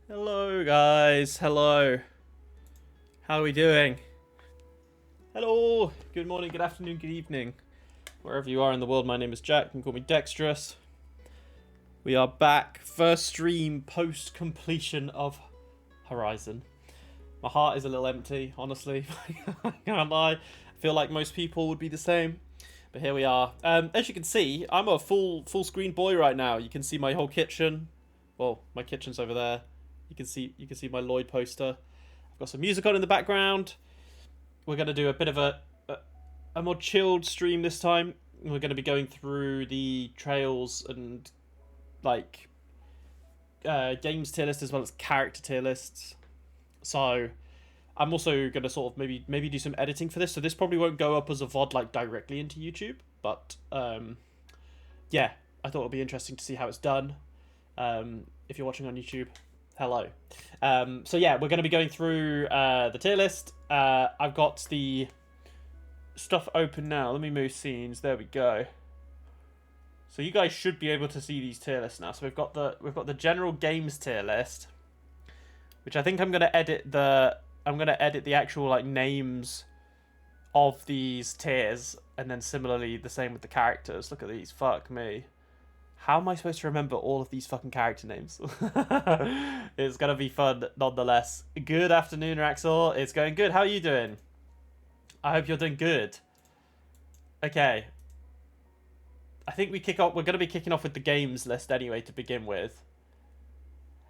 Hello, guys. Hello. How are we doing? Hello. Good morning, good afternoon, good evening. Wherever you are in the world, my name is Jack. You can call me Dexterous. We are back. First stream post completion of Horizon. My heart is a little empty, honestly. I can't lie. I feel like most people would be the same. But here we are. As you can see, I'm a full screen boy right now. You can see my whole kitchen. Well, my kitchen's over there. You can see my Lloyd poster. I've got some music on in the background. We're gonna do a bit of a more chilled stream this time. We're gonna be going through the trails and like games tier list as well as character tier lists. So I'm also gonna sort of maybe do some editing for this. So this probably won't go up as a VOD like directly into YouTube, but yeah, I thought it'd be interesting to see how it's done. If you're watching on YouTube, hello. So yeah, we're going to be going through the tier list. I've got the stuff open now. Let me move scenes. There we go. So you guys should be able to see these tier lists now. So we've got the general games tier list, which I think I'm going to edit the actual like names of these tiers, and then similarly the same with the characters. Look at these. Fuck me. How am I supposed to remember all of these fucking character names? It's gonna be fun nonetheless. Good afternoon, Raxor. It's going good. How are you doing? I hope you're doing good. Okay. I think we're gonna be kicking off with the games list anyway to begin with.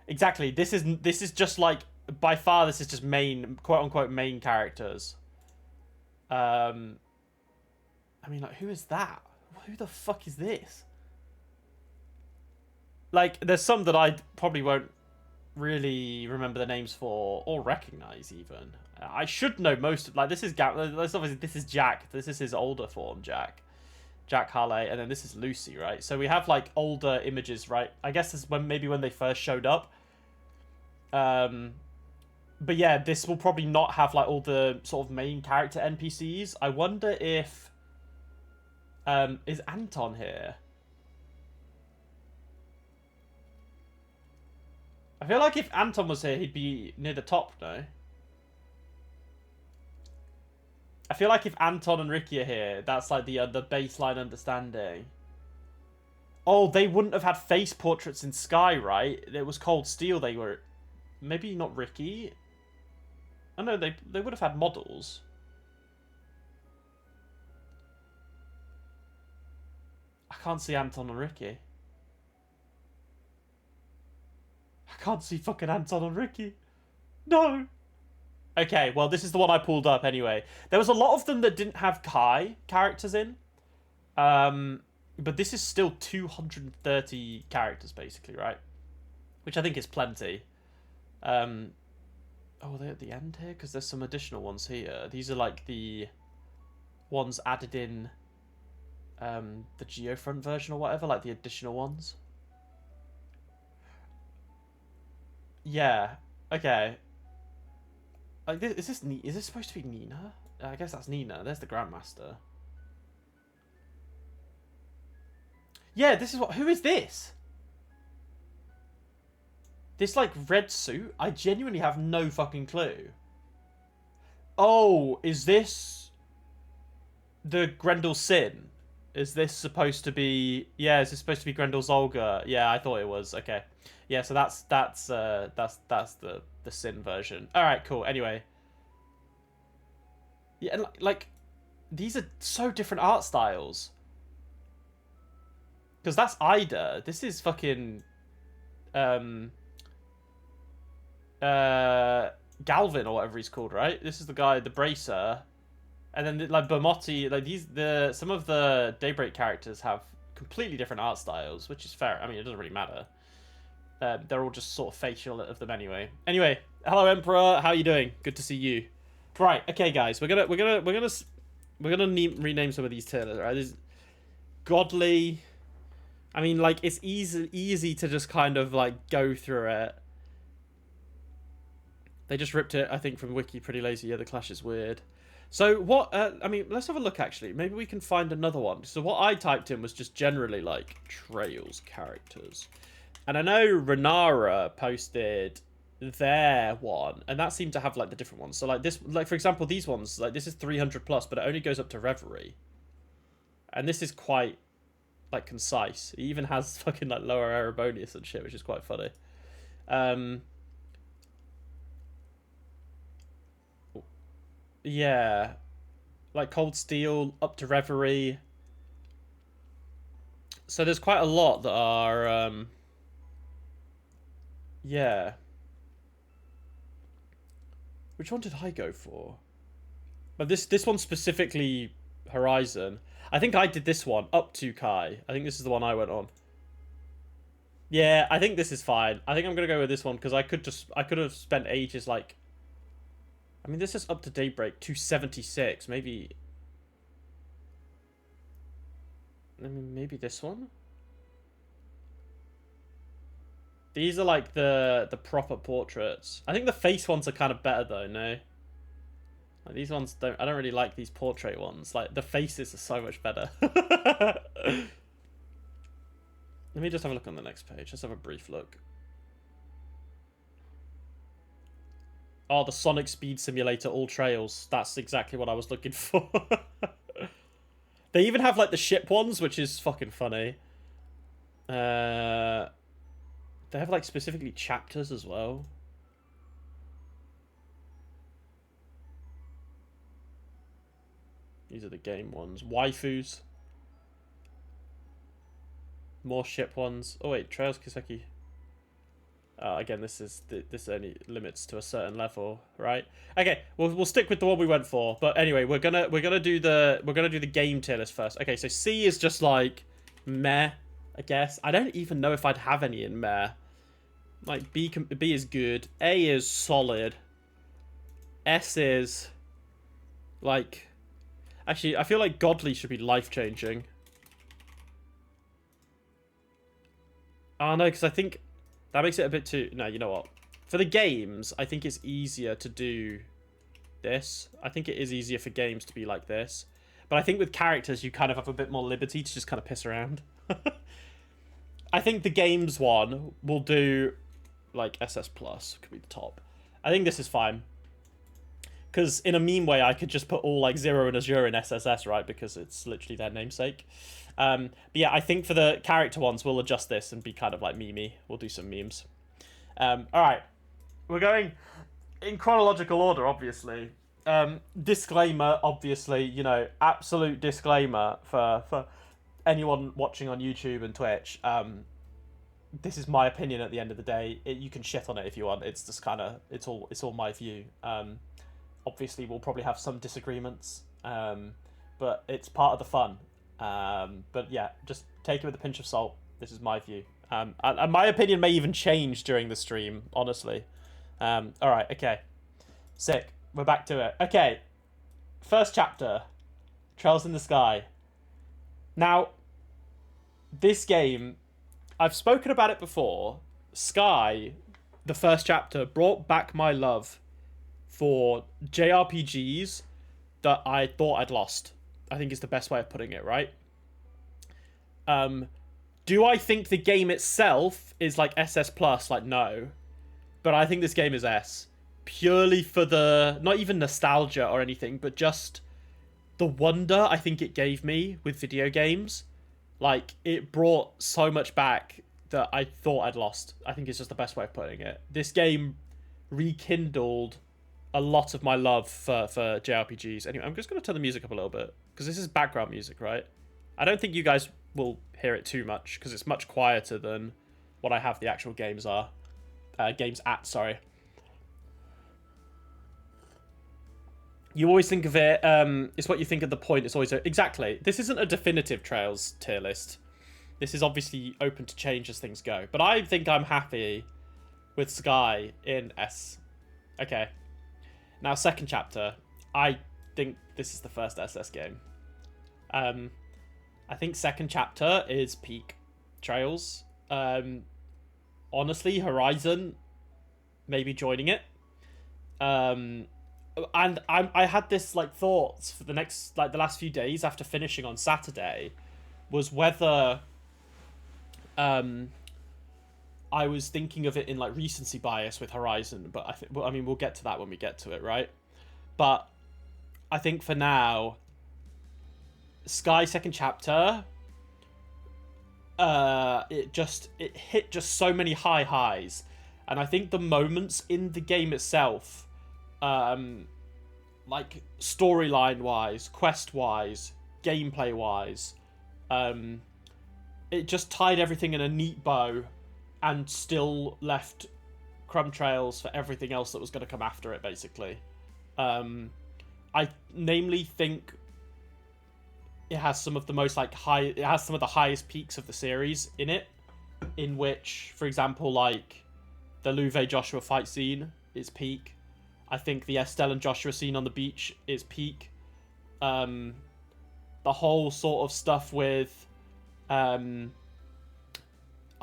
Exactly. This is just like by far this is just main quote unquote main characters. I mean, like, who is that? Who the fuck is this? Like, there's some that I probably won't really remember the names for or recognize even. I should know most of, like, this is obviously this is Jack. This is his older form, Jack Harley, and then this is Lucy, right? So we have like older images, right? I guess this is when they first showed up. But yeah, this will probably not have like all the sort of main character NPCs. I wonder if is Anton here? I feel like if Anton was here, he'd be near the top, no? I feel like if Anton and Ricky are here, that's like the baseline understanding. Oh, they wouldn't have had face portraits in Sky, right? It was Cold Steel they were... Maybe not Ricky. Oh no, they would have had models. I can't see Anton and Ricky. I can't see fucking Anton and Ricky. No. Okay, well, this is the one I pulled up anyway. There was a lot of them that didn't have Kai characters in. But this is still 230 characters, basically, right? Which I think is plenty. Oh, are they at the end here? Because there's some additional ones here. These are like the ones added in the Geofront version or whatever, like the additional ones. Yeah. Okay. Like, is this supposed to be Nina? I guess that's Nina. There's the Grandmaster. Yeah, this is what... Who is this? This, like, red suit? I genuinely have no fucking clue. Oh, is this... the Grendel Sin? Is this supposed to be... Yeah, is this supposed to be Grendel's Olga? Yeah, I thought it was. Okay. Yeah, so that's the Sin version. Alright, cool. Anyway. Yeah, and like... These are so different art styles. Because that's Ida. This is fucking... Galvin or whatever he's called, right? This is the guy, the Bracer. And then like Bermotti, like some of the Daybreak characters have completely different art styles, which is fair. I mean, it doesn't really matter. They're all just sort of facial of them anyway. Anyway, hello Emperor, how are you doing? Good to see you. Right, okay guys, we're gonna rename some of these tiers, right? There's Godly. I mean, like, it's easy to just kind of like go through it. They just ripped it, I think, from Wiki. Pretty lazy. Yeah, the clash is weird. So what, I mean, let's have a look, actually. Maybe we can find another one. So what I typed in was just generally, like, Trails characters. And I know Renara posted their one, and that seemed to have like the different ones. So like this, like for example, these ones, like this is 300 plus, but it only goes up to Reverie, and this is quite like concise. It even has fucking like lower Erebonius and shit, which is quite funny. Yeah, like Cold Steel up to Reverie. So there's quite a lot that are yeah. Which one did I go for? But this one specifically, Horizon. I think I did this one up to Kai. I think this is the one I went on. Yeah, I think this is fine. I think I'm gonna go with this one because I could have spent ages like. I mean, this is up to Daybreak 276. Maybe. I mean, maybe this one. These are like the proper portraits. I think the face ones are kind of better though. No. Like these ones don't. I don't really like these portrait ones. Like the faces are so much better. Let me just have a look on the next page. Let's have a brief look. Oh, the Sonic Speed Simulator All Trails. That's exactly what I was looking for. They even have like the ship ones, which is fucking funny. They have like specifically chapters as well. These are the game ones. Waifus. More ship ones. Oh wait, Trails Kiseki. Again, this only limits to a certain level, right? Okay, we'll stick with the one we went for. But anyway, we're gonna do the game tier list first. Okay, so C is just like meh, I guess. I don't even know if I'd have any in meh. Like B is good. A is solid. S is like, actually, I feel like Godly should be life-changing. Oh no, because I think that makes it a bit too... No, you know what? For the games, I think it's easier to do this. I think it is easier for games to be like this. But I think with characters, you kind of have a bit more liberty to just kind of piss around. I think the games one will do, like, SS+, could be the top. I think this is fine. Because in a meme way, I could just put all, like, Zero and Azure in SSS, right? Because it's literally their namesake. But yeah, I think for the character ones, we'll adjust this and be kind of like meme-y. We'll do some memes. Alright. We're going in chronological order, obviously. Disclaimer, obviously, you know, absolute disclaimer for anyone watching on YouTube and Twitch. This is my opinion at the end of the day. You can shit on it if you want. It's just kind of, it's all my view. Obviously, we'll probably have some disagreements, but it's part of the fun. But yeah, just take it with a pinch of salt. This is my view. And my opinion may even change during the stream, honestly. Alright, okay. Sick. We're back to it. Okay. First chapter. Trails in the Sky. Now, this game, I've spoken about it before. Sky, the first chapter, brought back my love for JRPGs that I thought I'd lost. I think is the best way of putting it, right? Do I think the game itself is like SS+? Like, no. But I think this game is S. Purely for the... Not even nostalgia or anything, but just the wonder I think it gave me with video games. Like, it brought so much back that I thought I'd lost. I think it's just the best way of putting it. This game rekindled a lot of my love for JRPGs. Anyway, I'm just going to turn the music up a little bit, because this is background music, right? I don't think you guys will hear it too much, because it's much quieter than what I have the actual games are. Games at, sorry. You always think of it, it's what you think at the point. It's always exactly. This isn't a definitive Trails tier list. This is obviously open to change as things go. But I think I'm happy with Sky in S. Okay. Now, second chapter. I think this is the first SS game. I think second chapter is peak Trails. Honestly, Horizon, maybe joining it. And I had this like thoughts for the next, like the last few days after finishing on Saturday, was whether I was thinking of it in like recency bias with Horizon, but I mean, we'll get to that when we get to it, right? But I think for now, Sky second chapter, it hit just so many high highs, and I think the moments in the game itself, like storyline wise, quest wise, gameplay wise, it just tied everything in a neat bow, and still left crumb trails for everything else that was going to come after it. Basically, I namely think it has some of the most like high. It has some of the highest peaks of the series in it, in which, for example, like the Luve Joshua fight scene is peak. I think the Estelle and Joshua scene on the beach is peak. The whole sort of stuff with,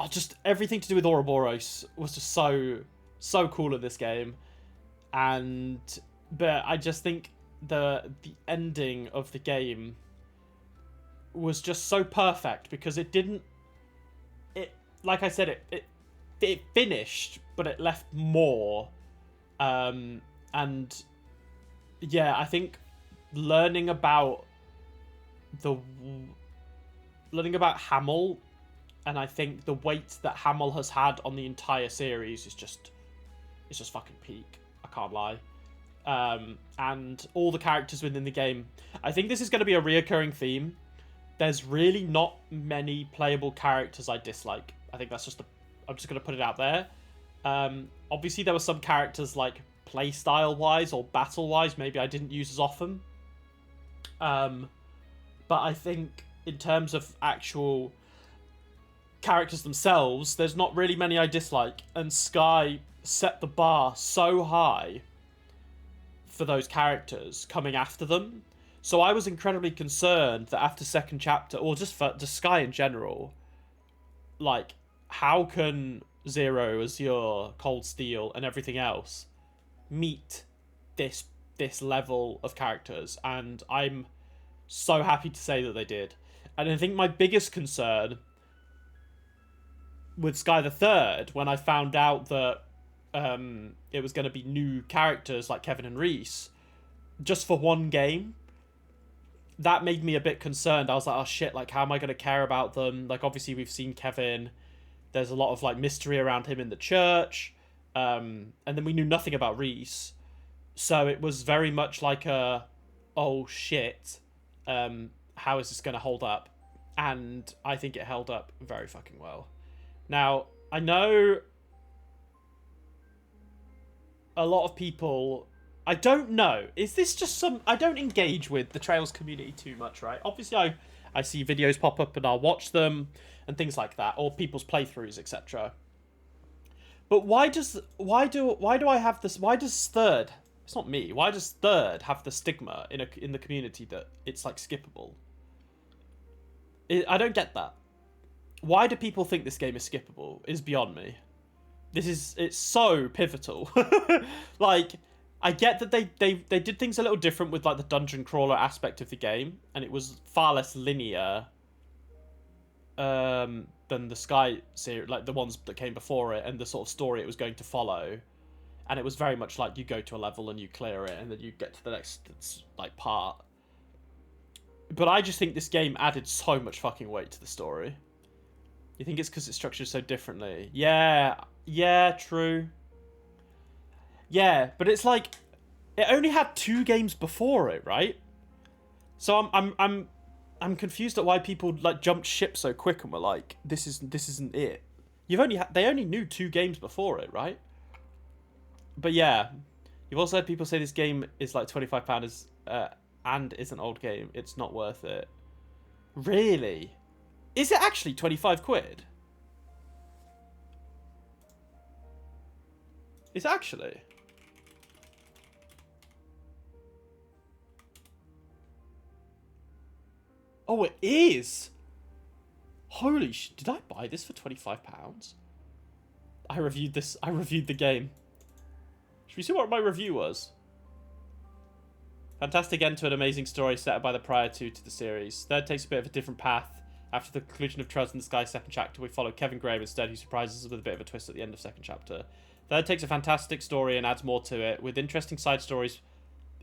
just everything to do with Ouroboros was just so cool in this game, but I just think the ending of the game was just so perfect because it like I said, it finished, but it left more. And yeah, I think learning about Hamill, and I think the weight that Hamill has had on the entire series is just fucking peak. I can't lie. And all the characters within the game, I think this is going to be a reoccurring theme. There's really not many playable characters I dislike. I think that's I'm just going to put it out there. Obviously, there were some characters like playstyle wise or battle wise, maybe I didn't use as often. But I think in terms of actual characters themselves, there's not really many I dislike. And Sky set the bar so high for those characters coming after them. So I was incredibly concerned that after second chapter, or just for the Sky in general, like, how can Zero, Azure, Cold Steel, and everything else meet this level of characters? And I'm so happy to say that they did. And I think my biggest concern with Sky the Third, when I found out that it was going to be new characters like Kevin and Reese, just for one game, that made me a bit concerned. I was like, oh shit, like, how am I going to care about them? Like, obviously we've seen Kevin. There's a lot of like mystery around him in the church. And then we knew nothing about Reese. So it was very much like oh shit, how is this going to hold up? And I think it held up very fucking well. Now, I know a lot of people, I don't know, is this just I don't engage with the Trails community too much, right? Obviously I see videos pop up and I'll watch them and things like that, or people's playthroughs, etc. But why do I have this? Why does Third? It's not me. Why does Third have the stigma in the community that it's like skippable? I don't get that. Why do people think this game is skippable? Is beyond me. It's so pivotal. Like, I get that they did things a little different with like the dungeon crawler aspect of the game, and it was far less linear than the Sky series, like the ones that came before it, and the sort of story it was going to follow. And it was very much like you go to a level and you clear it, and then you get to the next like part. But I just think this game added so much fucking weight to the story. You think it's because it's structured so differently? Yeah, true. Yeah, but it's like it only had 2 games before it, right? So I'm confused at why people like jumped ship so quick and were like, this isn't it. They only knew 2 games before it, right? But yeah, you've also had people say this game is like £25 and is an old game. It's not worth it. Really? Is it actually 25 quid? It's actually. Oh, it is. Holy shit! Did I buy this for £25? I reviewed this. I reviewed the game. Should we see what my review was? Fantastic end to an amazing story set up by the prior two to the series. Third takes a bit of a different path After the conclusion of Trails in the Sky second chapter, we follow Kevin Graham instead, who surprises us with a bit of a twist at the end of second chapter. Third takes a fantastic story and adds more to it, with interesting side stories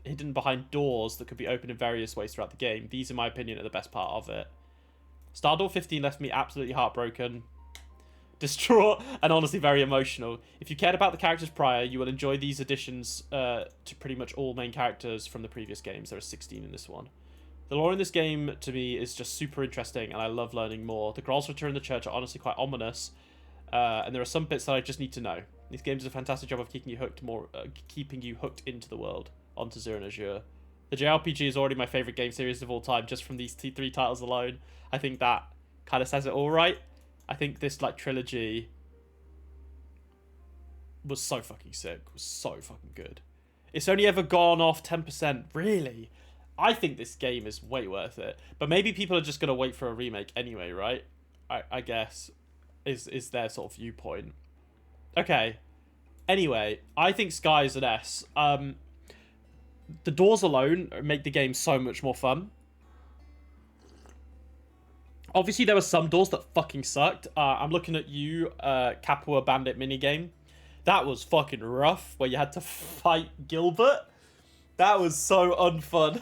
hidden behind doors that could be opened in various ways throughout the game. These, in my opinion, are the best part of it. Stardoor 15 left me absolutely heartbroken, distraught, and honestly very emotional. If you cared about the characters prior, you will enjoy these additions to pretty much all main characters from the previous games. There are 16 in this one. The lore in this game, to me, is just super interesting, and I love learning more. The Grolls return to the church are honestly quite ominous, and there are some bits that I just need to know. These games do a fantastic job of keeping you hooked into the world. Onto Zero and Azure. The JRPG is already my favourite game series of all time, just from these three titles alone. I think that kind of says it all right. I think this like trilogy was so fucking sick, was so fucking good. It's only ever gone off 10%, really. I think this game is way worth it, but maybe people are just gonna wait for a remake anyway, right? I guess is their sort of viewpoint. Okay. Anyway, I think Sky is an S. The doors alone make the game so much more fun. Obviously, there were some doors that fucking sucked. I'm looking at you, Capua Bandit minigame. That was fucking rough, where you had to fight Gilbert. That was so unfun.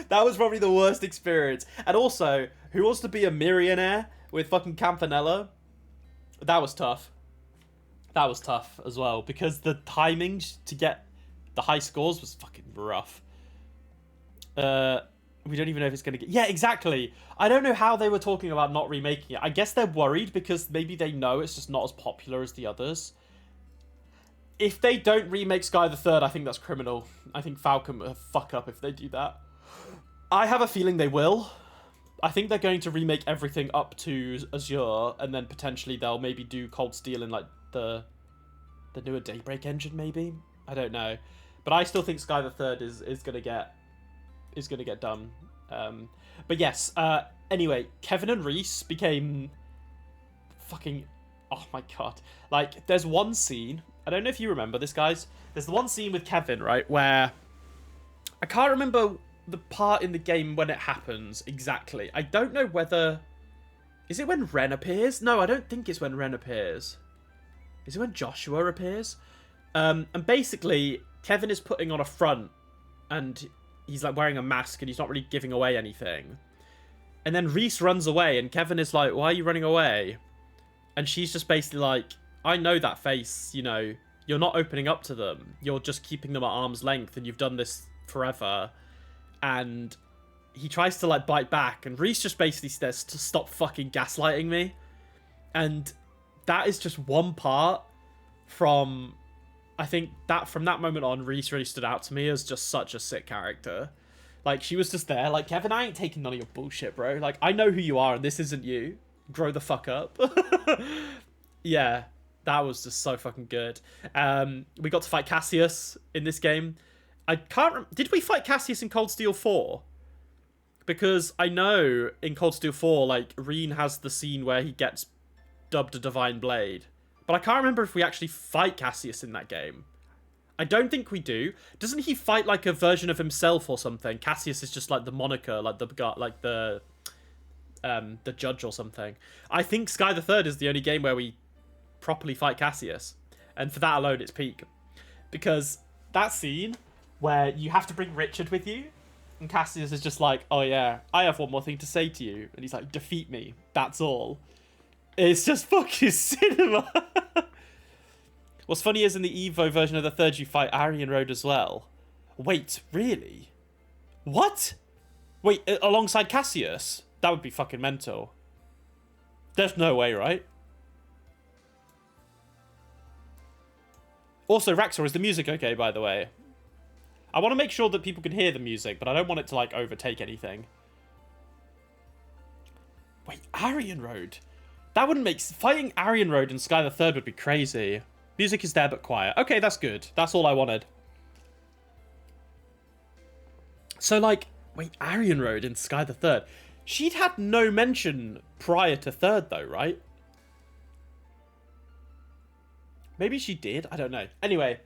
That was probably the worst experience. And also, who wants to be a millionaire with fucking Campanella? That was tough. That was tough as well, because the timing to get the high scores was fucking rough. We don't even know if it's going to get... Yeah, exactly. I don't know how they were talking about not remaking it. I guess they're worried because maybe they know it's just not as popular as the others. If they don't remake Sky the Third, I think that's criminal. I think Falcon will fuck up if they do that. I have a feeling they will. I think they're going to remake everything up to Azure, and then potentially they'll maybe do Cold Steel in like the newer Daybreak engine, maybe. I don't know, but I still think Sky the Third is gonna get done. But yes. Anyway, Kevin and Reese became fucking... Oh my god! Like, there's one scene. I don't know if you remember this, guys. There's the one scene with Kevin, right, where I can't remember the part in the game when it happens exactly. I don't know whether... Is it when Ren appears? No, I don't think it's when Ren appears. Is it when Joshua appears? And basically, Kevin is putting on a front, and he's like wearing a mask, and he's not really giving away anything. And then Reese runs away, and Kevin is like, "Why are you running away?" And she's just basically like, "I know that face, you know, you're not opening up to them. You're just keeping them at arm's length, and you've done this forever." And he tries to like bite back, and Reese just basically says to stop fucking gaslighting me. And that is just one part from... I think that from that moment on, Reese really stood out to me as just such a sick character. Like, she was just there. Like, Kevin, I ain't taking none of your bullshit, bro. Like, I know who you are, and this isn't you. Grow the fuck up. Yeah, that was just so fucking good. We got to fight Cassius in this game. I can't... Did we fight Cassius in Cold Steel 4? Because I know in Cold Steel 4, like, Reen has the scene where he gets dubbed a Divine Blade. But I can't remember if we actually fight Cassius in that game. I don't think we do. Doesn't he fight like a version of himself or something? Cassius is just like the moniker, like the judge or something. I think Sky the Third is the only game where we properly fight Cassius, and for that alone, it's peak. Because that scene where you have to bring Richard with you, and Cassius is just like, "Oh yeah, I have one more thing to say to you," and he's like, "Defeat me. That's all." It's just fucking cinema. What's funny is in the Evo version of the Third, you fight Aryan Road as well. Wait, really? What? Wait, alongside Cassius? That would be fucking mental. There's no way, right? Also, Raxor, is the music okay, by the way? I want to make sure that people can hear the music, but I don't want it to, like, overtake anything. Wait, Aryan Road? That wouldn't make... Fighting Aryan Road in Sky the Third would be crazy. Music is there, but quiet. Okay, that's good. That's all I wanted. So, like... Wait, Aryan Road in Sky the Third. She'd had no mention prior to Third, though, right? Maybe she did. I don't know. Anyway,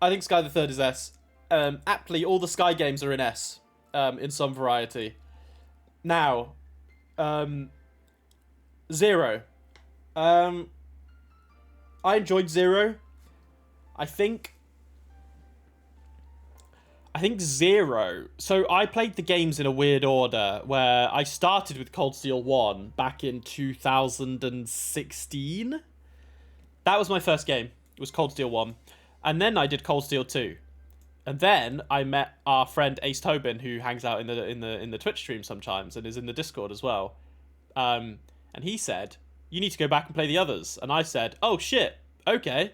I think Sky the Third is S. Aptly, all the Sky games are in S. In some variety. Now... Zero. I enjoyed Zero. I think Zero... So I played the games in a weird order, where I started with Cold Steel 1 back in 2016. That was my first game. It was Cold Steel 1. And then I did Cold Steel 2. And then I met our friend Ace Tobin, who hangs out in the Twitch stream sometimes and is in the Discord as well. And he said, you need to go back and play the others. And I said, oh shit, okay.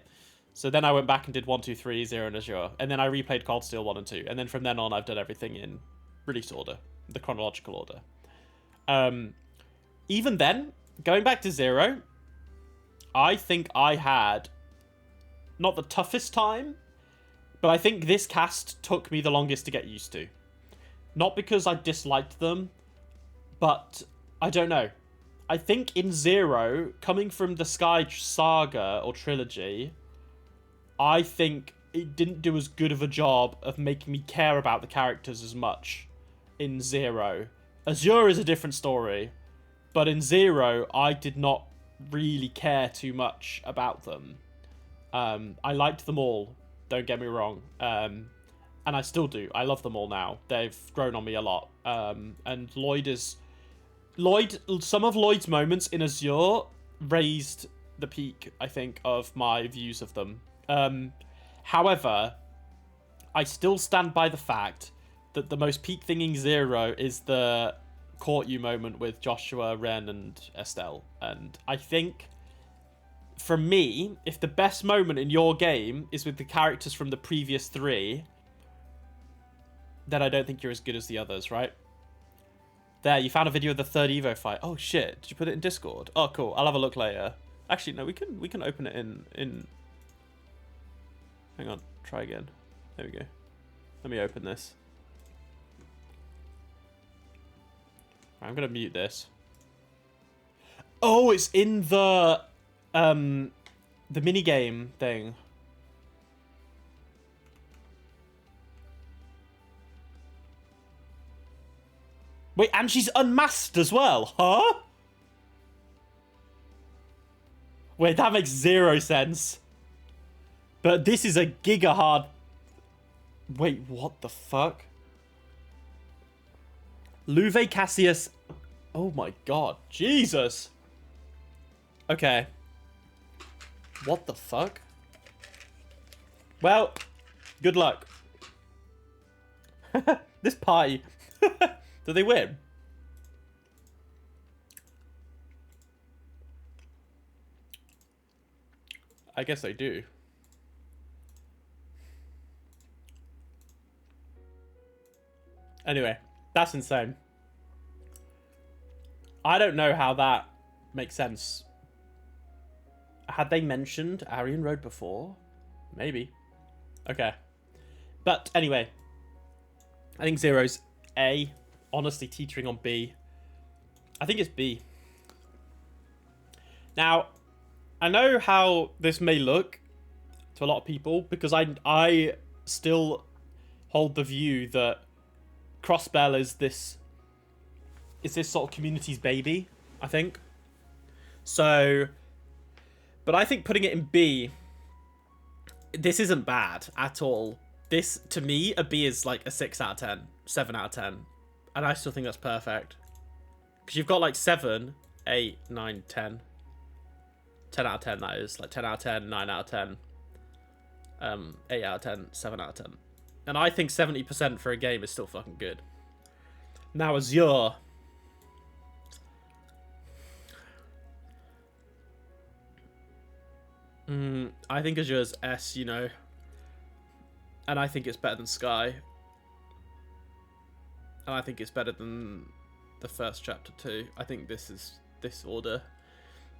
So then I went back and did 1, 2, 3, 0, and Azure. And then I replayed Cold Steel 1 and 2. And then from then on, I've done everything in release order, the chronological order. Even then, going back to Zero, I think I had not the toughest time, but I think this cast took me the longest to get used to. Not because I disliked them, but I don't know. I think in Zero, coming from the Sky Saga or Trilogy, I think it didn't do as good of a job of making me care about the characters as much in Zero. Azure is a different story, but in Zero, I did not really care too much about them. I liked them all, don't get me wrong, and I still do. I love them all now. They've grown on me a lot, and some of Lloyd's moments in Azure raised the peak, I think, of my views of them. However, I still stand by the fact that the most peak thing in Zero is the Court You moment with Joshua, Ren, and Estelle. And I think, for me, if the best moment in your game is with the characters from the previous 3, then I don't think you're as good as the others, right? There, you found a video of the 3rd Evo fight. Oh shit, did you put it in Discord? Oh cool, I'll have a look later. Actually, no, we can open it in... Hang on, try again. There we go. Let me open this. I'm gonna mute this. Oh, it's in the minigame thing. Wait, and she's unmasked as well, huh? Wait, that makes 0 sense. But this is a giga hard... Wait, what the fuck? Luve Cassius... Oh my god, Jesus. Okay. What the fuck? Well, good luck. This party. Did they win? I guess they do. Anyway, that's insane. I don't know how that makes sense. Had they mentioned Aryan Road before? Maybe. Okay. But anyway, I think Zero's A. Honestly, teetering on B. I think it's B. Now, I know how this may look to a lot of people, because I still hold the view that Crossbell is this sort of community's baby, I think. So, but I think putting it in B, this isn't bad at all. This, to me, a B is like a 6 out of 10, 7 out of 10. And I still think that's perfect. Because you've got like 7, 8, 9, 10. 10 out of 10, that is. Like 10 out of 10, 9 out of 10. 8 out of 10, 7 out of 10. And I think 70% for a game is still fucking good. Now, Azure. I think Azure's S, you know. And I think it's better than Sky. And I think it's better than the first chapter too. I think this is this order.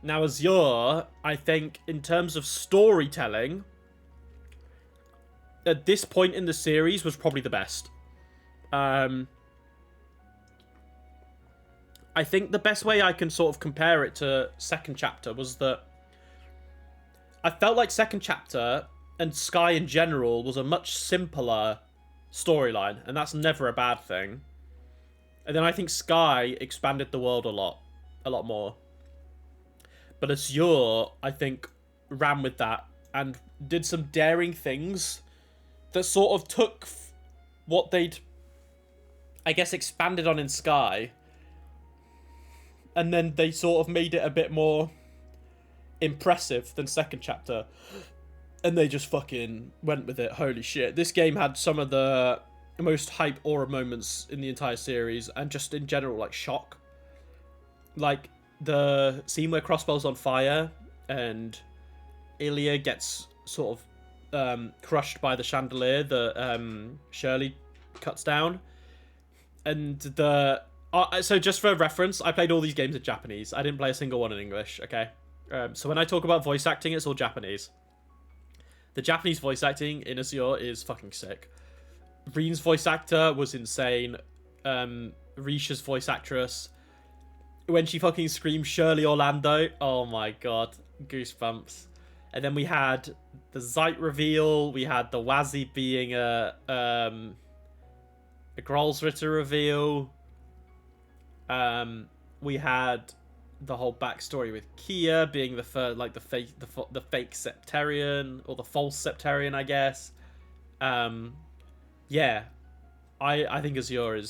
Now, Azure, I think, in terms of storytelling, at this point in the series, was probably the best. I think the best way I can sort of compare it to second chapter was that I felt like second chapter and Sky in general was a much simpler storyline, and that's never a bad thing. And then I think Sky expanded the world a lot more. But Azure, I think, ran with that and did some daring things that sort of took what they'd, I guess, expanded on in Sky, and then they sort of made it a bit more impressive than second chapter, and they just fucking went with it. Holy shit. This game had some of the most hype aura moments in the entire series, and just in general, like, shock. Like, the scene where Crossbow's on fire, and Ilya gets sort of crushed by the chandelier that Shirley cuts down. And so just for reference, I played all these games in Japanese. I didn't play a single one in English, okay? So when I talk about voice acting, it's all Japanese. The Japanese voice acting in Azure is fucking sick. Reen's voice actor was insane. Risha's voice actress, when she fucking screams Shirley Orlando, oh my god, goosebumps. And then we had the Zeit reveal. We had the Wazzy being a Grolsritter reveal. We had the whole backstory with Kia being the first, like the fake Septarian, or the false Septarian, I guess. Yeah, I think Azure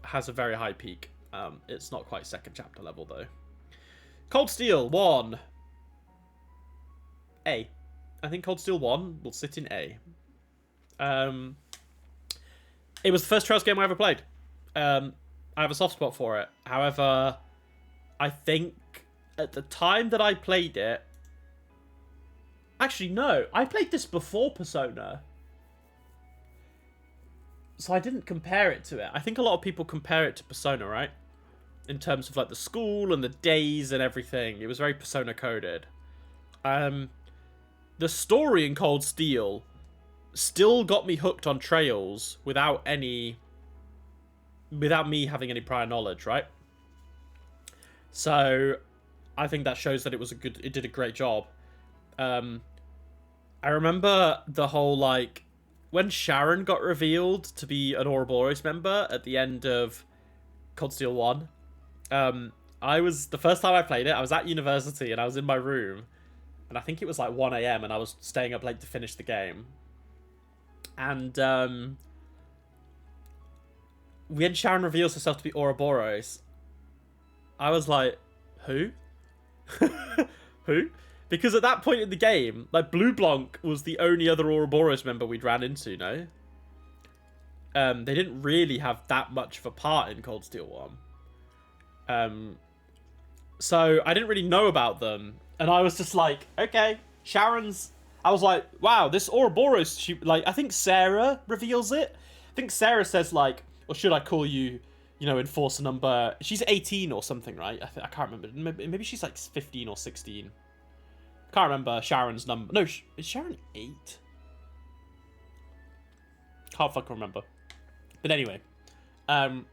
has a very high peak. It's not quite second chapter level though. Cold Steel 1. A. I think Cold Steel 1 will sit in A. It was the first Trails game I ever played. I have a soft spot for it. However, I think at the time that I played it... Actually, no. I played this before Persona. So I didn't compare it to it. I think a lot of people compare it to Persona, right? In terms of like the school and the days and everything. It was very Persona coded. The story in Cold Steel still got me hooked on Trails without me having any prior knowledge, right? So I think that shows that it did a great job. I remember the whole, like, when Sharon got revealed to be an Ouroboros member at the end of Cold Steel 1, the first time I played it, I was at university and I was in my room, and I think it was like 1 AM and I was staying up late to finish the game. And when Sharon reveals herself to be Ouroboros, I was like, who? Who? Because at that point in the game, like, Blue Blanc was the only other Ouroboros member we'd ran into, no? They didn't really have that much of a part in Cold Steel 1. So I didn't really know about them. And I was just like, okay, Sharon's... I was like, wow, this Ouroboros, I think Sarah reveals it. I think Sarah says, like, or should I call you, enforcer number... She's 18 or something, right? I can't remember. Maybe she's, like, 15 or 16. I can't remember Sharon's number. No, is Sharon 8? Can't fucking remember. But anyway. And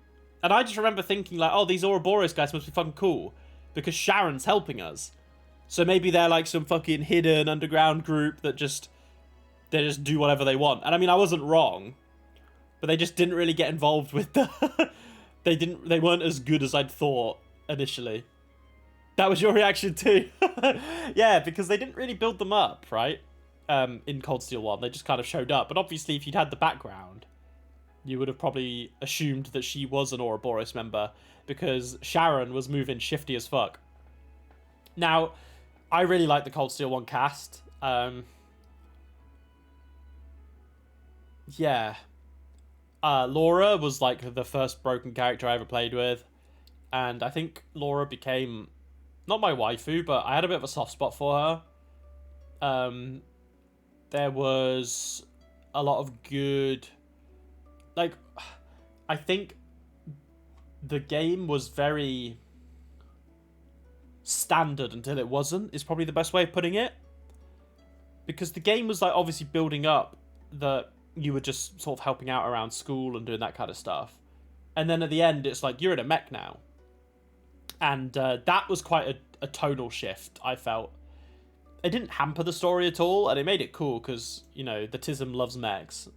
I just remember thinking, like, oh, these Ouroboros guys must be fucking cool, because Sharon's helping us. So maybe they're like some fucking hidden underground group that they just do whatever they want. And I mean, I wasn't wrong, but they just didn't really get involved with they weren't as good as I'd thought initially. That was your reaction too? Yeah, because they didn't really build them up, right? In Cold Steel 1, they just kind of showed up. But obviously, if you'd had the background, you would have probably assumed that she was an Ouroboros member, because Sharon was moving shifty as fuck. Now, I really like the Cold Steel 1 cast. Yeah. Laura was like the first broken character I ever played with. And I think Laura became, not my waifu, but I had a bit of a soft spot for her. There was a lot of good... Like, I think the game was very standard until it wasn't, is probably the best way of putting it. Because the game was, like, obviously building up that you were just sort of helping out around school and doing that kind of stuff. And then at the end, it's like, you're in a mech now. And that was quite a tonal shift, I felt. It didn't hamper the story at all, and it made it cool, because, the TISM loves mechs.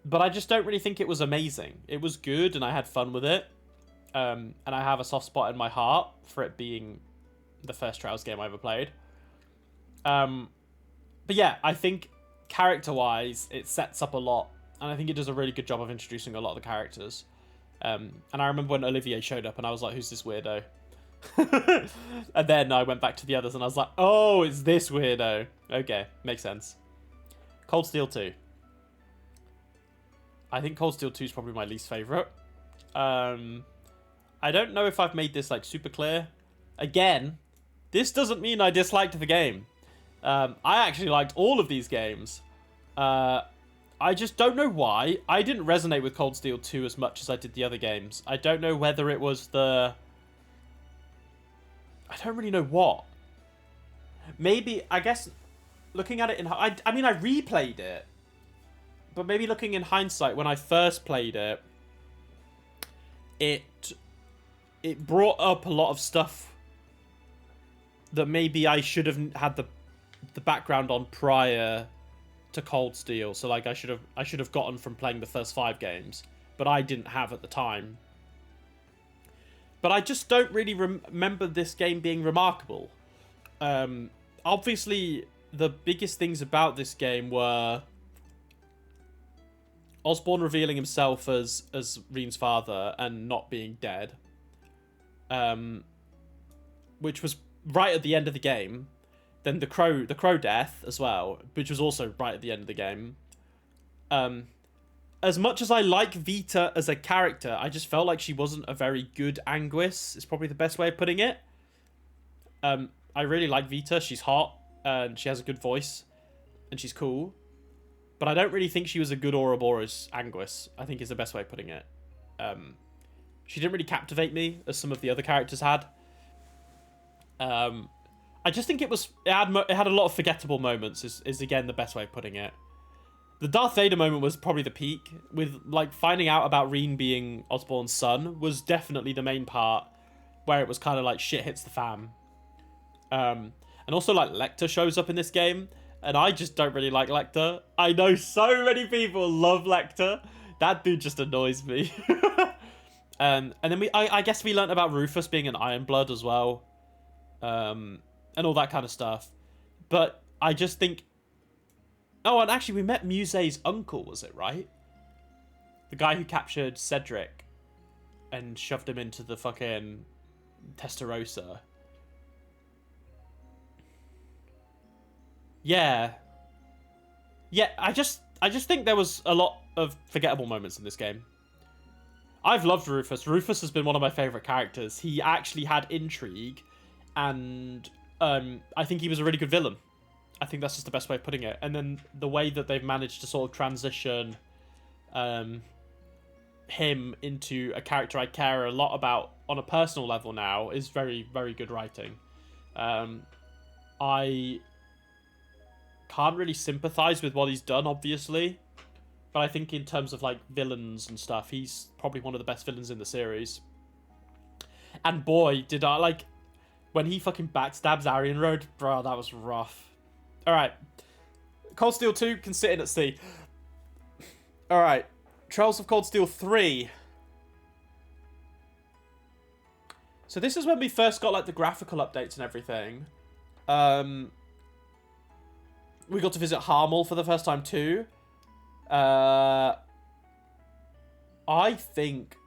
But I just don't really think it was amazing. It was good, and I had fun with it. And I have a soft spot in my heart for it being the first Trials game I ever played. But yeah, I think character-wise, it sets up a lot. And I think it does a really good job of introducing a lot of the characters. And I remember when Olivier showed up, and I was like, who's this weirdo? And then I went back to the others, and I was like, oh, it's this weirdo. Okay, makes sense. Cold Steel 2. I think Cold Steel 2 is probably my least favourite. I don't know if I've made this like super clear. Again, this doesn't mean I disliked the game. I actually liked all of these games. I just don't know why. I didn't resonate with Cold Steel 2 as much as I did the other games. I don't know whether it was the... I don't really know what. Maybe, I guess, looking at it in... I mean, I replayed it. But maybe looking in hindsight, when I first played it, it brought up a lot of stuff that maybe I should have had the background on prior to Cold Steel. So like I should have gotten from playing the first 5 games, but I didn't have at the time. But I just don't really remember this game being remarkable. Obviously, the biggest things about this game were Osborn revealing himself as Reen's father and not being dead. Which was right at the end of the game. Then the crow death as well, which was also right at the end of the game. As much as I like Vita as a character, I just felt like she wasn't a very good Anguis, is probably the best way of putting it. I really like Vita. She's hot, and she has a good voice, and she's cool. But I don't really think she was a good Ouroboros Anguis, I think is the best way of putting it. She didn't really captivate me, as some of the other characters had. I just think it had a lot of forgettable moments, is again the best way of putting it. The Darth Vader moment was probably the peak, with like finding out about Reen being Osborn's son was definitely the main part, where it was kind of like shit hits the fan. And also like Lecter shows up in this game, and I just don't really like Lecter. I know so many people love Lecter. That dude just annoys me. And then I guess we learnt about Rufus being an Iron Blood as well. And all that kind of stuff. But I just think... Oh, and actually we met Muse's uncle, was it, right? The guy who captured Cedric and shoved him into the fucking Testarossa. Yeah. Yeah, I just think there was a lot of forgettable moments in this game. I've loved Rufus. Rufus has been one of my favourite characters. He actually had intrigue, and I think he was a really good villain. I think that's just the best way of putting it. And then the way that they've managed to sort of transition him into a character I care a lot about on a personal level now is very, very good writing. I can't really sympathize with what he's done, obviously. But I think in terms of, like, villains and stuff, he's probably one of the best villains in the series. And boy, did I, like... When he fucking backstabs Arian Road, bro, that was rough. Alright. Cold Steel 2 can sit in at C. Alright. Trails of Cold Steel 3. So this is when we first got, like, the graphical updates and everything. We got to visit Harmel for the first time too. I think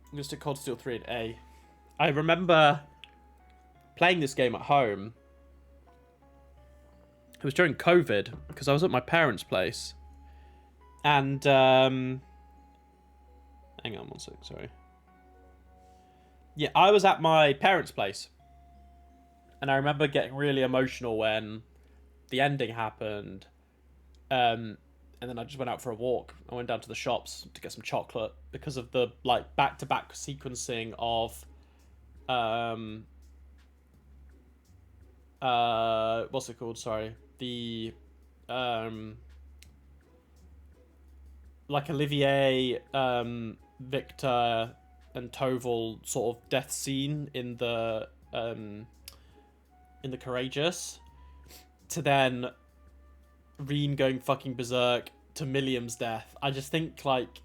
I'm going to stick Cold Steel 3 in A. I remember playing this game at home. It was during COVID, because I was at my parents' place. And, hang on one sec, sorry. Yeah, I was at my parents' place. And I remember getting really emotional when the ending happened. And then I just went out for a walk. I went down to the shops to get some chocolate because of the, like, back-to-back sequencing of, what's it called? Sorry. The, like, Olivier, Victor, and Toval sort of death scene in the Courageous, to then Reen going fucking berserk, to Milliam's death. I just think, like,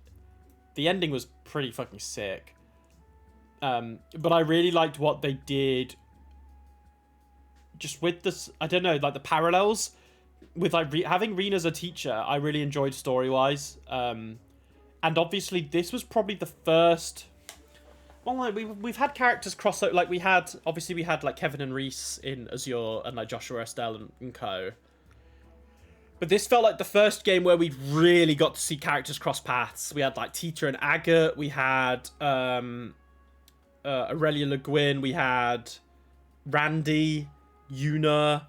the ending was pretty fucking sick. But I really liked what they did just with this, I don't know, like the parallels with like having Reen as a teacher. I really enjoyed story-wise. And obviously this was probably the first... Well, like, we've had characters cross out. Like, we had like Kevin and Reese in Azure and like Joshua Estelle and co. But this felt like the first game where we really got to see characters cross paths. We had like Tita and Agate. We had Aurelia Le Guin. We had Randy, Yuna.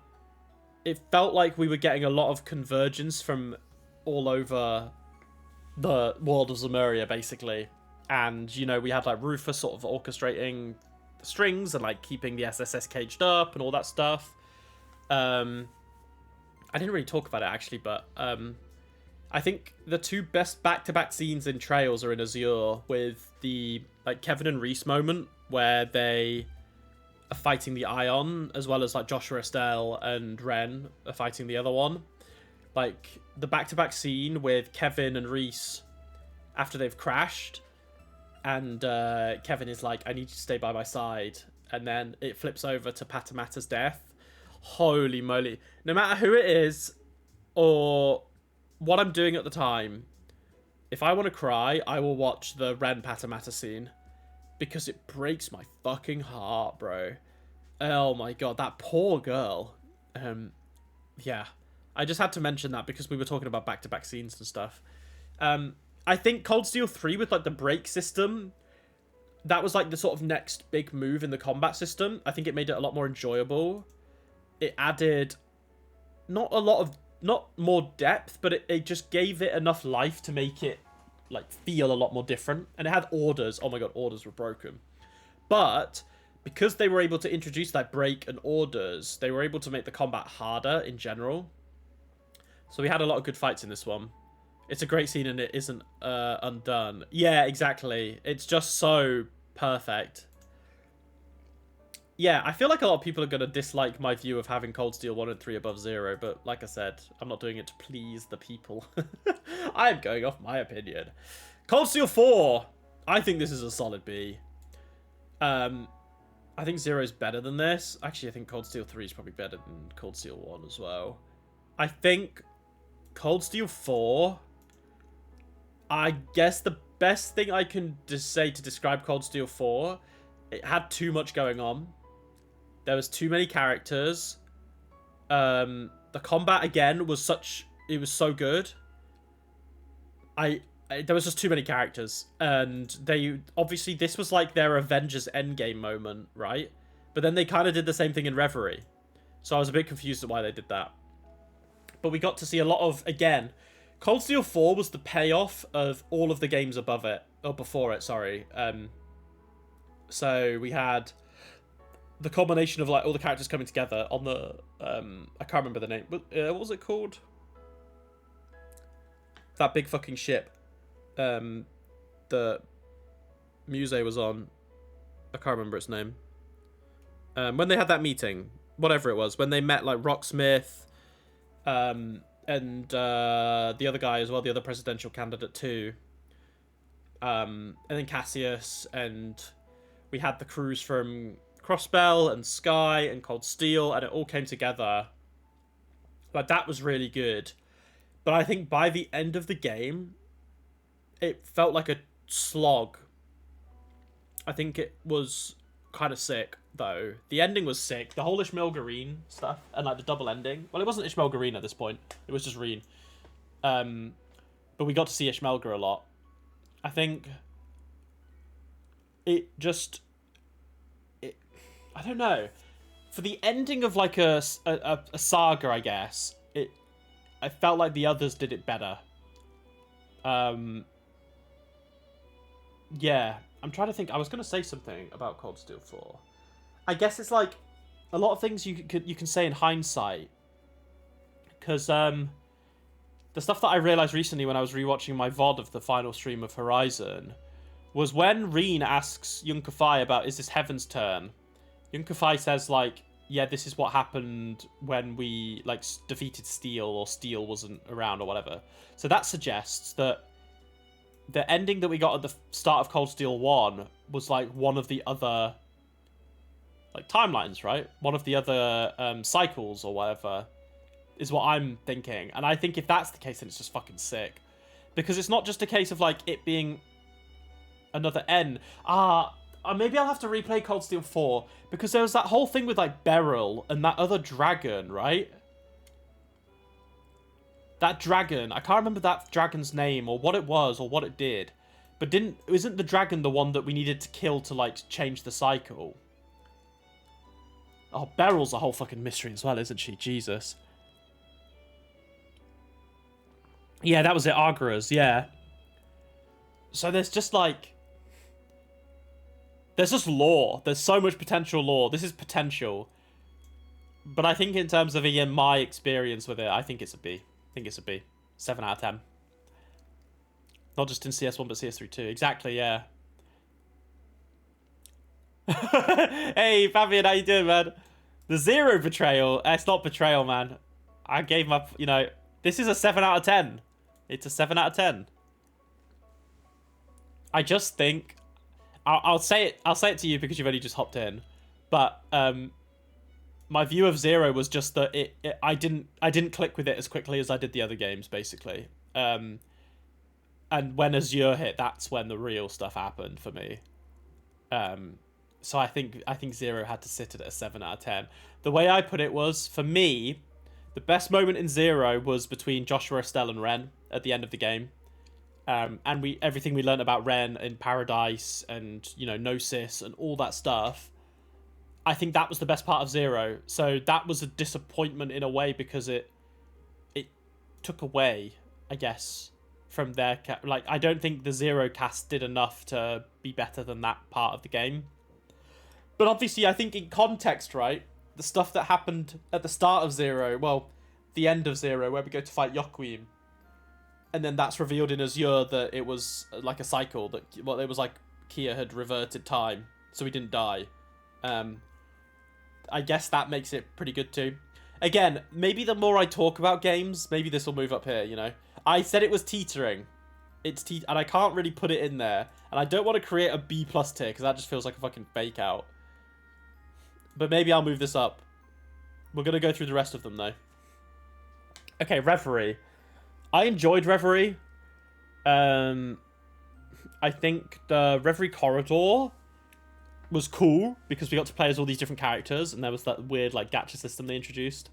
It felt like we were getting a lot of convergence from all over the world of Zemuria, basically. And, you know, we had like Rufus sort of orchestrating the strings and like keeping the SSS caged up and all that stuff. I didn't really talk about it actually, but I think the two best back-to-back scenes in Trails are in Azure, with the like Kevin and Reese moment where they are fighting the Ion, as well as like Joshua Estelle and Ren are fighting the other one. Like the back-to-back scene with Kevin and Reese after they've crashed, and Kevin is like, I need you to stay by my side, and then it flips over to Patamata's death. Holy moly. No matter who it is or what I'm doing at the time, if I want to cry, I will watch the Ren Patamata scene, because it breaks my fucking heart, bro. Oh my god, that poor girl. Yeah, I just had to mention that because we were talking about back-to-back scenes and stuff. I think Cold Steel 3 with like the break system, that was like the sort of next big move in the combat system. I think it made it a lot more enjoyable. It added not more depth, but it just gave it enough life to make it like feel a lot more different. And it had orders. Oh my god, orders were broken. But because they were able to introduce that break and orders, they were able to make the combat harder in general. So we had a lot of good fights in this one. It's a great scene and it isn't undone. Yeah, exactly. It's just so perfect. Yeah, I feel like a lot of people are going to dislike my view of having Cold Steel 1 and 3 above 0, but like I said, I'm not doing it to please the people. I'm going off my opinion. Cold Steel 4! I think this is a solid B. I think 0 is better than this. Actually, I think Cold Steel 3 is probably better than Cold Steel 1 as well. I think Cold Steel 4... I guess the best thing I can just say to describe Cold Steel 4, it had too much going on. There was too many characters. The combat again was it was so good. There was just too many characters, and they obviously, this was like their Avengers Endgame moment, right? But then they kind of did the same thing in Reverie, so I was a bit confused at why they did that. But we got to see a lot of, again, Cold Steel 4 was the payoff of all of the games above it, or before it, sorry. So we had the combination of like all the characters coming together on the I can't remember the name, but what was it called? That big fucking ship the Muse was on. I can't remember its name. When they had that meeting, whatever it was, when they met like Rocksmith and the other guy as well, the other presidential candidate too, and then Cassius, and we had the crews from Crossbell and Sky and Cold Steel, and it all came together. Like, that was really good. But I think by the end of the game, it felt like a slog. I think it was kind of sick, though. The ending was sick. The whole Ishmael Gareen stuff, and like the double ending. Well, it wasn't Ishmael Gareen at this point. It was just Reen. But we got to see Ishmaelgar a lot. I think it just... I don't know. For the ending of like a saga, I guess, I felt like the others did it better. Yeah, I'm trying to think. I was going to say something about Cold Steel 4. I guess it's like a lot of things you can say in hindsight. Because the stuff that I realized recently when I was rewatching my VOD of the final stream of Horizon was when Reen asks Yunkafai about, is this Heaven's turn? Yunkafai says, like, yeah, this is what happened when we like defeated Steel, or Steel wasn't around, or whatever. So that suggests that the ending that we got at the start of Cold Steel 1 was like one of the other like timelines, right? One of the other cycles or whatever is what I'm thinking. And I think if that's the case, then it's just fucking sick. Because it's not just a case of like it being another N. Maybe I'll have to replay Cold Steel 4, because there was that whole thing with like Beryl and that other dragon, right? That dragon, I can't remember that dragon's name or what it was or what it did. But isn't the dragon the one that we needed to kill to like change the cycle? Oh, Beryl's a whole fucking mystery as well, isn't she? Jesus. Yeah, that was it, Argyros, yeah. So there's just like... There's just lore. There's so much potential lore. This is potential. But I think in terms of Ian, my experience with it, I think it's a B. I think it's a B. 7 out of 10. Not just in CS1, but CS3 too. Exactly, yeah. Hey, Fabian, how you doing, man? The Zero betrayal. It's not betrayal, man. I gave up, you know... This is a 7 out of 10. It's a 7 out of 10. I just think... I'll say it to you because you've only just hopped in. But my view of Zero was just that I didn't click with it as quickly as I did the other games, basically. And when Azure hit, that's when the real stuff happened for me. So I think Zero had to sit at a 7 out of 10. The way I put it was, for me, the best moment in Zero was between Joshua Estelle and Ren at the end of the game. And everything we learned about Ren in Paradise and, you know, Gnosis and all that stuff, I think that was the best part of Zero. So that was a disappointment in a way, because it took away, I guess, from their... Like, I don't think the Zero cast did enough to be better than that part of the game. But obviously, I think in context, right, the stuff that happened at the start of Zero, well, the end of Zero, where we go to fight Yokwim, and then that's revealed in Azure that it was like a cycle, that, well, it was like Kia had reverted time, so he didn't die. I guess that makes it pretty good too. Again, maybe the more I talk about games, maybe this will move up here, you know. I said it was teetering. And I can't really put it in there. And I don't want to create a B+ tier, because that just feels like a fucking fake out. But maybe I'll move this up. We're going to go through the rest of them, though. Okay, Reverie. I enjoyed Reverie. I think the Reverie Corridor was cool, because we got to play as all these different characters, and there was that weird like gacha system they introduced.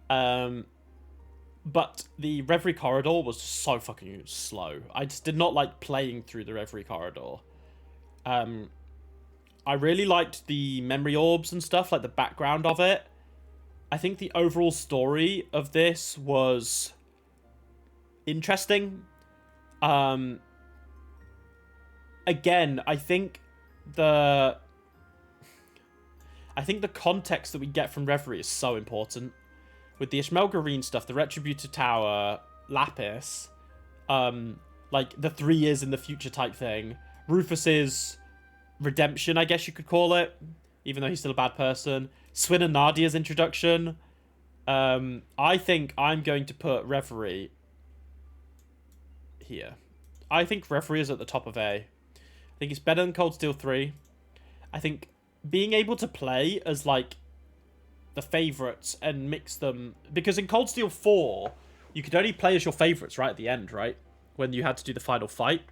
But the Reverie Corridor was so fucking slow. I just did not like playing through the Reverie Corridor. I really liked the memory orbs and stuff, like the background of it. I think the overall story of this was interesting. Again, I think the context that we get from Reverie is so important. With the Ishmael Green stuff, the Retributor Tower, Lapis, like the 3 years in the future type thing, Rufus's redemption, I guess you could call it, even though he's still a bad person, Swin and Nadia's introduction. I think I'm going to put Reverie here. I think Reverie is at the top of A. I think it's better than Cold Steel 3. I think being able to play as, like, the favourites and mix them... Because in Cold Steel 4, you could only play as your favourites right at the end, right? When you had to do the final fight.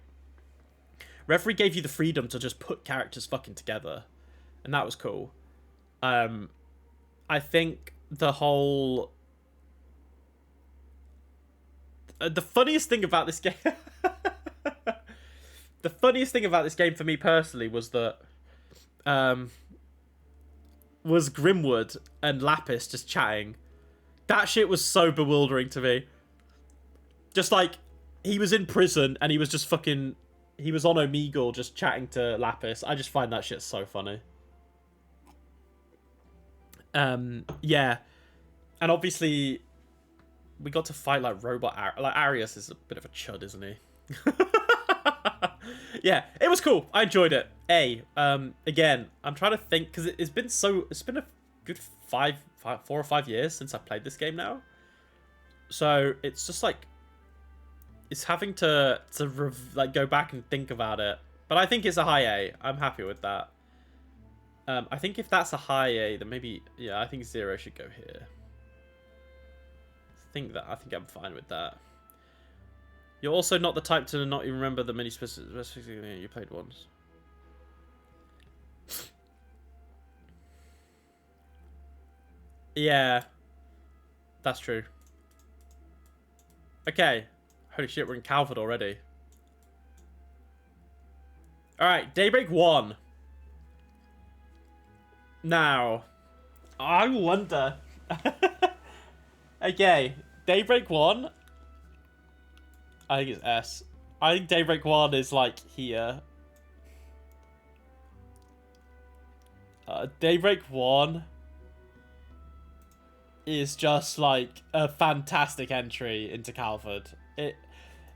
Reverie gave you the freedom to just put characters fucking together. And that was cool. I think the whole... the funniest thing about this game... the funniest thing about this game for me personally was that... was Grimwood and Lapis just chatting. That shit was so bewildering to me. Just like, he was in prison and he was just fucking... He was on Omegle just chatting to Lapis. I just find that shit so funny. Yeah. And obviously, we got to fight like robot... Like, Arius is a bit of a chud, isn't he? Yeah, it was cool. I enjoyed it. Again, I'm trying to think, because it's been a good 4 or 5 years since I played this game now. So it's just like it's having to like go back and think about it. But I think it's a high A. I'm happy with that. I think if that's a high A, then maybe I think 0 should go here. I think I'm fine with that. You're also not the type to not even remember the many specifics you played once. Yeah, that's true. Okay. Holy shit, we're in Calvert already. Alright, Daybreak 1. Now, I wonder. Okay, Daybreak 1. I think it's S. I think Daybreak 1 is like here. Daybreak 1 is just like a fantastic entry into Calvert.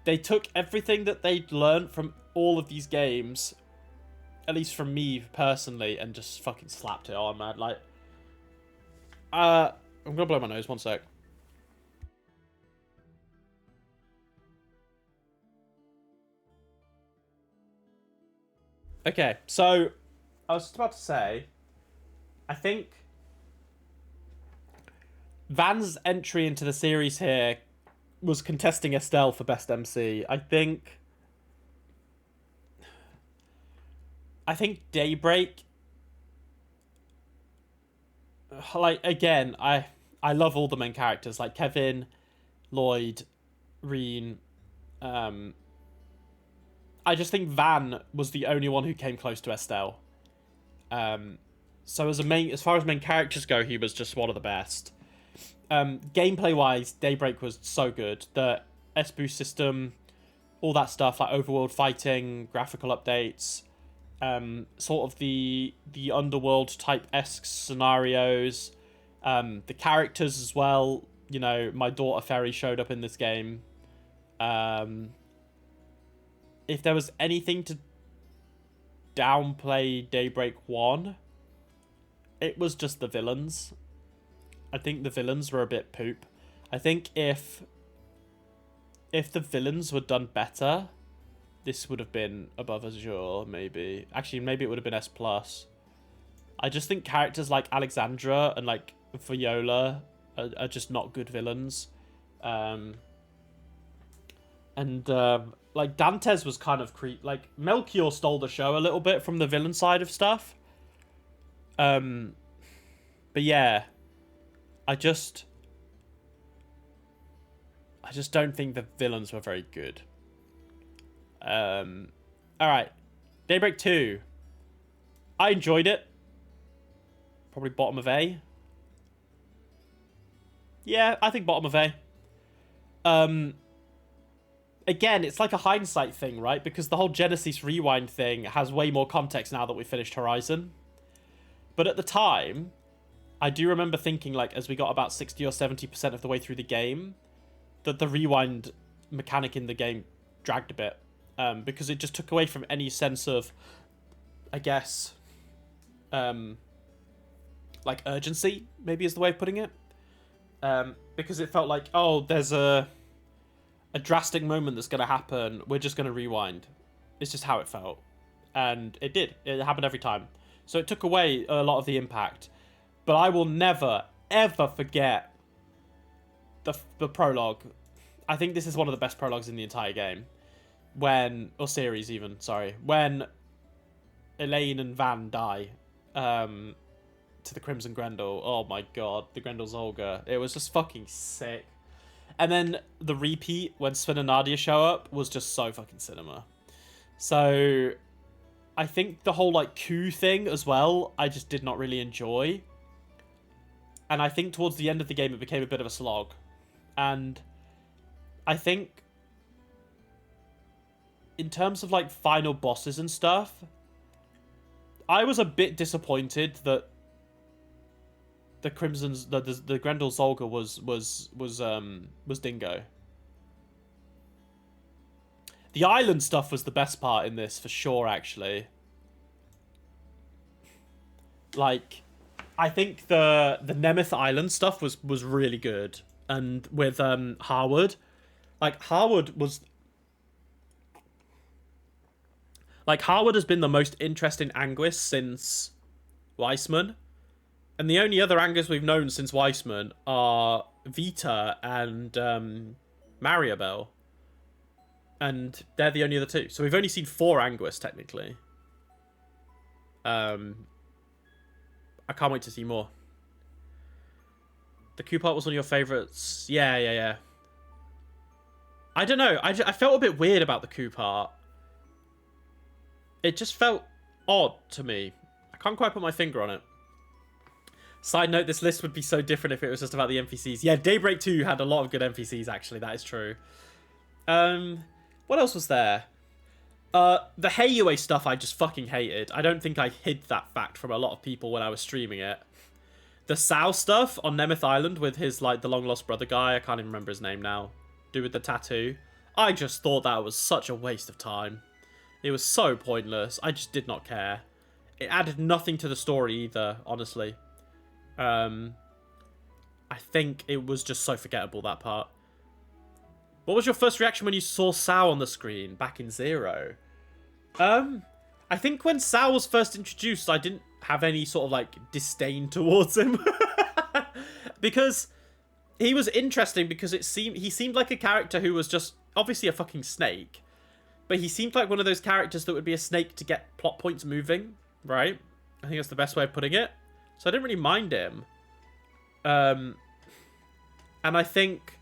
They took everything that they'd learned from all of these games, at least from me personally, and just fucking slapped it on, man. Like, I'm gonna blow my nose, 1 sec. Okay, so I was just about to say, I think Van's entry into the series here was contesting Estelle for best MC. I think Daybreak, like, again, I love all the main characters, like Kevin, Lloyd, Reen. I just think Van was the only one who came close to Estelle. So as far as main characters go, he was just one of the best. Gameplay wise, Daybreak was so good. The S-Boost system, all that stuff, like overworld fighting, graphical updates, sort of the underworld type-esque scenarios, the characters as well. You know, my daughter Ferry showed up in this game. If there was anything to downplay Daybreak 1, it was just the villains. I think the villains were a bit poop. I think if the villains were done better, this would have been above Azure, maybe. Actually, maybe it would have been S+. I just think characters like Alexandra and like Viola are just not good villains. Like Dantes was kind of like Melchior stole the show a little bit from the villain side of stuff. But yeah, I just don't think the villains were very good. All right, Daybreak 2. I enjoyed it. Probably bottom of A. Yeah, I think bottom of A. Again, it's like a hindsight thing, right? Because the whole Genesis Rewind thing has way more context now that we finished Horizon. But at the time, I do remember thinking, like, as we got about 60 or 70% of the way through the game, that the rewind mechanic in the game dragged a bit. Because it just took away from any sense of, I guess, like urgency, maybe is the way of putting it. Because it felt like, oh, there's a drastic moment that's going to happen. We're just going to rewind. It's just how it felt. And it did. It happened every time. So it took away a lot of the impact. But I will never, ever forget the prologue. I think this is one of the best prologues in the entire game. Or series even, sorry. When Elaine and Van die to the Crimson Grendel. Oh my god, the Grendel's Olga. It was just fucking sick. And then the repeat when Sven and Nadia show up was just so fucking cinema. So I think the whole like coup thing as well, I just did not really enjoy. And I think towards the end of the game it became a bit of a slog. And I think in terms of like final bosses and stuff, I was a bit disappointed that the Crimson's the Grendel Zolga was Dingo. The island stuff was the best part in this for sure, actually. Like, I think the Nemeth Island stuff was really good, and with Harwood, like Harwood was like Harwood has been the most interesting Anguis since Weissman, and the only other Angus we've known since Weissman are Vita and Mariabelle, and they're the only other two. So we've only seen 4 Anguis technically. I can't wait to see more. The coup part was one of your favourites. Yeah. I don't know. I felt a bit weird about the coup part. It just felt odd to me. I can't quite put my finger on it. Side note, this list would be so different if it was just about the NPCs. Yeah, Daybreak 2 had a lot of good NPCs, actually. That is true. What else was there? The Heiyue stuff I just fucking hated. I don't think I hid that fact from a lot of people when I was streaming it. The Sao stuff on Nemeth Island with his, like, the long-lost brother guy. I can't even remember his name now. Dude with the tattoo. I just thought that was such a waste of time. It was so pointless. I just did not care. It added nothing to the story either, honestly. I think it was just so forgettable, that part. What was your first reaction when you saw Sao on the screen back in Zero? I think when Sao was first introduced, I didn't have any sort of, like, disdain towards him. Because he was interesting because he seemed like a character who was just obviously a fucking snake. But he seemed like one of those characters that would be a snake to get plot points moving, right? I think that's the best way of putting it. So I didn't really mind him. And I think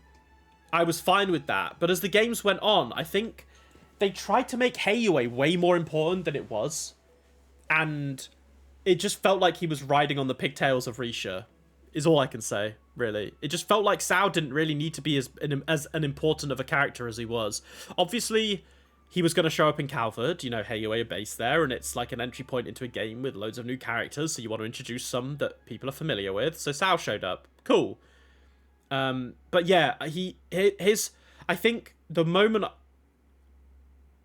I was fine with that. But as the games went on, I think they tried to make Heiyue way more important than it was. And it just felt like he was riding on the pigtails of Risha, is all I can say, really. It just felt like Sao didn't really need to be as an important of a character as he was. Obviously, he was going to show up in Calvard, you know, Heiyue base there, and it's like an entry point into a game with loads of new characters, so you want to introduce some that people are familiar with. So Sao showed up. Cool. But yeah, I think the moment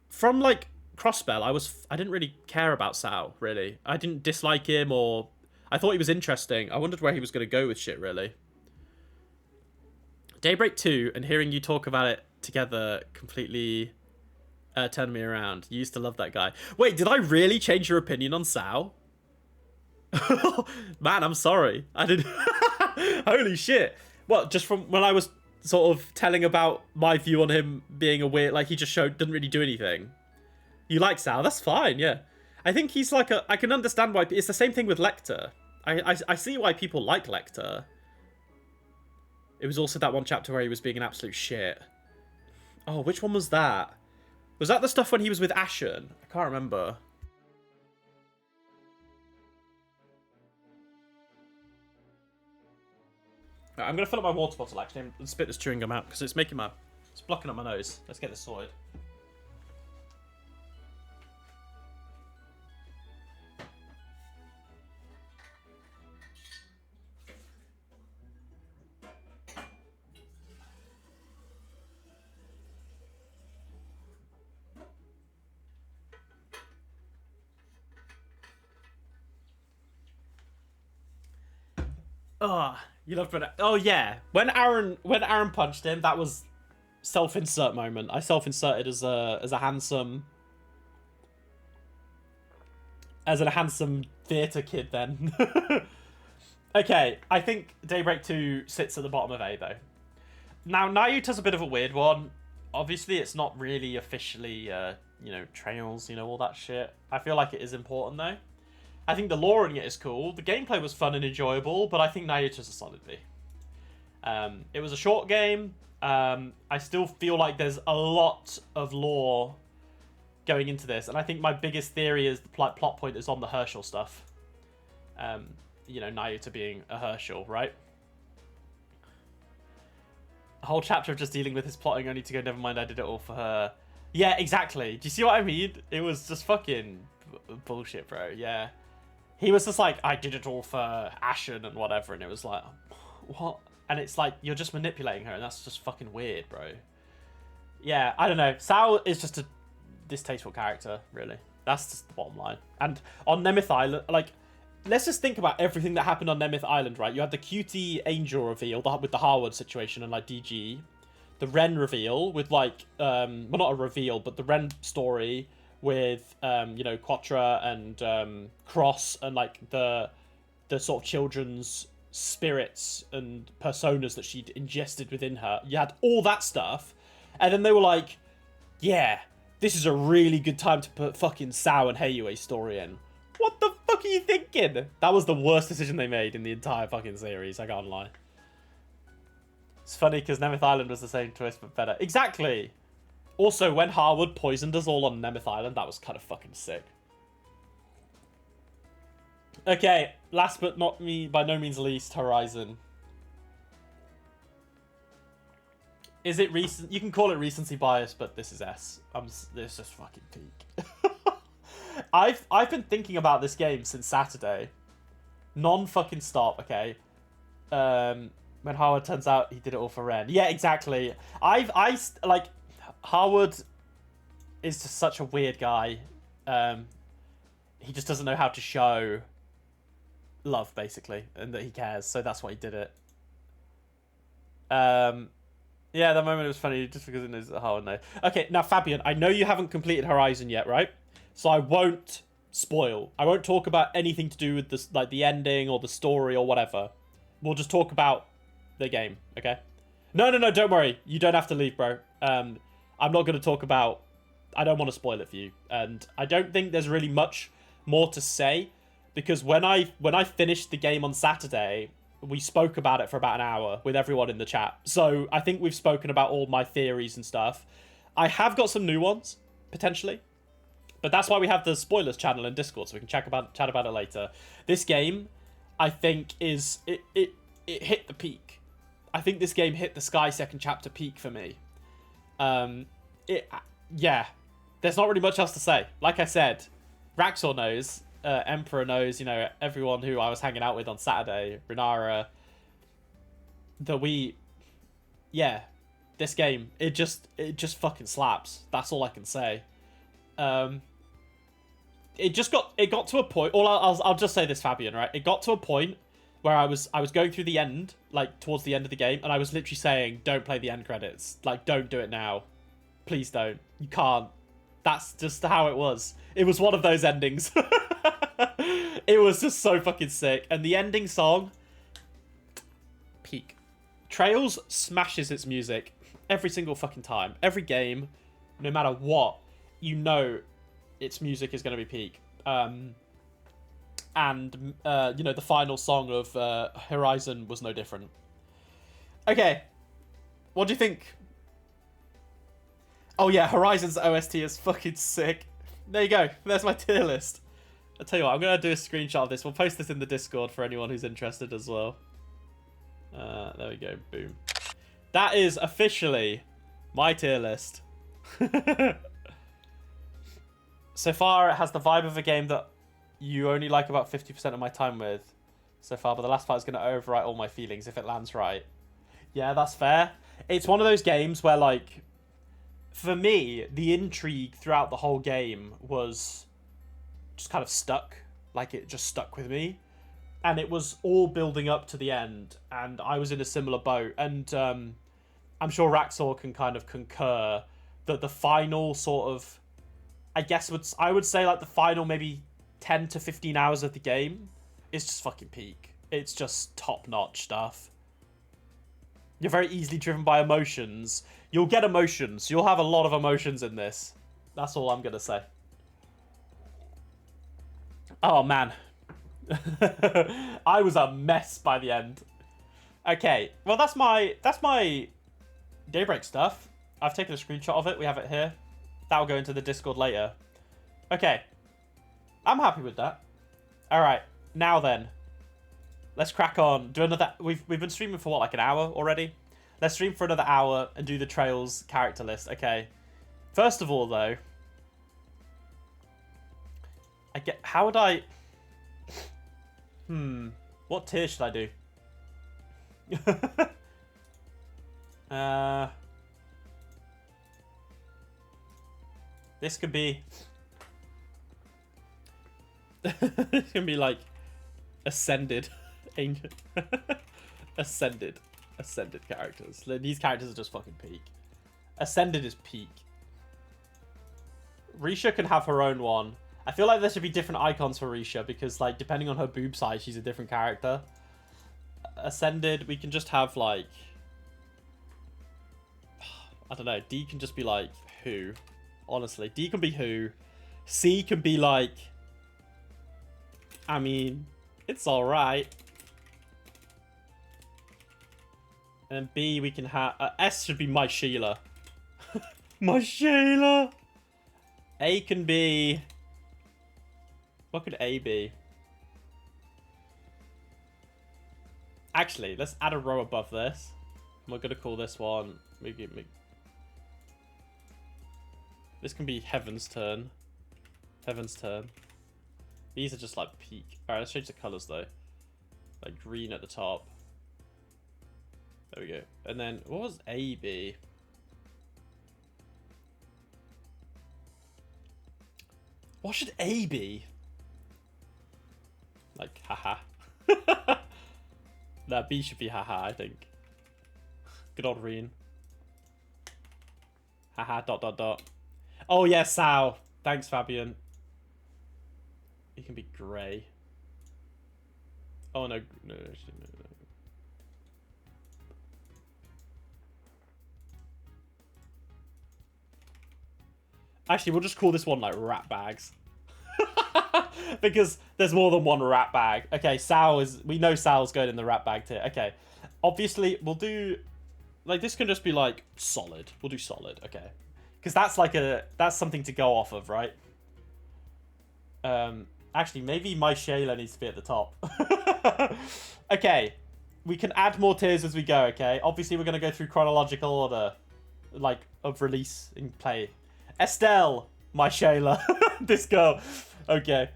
from, like, Crossbell, I didn't really care about Sao, really. I didn't dislike him, or I thought he was interesting. I wondered where he was going to go with shit, really. Daybreak 2, and hearing you talk about it together completely turned me around. You used to love that guy. Wait, did I really change your opinion on Sao? Man, I'm sorry. I didn't... Holy shit. What, just from when I was sort of telling about my view on him being a weird... Like, he just didn't really do anything. You like Sao? That's fine, yeah. I think he's like a... I can understand why... It's the same thing with Lecter. I see why people like Lecter. It was also that one chapter where he was being an absolute shit. Oh, which one was that? Was that the stuff when he was with Ashen? I can't remember. Right, I'm going to fill up my water bottle, actually, and spit this chewing gum out, because it's blocking up my nose. Let's get this sorted. Oh, you love Brenda. Oh yeah, when Aaron punched him, that was self-insert moment. I self-inserted as a handsome theatre kid then. Okay, I think Daybreak 2 sits at the bottom of A though. Now Nayuta's a bit of a weird one. Obviously, it's not really officially you know, trails, you know, all that shit. I feel like it is important though. I think the lore in it is cool. The gameplay was fun and enjoyable, but I think Nayuta's a solid B. It was a short game. I still feel like there's a lot of lore going into this, and I think my biggest theory is the plot point is on the Herschel stuff. You know, Nayuta being a Herschel, right? A whole chapter of just dealing with his plotting only to go, never mind, I did it all for her. Yeah, exactly. Do you see what I mean? It was just fucking bullshit, bro. Yeah. He was just like, I did it all for Ashen and whatever, and it was like, what? And it's like, you're just manipulating her, and that's just fucking weird, bro. Yeah, I don't know. Sao is just a distasteful character, really. That's just the bottom line. And on Nemeth Island, like, let's just think about everything that happened on Nemeth Island, right? You had the cutie angel reveal with the Harwood situation and like DG, the Ren reveal with like well, not a reveal, but the Ren story with you know, Quattro and Cross and like the sort of children's spirits and personas that she'd ingested within her. You had all that stuff, and then they were like, yeah, this is a really good time to put fucking Sao and Heiyue's story in. What the fuck are you thinking? That was the worst decision they made in the entire fucking series, I can't lie. It's funny because Nemeth Island was the same twist but better. Exactly! Also, when Harwood poisoned us all on Nemeth Island, that was kind of fucking sick. Okay, last but not by no means least, Horizon. Is it recent? You can call it recency bias, but this is S. This is fucking peak. I've been thinking about this game since Saturday, non-fucking stop. Okay, when Harwood turns out he did it all for Ren. Yeah, exactly. Like Harwood is just such a weird guy. He just doesn't know how to show love, basically, and that he cares. So that's why he did it. Yeah, that moment was funny just because it knows Harwood knows. Okay, now Fabian, I know you haven't completed Horizon yet, right? So I won't spoil. I won't talk about anything to do with this, like the ending or the story or whatever. We'll just talk about the game, okay? No, don't worry. You don't have to leave, bro. I'm not going to talk about... I don't want to spoil it for you. And I don't think there's really much more to say, because when I finished the game on Saturday, we spoke about it for about an hour with everyone in the chat. So I think we've spoken about all my theories and stuff. I have got some new ones, potentially. But that's why we have the spoilers channel in Discord, so we can chat about it later. This game, I think, is... It hit the peak. I think this game hit the Sky second chapter peak for me. Yeah. There's not really much else to say. Like I said, Raxor knows, Emperor knows, you know, everyone who I was hanging out with on Saturday, Renara, yeah, this game, it just fucking slaps. That's all I can say. It got to a point, I'll just say this, Fabian, right? It got to a point where I was going through the end, like towards the end of the game, and I was literally saying, don't play the end credits. Like, don't do it now. Please don't. You can't. That's just how it was. It was one of those endings. It was just so fucking sick. And the ending song, peak. Trails smashes its music every single fucking time. Every game, no matter what, you know its music is going to be peak. You know, the final song of Horizon was no different. Okay, what do you think? Oh yeah, Horizon's OST is fucking sick. There you go. There's my tier list. I'll tell you what, I'm going to do a screenshot of this. We'll post this in the Discord for anyone who's interested as well. There we go. Boom. That is officially my tier list. So far, it has the vibe of a game that you only like about 50% of my time with so far, but the last part is going to overwrite all my feelings if it lands right. Yeah, that's fair. It's one of those games where, like, for me, the intrigue throughout the whole game was just kind of stuck. Like, it just stuck with me. And it was all building up to the end, and I was in a similar boat. And I'm sure Raxor can kind of concur that the final sort of... I would say, like, the final maybe 10 to 15 hours of the game is just fucking peak. It's just top-notch stuff. You're very easily driven by emotions. You'll get emotions. You'll have a lot of emotions in this. That's all I'm gonna say. Oh, man. I was a mess by the end. Okay, well, that's my Daybreak stuff. I've taken a screenshot of it. We have it here. That'll go into the Discord later. Okay. I'm happy with that. Alright, now then. Let's crack on. Do another... We've been streaming for, what, like an hour already? Let's stream for another hour and do the Trails character list. Okay. First of all, though... How would I... What tier should I do? This could be... This can be like ascended angel. Ascended characters. These characters are just fucking peak. Ascended is peak. Risha can have her own one. I feel like there should be different icons for Risha because, like, depending on her boob size, she's a different character. Ascended, we can just have, like... I don't know. D can just be, like, who? Honestly, D can be who. C can be, like... I mean, it's alright. And B, we can have... S should be my Sheila. My Sheila! A can be... What could A be? Actually, let's add a row above this. We're going to call this one... This can be Heaven's Turn. Heaven's Turn. These are just like peak. Alright, let's change the colours though. Like green at the top. There we go. And then, what was A be? What should A be? Like, haha. Nah, B should be haha, I think. Good old Reen. Haha, ... Oh, yeah, Sao. Thanks, Fabian. He can be grey. Oh, no. No. Actually, we'll just call this one, like, rat bags. Because there's more than one rat bag. Okay, Sao is... We know Sao's going in the rat bag tier. Okay. Obviously, we'll do... Like, this can just be, like, solid. We'll do solid. Okay. Because that's, like, a... That's something to go off of, right? Actually, maybe my Shayla needs to be at the top. Okay. We can add more tiers as we go, okay? Obviously, we're going to go through chronological order. Like, of release in play. Estelle, my Shayla. This girl. Okay.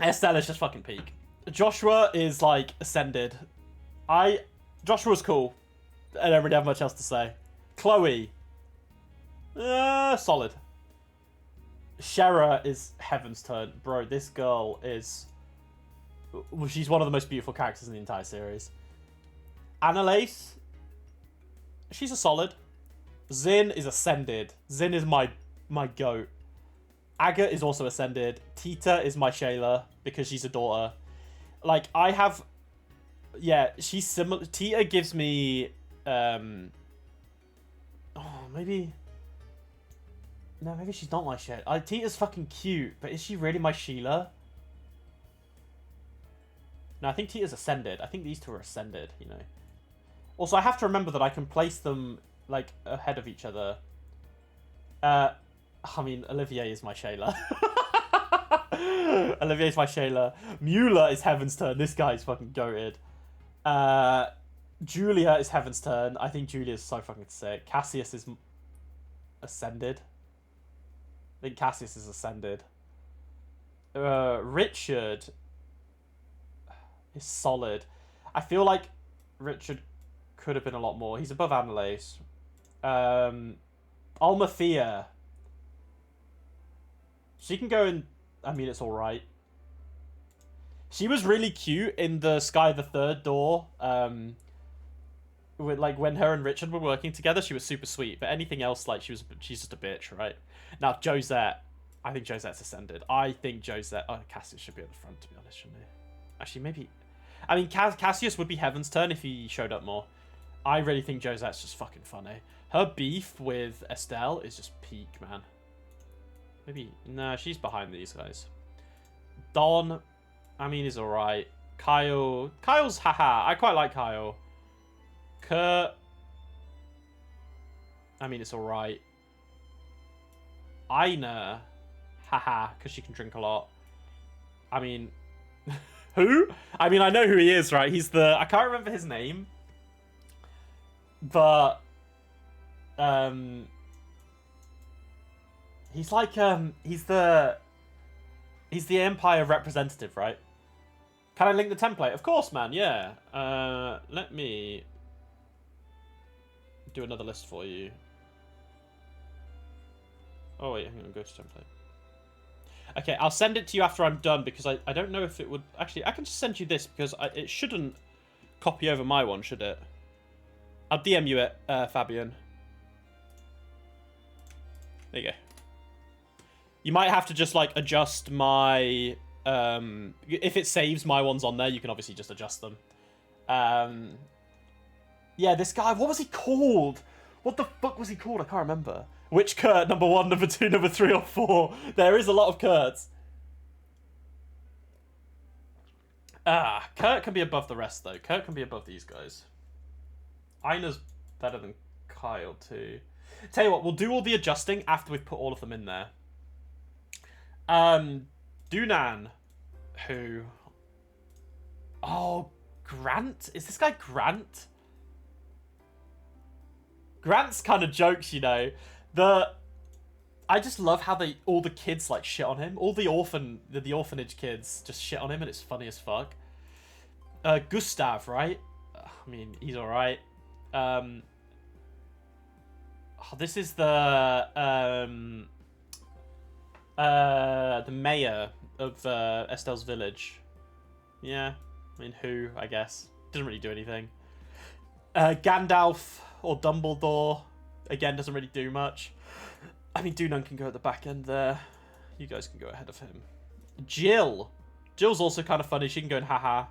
Estelle is just fucking peak. Joshua is, like, ascended. Joshua's cool. I don't really have much else to say. Chloe. Solid. Shera is Heaven's Turn. Bro, this girl is... Well, she's one of the most beautiful characters in the entire series. Annalise. She's a solid. Zin is ascended. Zin is my goat. Aga is also ascended. Tita is my Shayla because she's a daughter. Like, I have... Yeah, she's similar... Tita gives me... Oh, maybe... No, maybe she's not my Shayla. Tita's fucking cute, but is she really my Sheila? No, I think Tita's ascended. I think these two are ascended, you know. Also, I have to remember that I can place them, like, ahead of each other. I mean, Olivier is my Shayla. Olivier's my Shayla. Mueller is Heaven's Turn. This guy is fucking goated. Julia is Heaven's Turn. I think Julia's so fucking sick. Cassius is ascended. I think Cassius is ascended. Richard is solid. I feel like Richard could have been a lot more. He's above Annalise. Almathea. She can go in... I mean, it's alright. She was really cute in the Sky the Third door. With, like, when her and Richard were working together, she was super sweet. But anything else, like, she's just a bitch, right? Now, Josette. I think Josette's ascended. I think Josette... Oh, Cassius should be at the front, to be honest, shouldn't he? Actually, maybe... I mean, Cassius would be Heaven's Turn if he showed up more. I really think Josette's just fucking funny. Her beef with Estelle is just peak, man. Maybe... Nah, she's behind these guys. Don, I mean, is alright. Kyle... Kyle's haha. I quite like Kyle. Kurt... I mean, it's alright. Aina... Haha, because she can drink a lot. I mean... Who? I mean, I know who he is, right? He's the... I can't remember his name. But... He's like, he's the Empire representative, right? Can I link the template? Of course, man, yeah. Let me do another list for you. Oh, wait, hang on, go to template. Okay, I'll send it to you after I'm done because I don't know if it would... Actually, I can just send you this because it shouldn't copy over my one, should it? I'll DM you it, Fabian. There you go. You might have to just, like, adjust my... if it saves my ones on there, you can obviously just adjust them. Yeah, this guy, what was he called? What the fuck was he called? I can't remember. Which Kurt? Number 1, number 2, number 3, or 4? There is a lot of Kurts. Kurt can be above the rest, though. Kurt can be above these guys. Ina's better than Kyle, too. Tell you what, we'll do all the adjusting after we've put all of them in there. Dunan, who... Oh, Grant? Is this guy Grant? Grant's kind of jokes, you know. I just love how all the kids like shit on him. All the orphanage kids just shit on him, and it's funny as fuck. Gustav, right? I mean, he's all right. This is the mayor of Estelle's village. Yeah, I mean, who? I guess doesn't really do anything. Gandalf or Dumbledore, again, doesn't really do much. I mean, Dunan can go at the back end there. You guys can go ahead of him. Jill. Jill's also kind of funny. She can go in haha.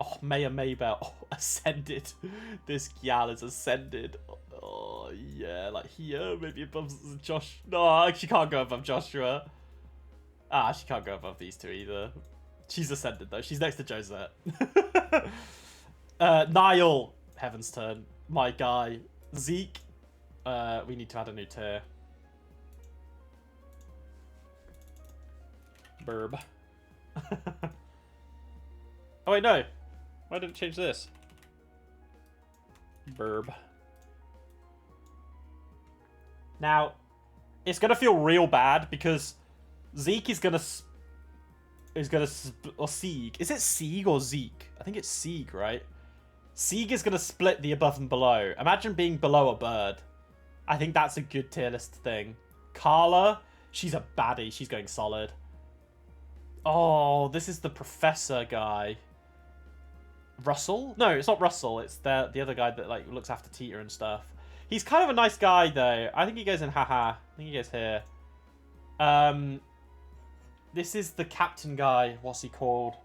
Oh, Mayor Maybell. Oh, ascended. This gal is ascended. Oh, yeah. Like here, maybe above Josh. No, she can't go above Joshua. She can't go above these two either. She's ascended, though. She's next to Josette. Niall. Heaven's Turn. My guy. Zeke. We need to add a new tier. Burb. Oh, wait, no. Why did it change this? Burb. Now, it's going to feel real bad because Zeke is going to... Or Sieg. Is it Sieg or Zeke? I think it's Sieg, right? Sieg is going to split the above and below. Imagine being below a bird. I think that's a good tier list thing. Carla, she's a baddie. She's going solid. Oh, this is the professor guy. Russell? No, it's not Russell. It's the other guy that like looks after Tita and stuff. He's kind of a nice guy, though. I think he goes in haha. I think he goes here. This is the captain guy. What's he called?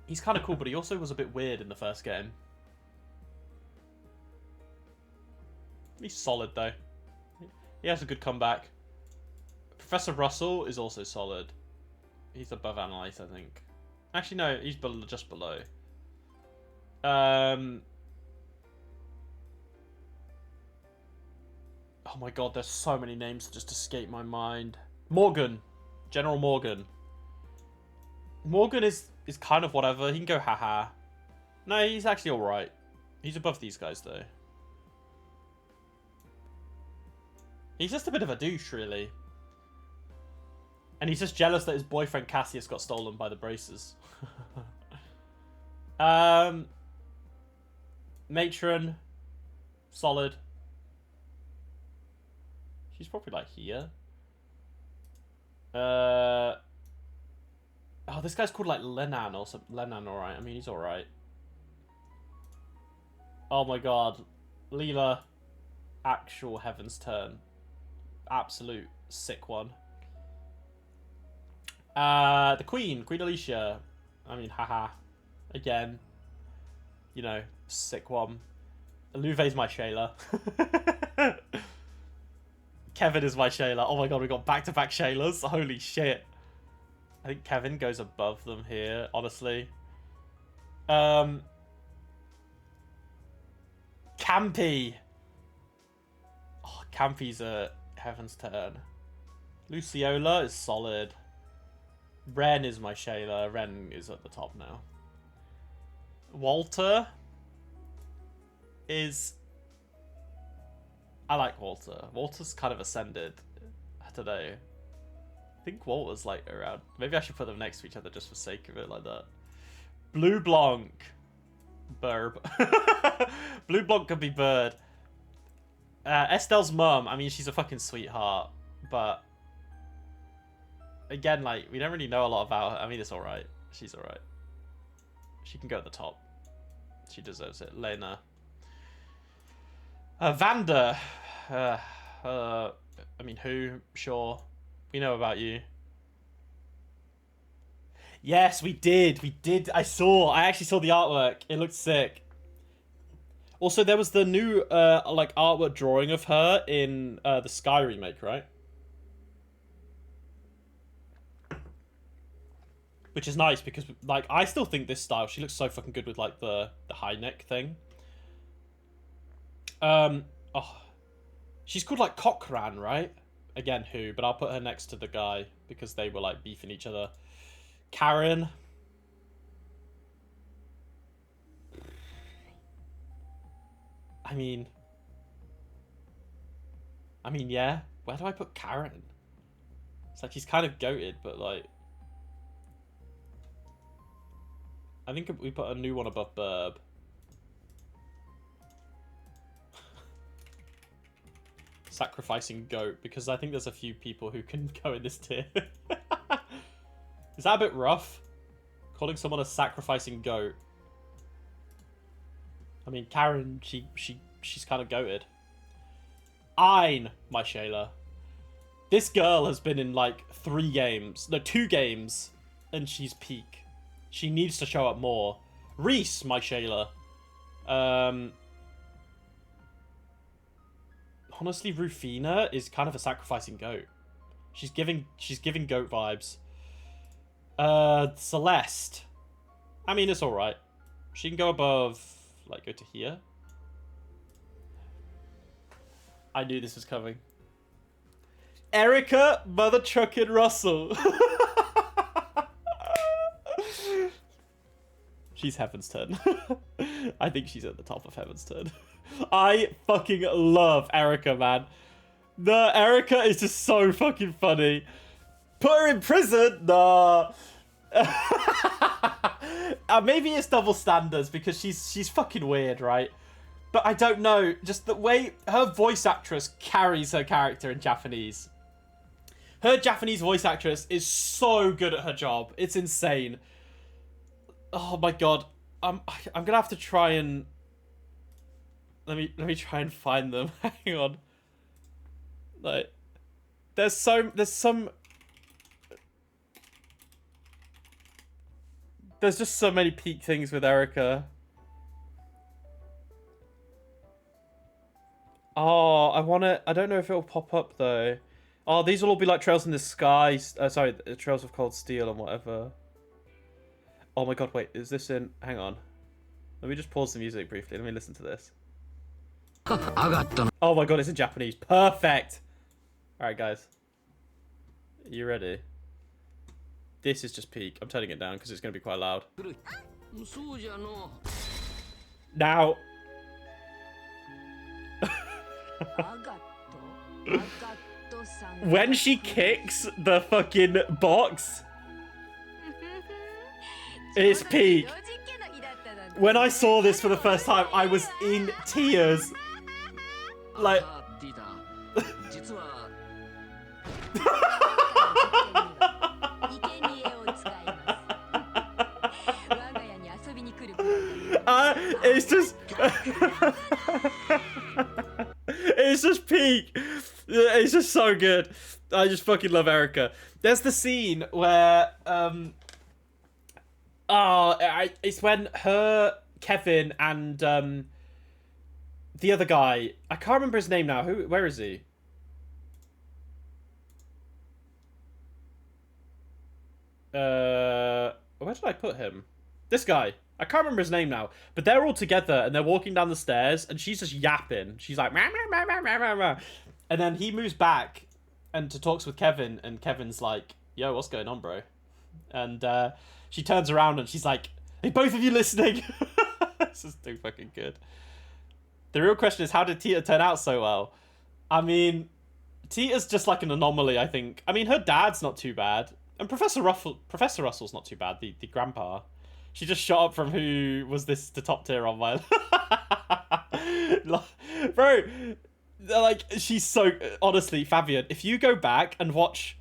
He's kind of cool, but he also was a bit weird in the first game. He's solid, though. He has a good comeback. Professor Russell is also solid. He's above Analyte, I think. Actually, no, he's just below. Oh my god, there's so many names that just escape my mind. Morgan. General Morgan. Morgan is kind of whatever. He can go haha. No, he's actually alright. He's above these guys, though. He's just a bit of a douche, really. And he's just jealous that his boyfriend Cassius got stolen by the Bracers. Matron. Solid. She's probably like here. Oh, this guy's called like Lenan or something. Lenan, alright. I mean, he's alright. Oh my god. Leela. Actual Heaven's Turn. Absolute sick one. The Queen. Queen Alicia. I mean, haha. Again. You know, sick one. Louve's my Shayla. Kevin is my Shayla. Oh my god, we got back-to-back Shaylas. Holy shit. I think Kevin goes above them here, honestly. Campy. Oh, Campy's a Heaven's Turn. Luciola is solid. Ren is my Shayla. Ren is at the top now. Walter is... I like Walter. Walter's kind of ascended today. I think Walter's like around... Maybe I should put them next to each other just for sake of it like that. Blue Blanc. Burb. Blue Blanc could be bird. Estelle's mum, I mean, she's a fucking sweetheart, but again, like, we don't really know a lot about her. I mean, it's alright. She's alright. She can go at the top. She deserves it. Lena. Vanda. I mean, who? Sure. We know about you. Yes, we did. We did. I actually saw the artwork. It looked sick. Also, there was the new, like, artwork drawing of her in the Sky remake, right? Which is nice because, like, I still think this style, she looks so fucking good with, like, the high neck thing. Oh. She's called, like, Cochran, right? Again, who? But I'll put her next to the guy because they were, like, beefing each other. Karen. I mean, yeah. Where do I put Karen? It's like she's kind of goated, but like, I think we put a new one above Burb. Sacrificing goat, because I think there's a few people who can go in this tier. Is that a bit rough? Calling someone a sacrificing goat. I mean, Karen, she's kind of goated. Ein, my Shayla. This girl has been in like 2 games, and she's peak. She needs to show up more. Reese, my Shayla. Honestly, Rufina is kind of a sacrificing goat. She's giving goat vibes. Celeste. I mean, it's alright. She can go above, like, go to here. I knew this was coming. Erica Mother Truckin' Russell. She's Heaven's Turn. I think she's at the top of Heaven's Turn. I fucking love Erica, man. The Erica is just so fucking funny. Put her in prison? Nah. Maybe it's double standards because she's fucking weird, right? But I don't know. Just the way her voice actress carries her character in Japanese. Her Japanese voice actress is so good at her job. It's insane. Oh my god. I'm gonna have to try and let me try and find them. Hang on. Like, there's just so many peak things with Erica. Oh, I don't know if it'll pop up though. Oh, these will all be like Trails in the Sky. Sorry, Trails of Cold Steel and whatever. Oh my god, wait, is this in... Hang on. Let me just pause the music briefly. Let me listen to this. Oh my god, it's in Japanese. Perfect! Alright, guys. Are you ready? This is just peak. I'm turning it down because it's going to be quite loud. Now... when she kicks the fucking box... it's peak. When I saw this for the first time, I was in tears. Like... it's just... it's just peak. It's just so good. I just fucking love Erica. There's the scene where... it's when her, Kevin, and the other guy... I can't remember his name now. Where is he? Where did I put him? This guy. I can't remember his name now. But they're all together and they're walking down the stairs and she's just yapping. She's like... Rah, rah, rah, rah, rah, rah. And then he moves back and talks with Kevin, and Kevin's like, yo, what's going on, bro? And she turns around and she's like, hey, both of you listening? This is too fucking good. The real question is, how did Tita turn out so well? I mean, Tita's just like an anomaly, I think. I mean, her dad's not too bad. And Professor Russell's not too bad, the grandpa. She just shot up from who was the top tier on my... Bro, Like, she's so... Honestly, Fabian, if you go back and watch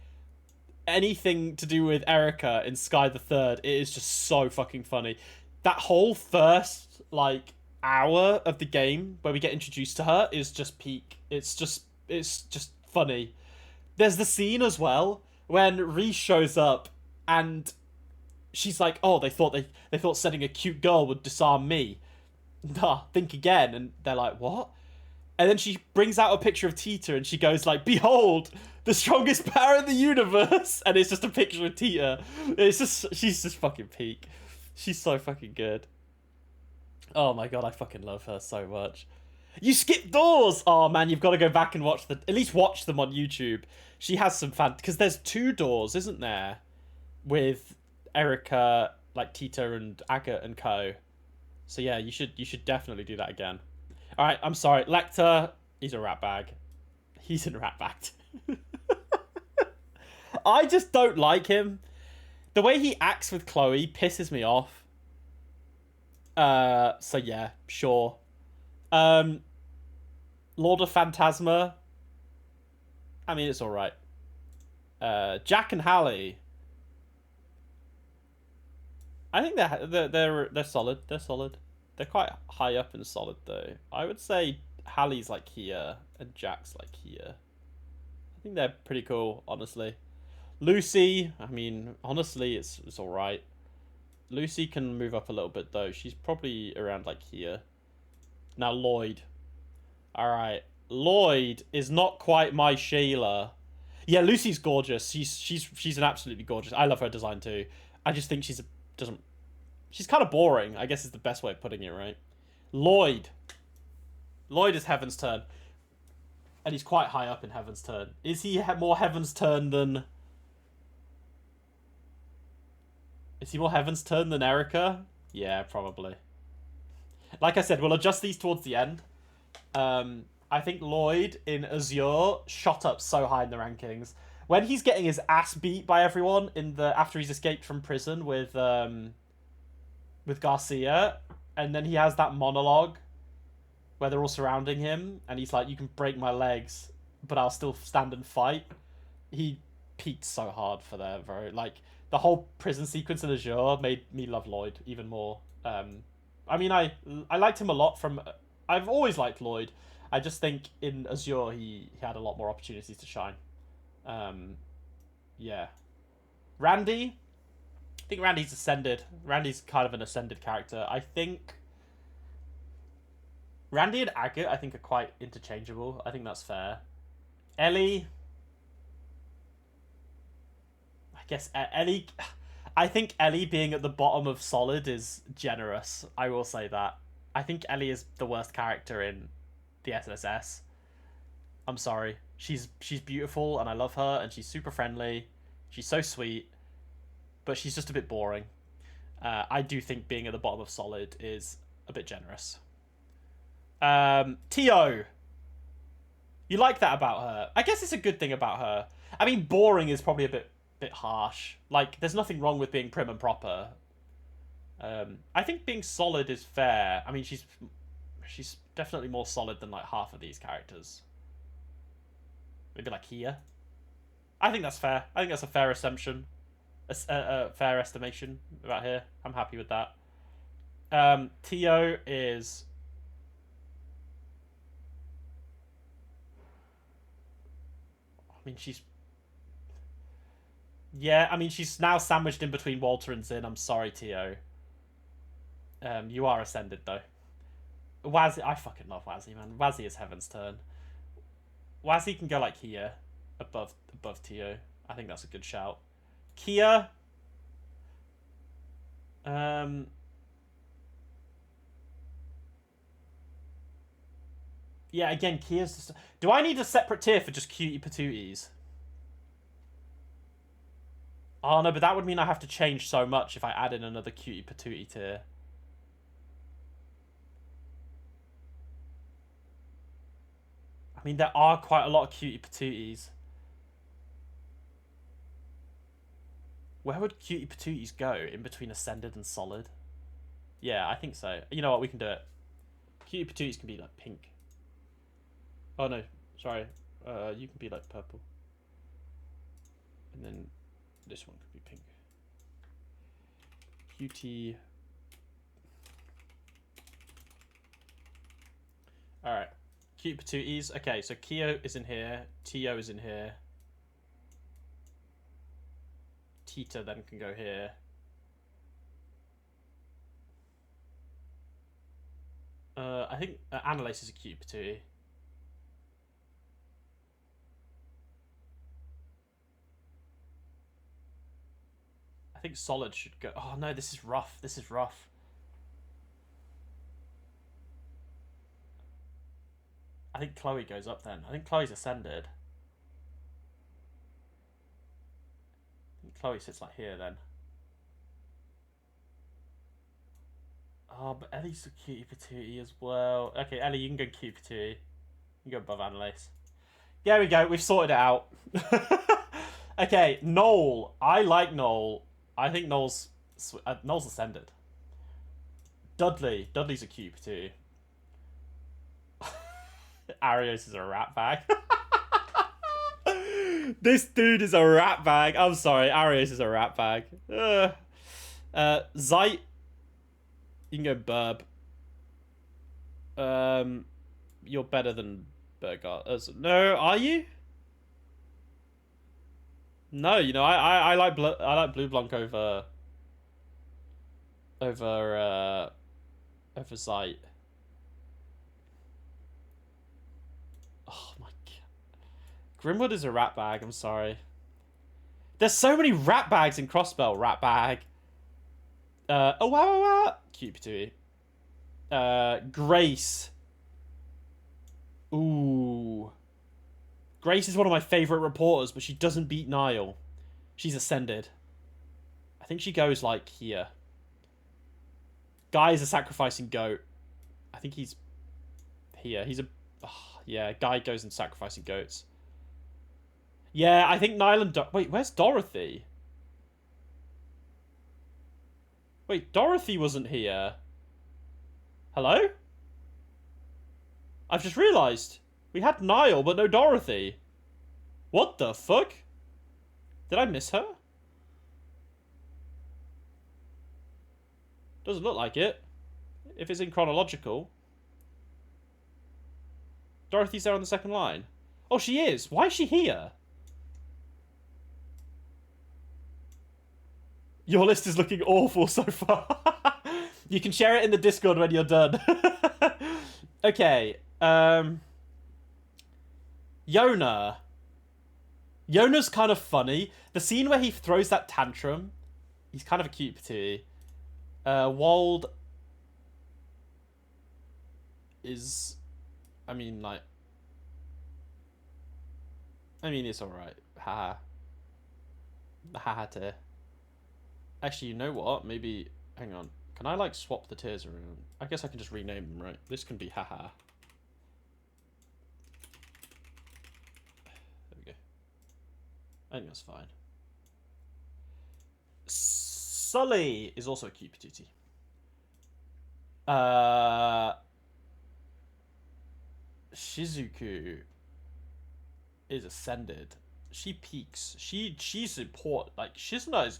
anything to do with Erica in Sky the Third, it is just so fucking funny. That whole first, like, hour of the game where we get introduced to her is just peak. It's just funny. There's the scene as well when Reese shows up and she's like, "Oh, they thought sending a cute girl would disarm me." Nah, think again. And they're like, "What?" And then she brings out a picture of Tita and she goes like, "Behold, the strongest power in the universe." And it's just a picture of Tita. She's just fucking peak. She's so fucking good. Oh my god, I fucking love her so much. You skipped doors! Oh man, you've got to go back and at least watch them on YouTube. She has some fan, because there's two doors, isn't there? With Erica, like Tita and Agate and co. So yeah, you should definitely do that again. Alright, I'm sorry. Lecter, he's a rat bag. He's in rat bag. I just don't like him. The way he acts with Chloe pisses me off. So yeah, sure. Lord of Phantasma. I mean, it's alright. Jack and Hallie. I think they're solid. They're solid. They're quite high up and solid though. I would say Hallie's like here and Jack's like here. I think they're pretty cool, honestly. Lucy, I mean, honestly, it's alright. Lucy can move up a little bit though. She's probably around like here. Now Lloyd. Alright. Lloyd is not quite my Shayla. Yeah, Lucy's gorgeous. She's an absolutely gorgeous. I love her design too. I just think she's kind of boring, I guess is the best way of putting it, right? Lloyd. Lloyd is Heaven's Turn. And he's quite high up in Heaven's Turn. Is he more Heaven's Turn than... Is he more Heaven's Turn than Erica? Yeah, probably. Like I said, we'll adjust these towards the end. I think Lloyd in Azure shot up so high in the rankings. When he's getting his ass beat by everyone after he's escaped from prison with Garcia, and then he has that monologue where they're all surrounding him, and he's like, "You can break my legs, but I'll still stand and fight." He peaked so hard for there, bro. Like, the whole prison sequence in Azure made me love Lloyd even more. I mean, I liked him a lot from... I've always liked Lloyd. I just think in Azure he had a lot more opportunities to shine. Yeah. Randy? I think Randy's ascended. Randy's kind of an ascended character. I think... Randy and Agate, I think, are quite interchangeable. I think that's fair. Ellie... I guess Ellie... I think Ellie being at the bottom of Solid is generous. I will say that. I think Ellie is the worst character in the SSS. I'm sorry. She's beautiful and I love her and she's super friendly. She's so sweet. But she's just a bit boring. I do think being at the bottom of Solid is a bit generous. Tio. You like that about her? I guess it's a good thing about her. I mean, boring is probably a bit harsh. Like, there's nothing wrong with being prim and proper. I think being solid is fair. I mean, she's definitely more solid than like half of these characters. Maybe like here. I think that's fair. I think that's a fair assumption. A fair estimation about here. I'm happy with that. Tio is... I mean, she's... Yeah, I mean, she's now sandwiched in between Walter and Zin. I'm sorry, Tio. You are ascended, though. Wazzy... I fucking love Wazzy, man. Wazzy is Heaven's Turn. Wazzy can go, like, here. Above Tio. I think that's a good shout. Kia... Yeah, again, Kia's just... Do I need a separate tier for just cutie patooties? Oh, no, but that would mean I have to change so much if I add in another cutie patootie tier. I mean, there are quite a lot of cutie patooties. Where would cutie patooties go? In between Ascended and Solid? Yeah, I think so. You know what? We can do it. Cutie patooties can be, like, pink. Oh no, sorry. You can be like purple. And then this one could be pink. QT. Alright. Cute patooties. Okay, so Kyo is in here. Tio is in here. Tita then can go here. I think Annalise is a cute patootie. I think Solid should go. Oh no, this is rough. This is rough. I think Chloe goes up then. I think Chloe's ascended. I think Chloe sits like here then. Oh, but Ellie's a cutie patootie as well. Okay, Ellie, you can go cute patootie. You can go above Annalise. There we go. We've sorted it out. Okay, Noel. I like Noel. I think Noel's ascended. Dudley. Dudley's a cute patootie. Arios is a rat bag. This dude is a rat bag. I'm sorry, Arios is a rat bag. Zeit. You can go Burb. You're better than Burgart. No, are you? No, you know I like Blue Blanc over Zeit. Oh my god. Grimwood is a rat bag, I'm sorry. There's so many rat bags in Crossbell. Rat bag. Oh wow. Cute patootie. Grace. Ooh. Grace is one of my favourite reporters, but she doesn't beat Niall. She's ascended. I think she goes like here. Guy is a sacrificing goat. I think he's here. He's a... Oh, yeah, Guy goes and sacrificing goats. Yeah, I think Niall and... Wait, where's Dorothy? Wait, Dorothy wasn't here. Hello? I've just realised. We had Niall, but no Dorothy. What the fuck? Did I miss her? Doesn't look like it. If it's in chronological. Dorothy's there on the second line. Oh, she is. Why is she here? Your list is looking awful so far. You can share it in the Discord when you're done. Okay. Yona. Yona's kind of funny. The scene where he throws that tantrum, he's kind of a cute patootie. Wald is... I mean, like... I mean, it's alright. Haha. Haha tier. Actually, you know what? Maybe... Hang on. Can I, like, swap the tiers around? I guess I can just rename them, right? This can be haha. There we go. I think that's fine. Sully is also a cute patootie. Shizuku is ascended. She peaks. She's important. Like, Shizuna is...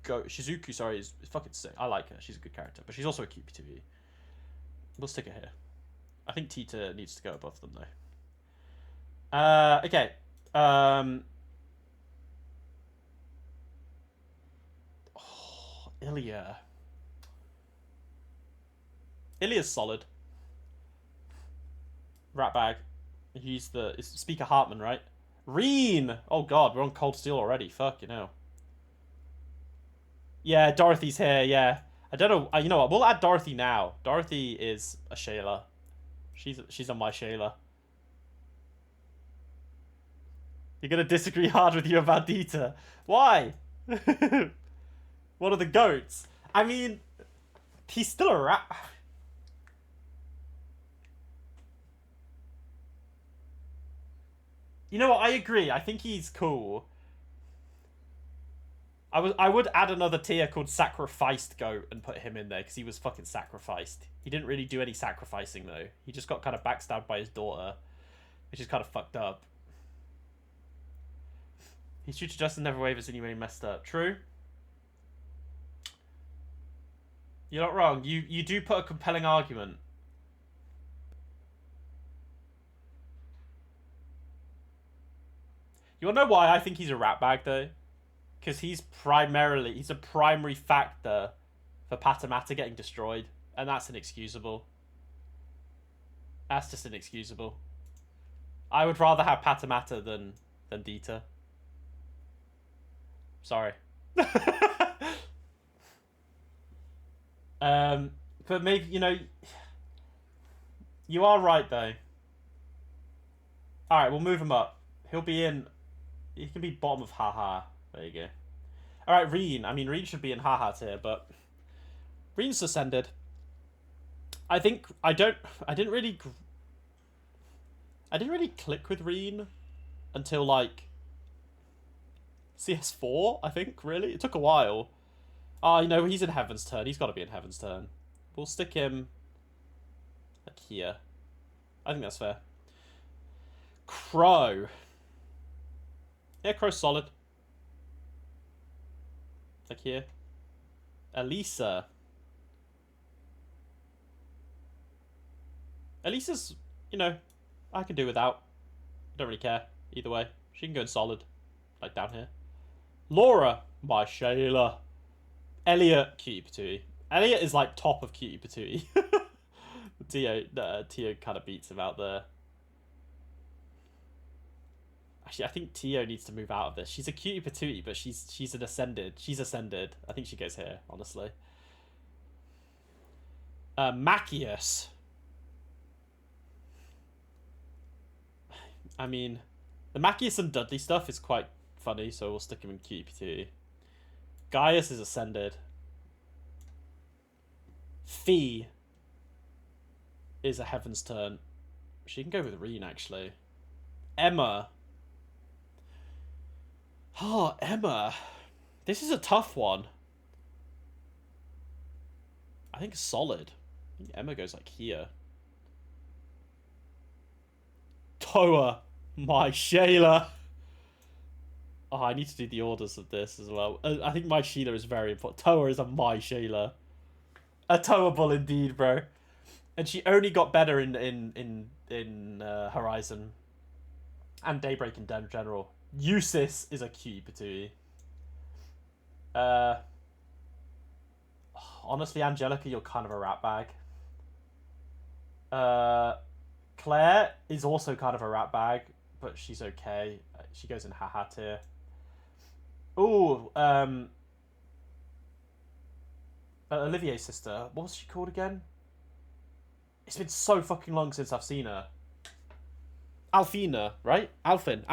Shizuku, sorry, is fucking sick. I like her. She's a good character. But she's also a cute patootie. We'll stick her here. I think Tita needs to go above them, though. Okay. Oh, Ilya. Ilya's solid. Ratbag. He's the... It's Speaker Hartman, right? Reen! Oh god, we're on Cold Steel already. Fuck, you know. Yeah, Dorothy's here, yeah. I don't know... You know what? We'll add Dorothy now. Dorothy is a Shayla. She's on my Shayla. You're gonna disagree hard with you about Dita. Why? What are the goats? I mean... He's still a rat... You know what? I agree. I think he's cool. I would add another tier called Sacrificed Goat and put him in there because he was fucking sacrificed. He didn't really do any sacrificing though. He just got kind of backstabbed by his daughter. which is kind of fucked up. He's true to Justin, never wavers anyway, messed up. True. You're not wrong. You do put a compelling argument. You wanna know why I think he's a rat bag though? Because he's a primary factor for Patamata getting destroyed, and that's inexcusable. That's just inexcusable. I would rather have Patamata than Dita. Sorry. But maybe, you know, you are right though. All right, we'll move him up. He'll be in. He can be bottom of haha. There you go. All right, Reen. I mean, Reen should be in haha tier, but Reen's ascended. I think I didn't really click with Reen until like CS4. I think really it took a while. Oh, you know, he's in Heaven's Turn. He's got to be in Heaven's Turn. We'll stick him like here. I think that's fair. Crow. Yeah, Crow's solid. Like here. Elisa. Elisa's, you know, I can do without. Don't really care. Either way. She can go in solid. Like down here. Laura. My Shayla. Elliot. Cutie Patootie. Elliot is like top of Cutie Patootie. Tio kind of beats him out there. Actually, I think Tio needs to move out of this. She's a Cutie Patootie, but she's an ascended. She's ascended. I think she goes here, honestly. Macius. I mean, the Macius and Dudley stuff is quite funny, so we'll stick him in Cutie Patootie. Gaius is ascended. Fee is a Heaven's Turn. She can go with Reen, actually. Emma. Oh, Emma. This is a tough one. I think solid. I think Emma goes like here. Toa. My Shayla. Oh, I need to do the orders of this as well. I think my Sheila is very important. Toa is a my Shayla. A Toa-able indeed, bro. And she only got better in Horizon. And Daybreak in general. Eusis is a Cutie Patootie. Honestly, Angelica, you're kind of a rat bag. Claire is also kind of a rat bag, but she's okay. She goes in haha tier. Ooh, Olivier's sister. What was she called again? It's been so fucking long since I've seen her. Alfina, right? Alfin.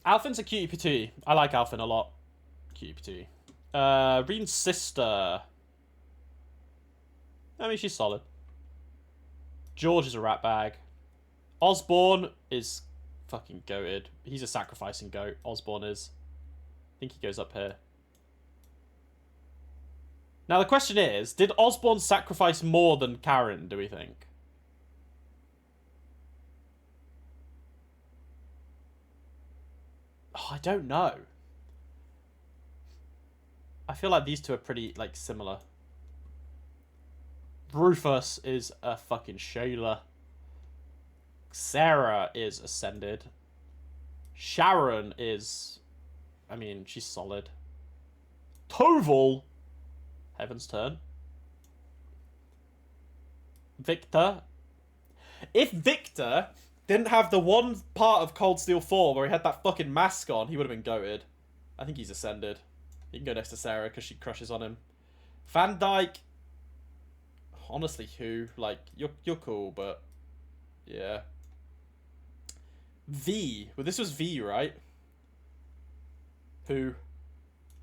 Alfin's a Cutie Patootie. I like Alfin a lot. Cutie Patootie. Reen's sister. I mean, she's solid. George is a rat bag. Osborne is fucking goated. He's a sacrificing goat. Osborne is. I think he goes up here. Now the question is, did Osborne sacrifice more than Karen, do we think? Oh, I don't know. I feel like these two are pretty, like, similar. Rufus is a fucking Shayla. Sarah is ascended. Sharon is... I mean, she's solid. Toval! Heaven's Turn. Victor. If Victor didn't have the one part of Cold Steel 4 where he had that fucking mask on, he would have been goated. I think he's ascended. He can go next to Sarah because she crushes on him. Van Dyke. Honestly, who? Like, you're cool, but... Yeah. V. Well, this was V, right? Who?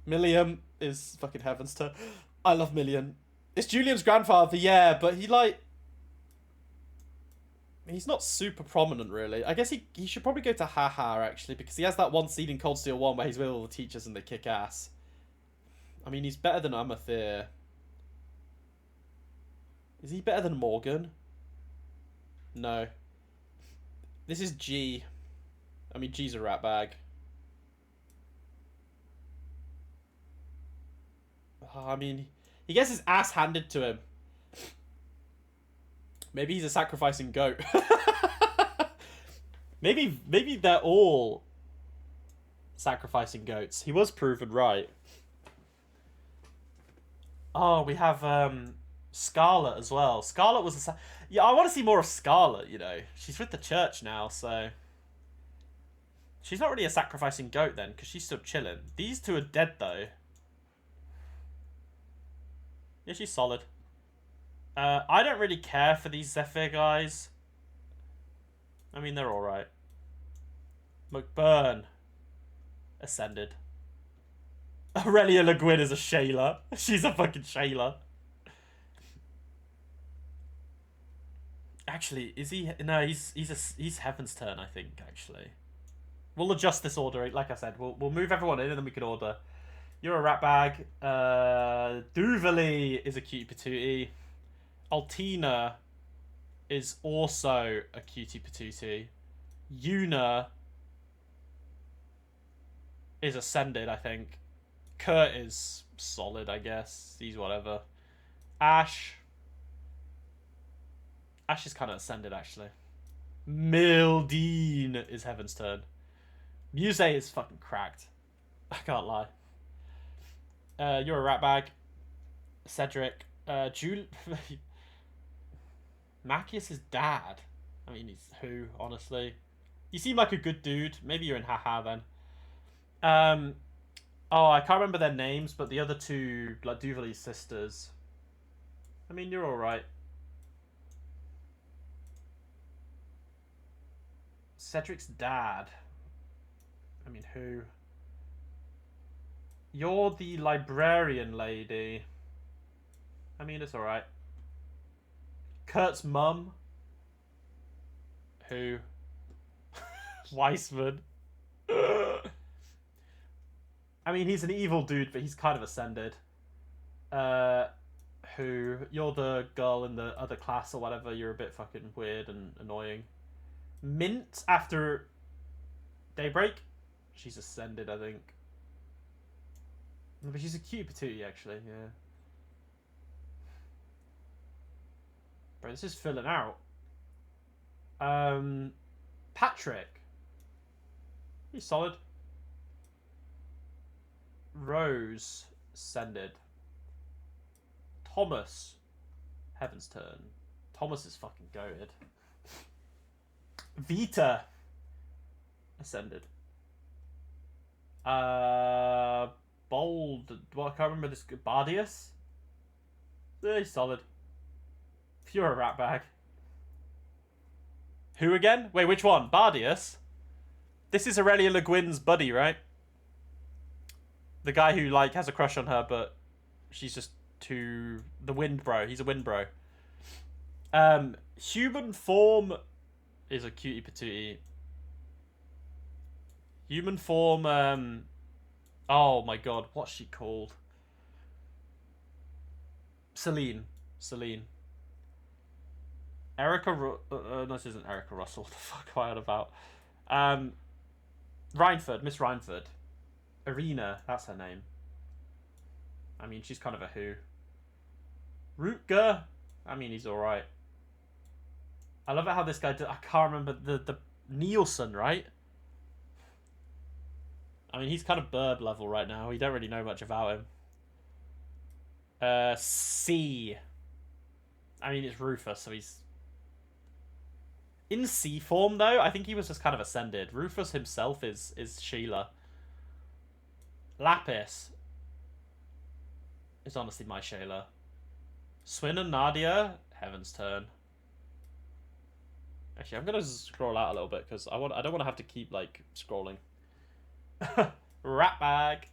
Milliam is fucking Heaven's Turn. I love Milliam. It's Julian's grandfather, yeah, but he, like... He's not super prominent, really. I guess he should probably go to Haha, actually, because he has that one scene in Cold Steel 1 where he's with all the teachers and they kick ass. I mean, he's better than Amathir. Is he better than Morgan? No. This is G. I mean, G's a rat bag. I mean, he gets his ass handed to him. Maybe he's a sacrificing goat. maybe they're all sacrificing goats. He was proven right. Oh, we have Scarlet as well. Scarlet was a... Yeah, I want to see more of Scarlet, you know. She's with the church now, so... She's not really a sacrificing goat then, because she's still chilling. These two are dead, though. Yeah, she's solid. I don't really care for these Zephyr guys. I mean, they're alright. McBurn. Ascended. Aurelia Le Guin is a Shayla. She's a fucking Shayla. Actually, is he? No, he's Heaven's Turn, I think. Actually, we'll adjust this order. Like I said, we'll move everyone in and then we can order. You're a rat bag. Duvali is a cutie patootie. Altina is also a cutie patootie. Yuna is ascended, I think. Kurt is solid, I guess. He's whatever. Ash is kind of ascended, actually. Mildine is Heaven's Turn. Muse is fucking cracked. I can't lie. You're a rat bag. Cedric. Macius' dad. I mean, he's who, honestly? You seem like a good dude. Maybe you're in haha then. Oh, I can't remember their names, but the other two, like Duvali's sisters. I mean, you're alright. Cedric's dad. I mean, who? You're the librarian lady. I mean, it's alright. Kurt's mum. Who? Weissman. I mean, he's an evil dude, but he's kind of ascended. Who? You're the girl in the other class or whatever. You're a bit fucking weird and annoying. Mint after Daybreak. She's ascended, I think. But she's a cute patootie, actually, yeah. Bro, this is filling out. Patrick. He's solid. Rose. Ascended. Thomas. Heaven's Turn. Thomas is fucking goated. Vita. Ascended. Bold. Well, I can't remember this. Bardius. He's solid. If you're a rat bag. Who again? Wait, which one? Bardius? This is Aurelia Le Guin's buddy, right? The guy who, like, has a crush on her, but she's just too... The wind bro. He's a wind bro. Human form is a cutie patootie. Human form, oh my god, what's she called? Celine. No, this isn't Erica Russell. What the fuck am I on about? Reinford, Miss Reinford. Irina, that's her name. I mean, she's kind of a who. Rutger, I mean, he's alright. I love it how this guy I can't remember the Nielsen, right? I mean, he's kind of bird level right now. We don't really know much about him. C. I mean, it's Rufus, so he's... In C form, though, I think he was just kind of ascended. Rufus himself is Sheila. Lapis is honestly my Shayla. Swin and Nadia, Heaven's Turn. Actually, I'm gonna scroll out a little bit because I don't want to have to keep like scrolling. Rat bag.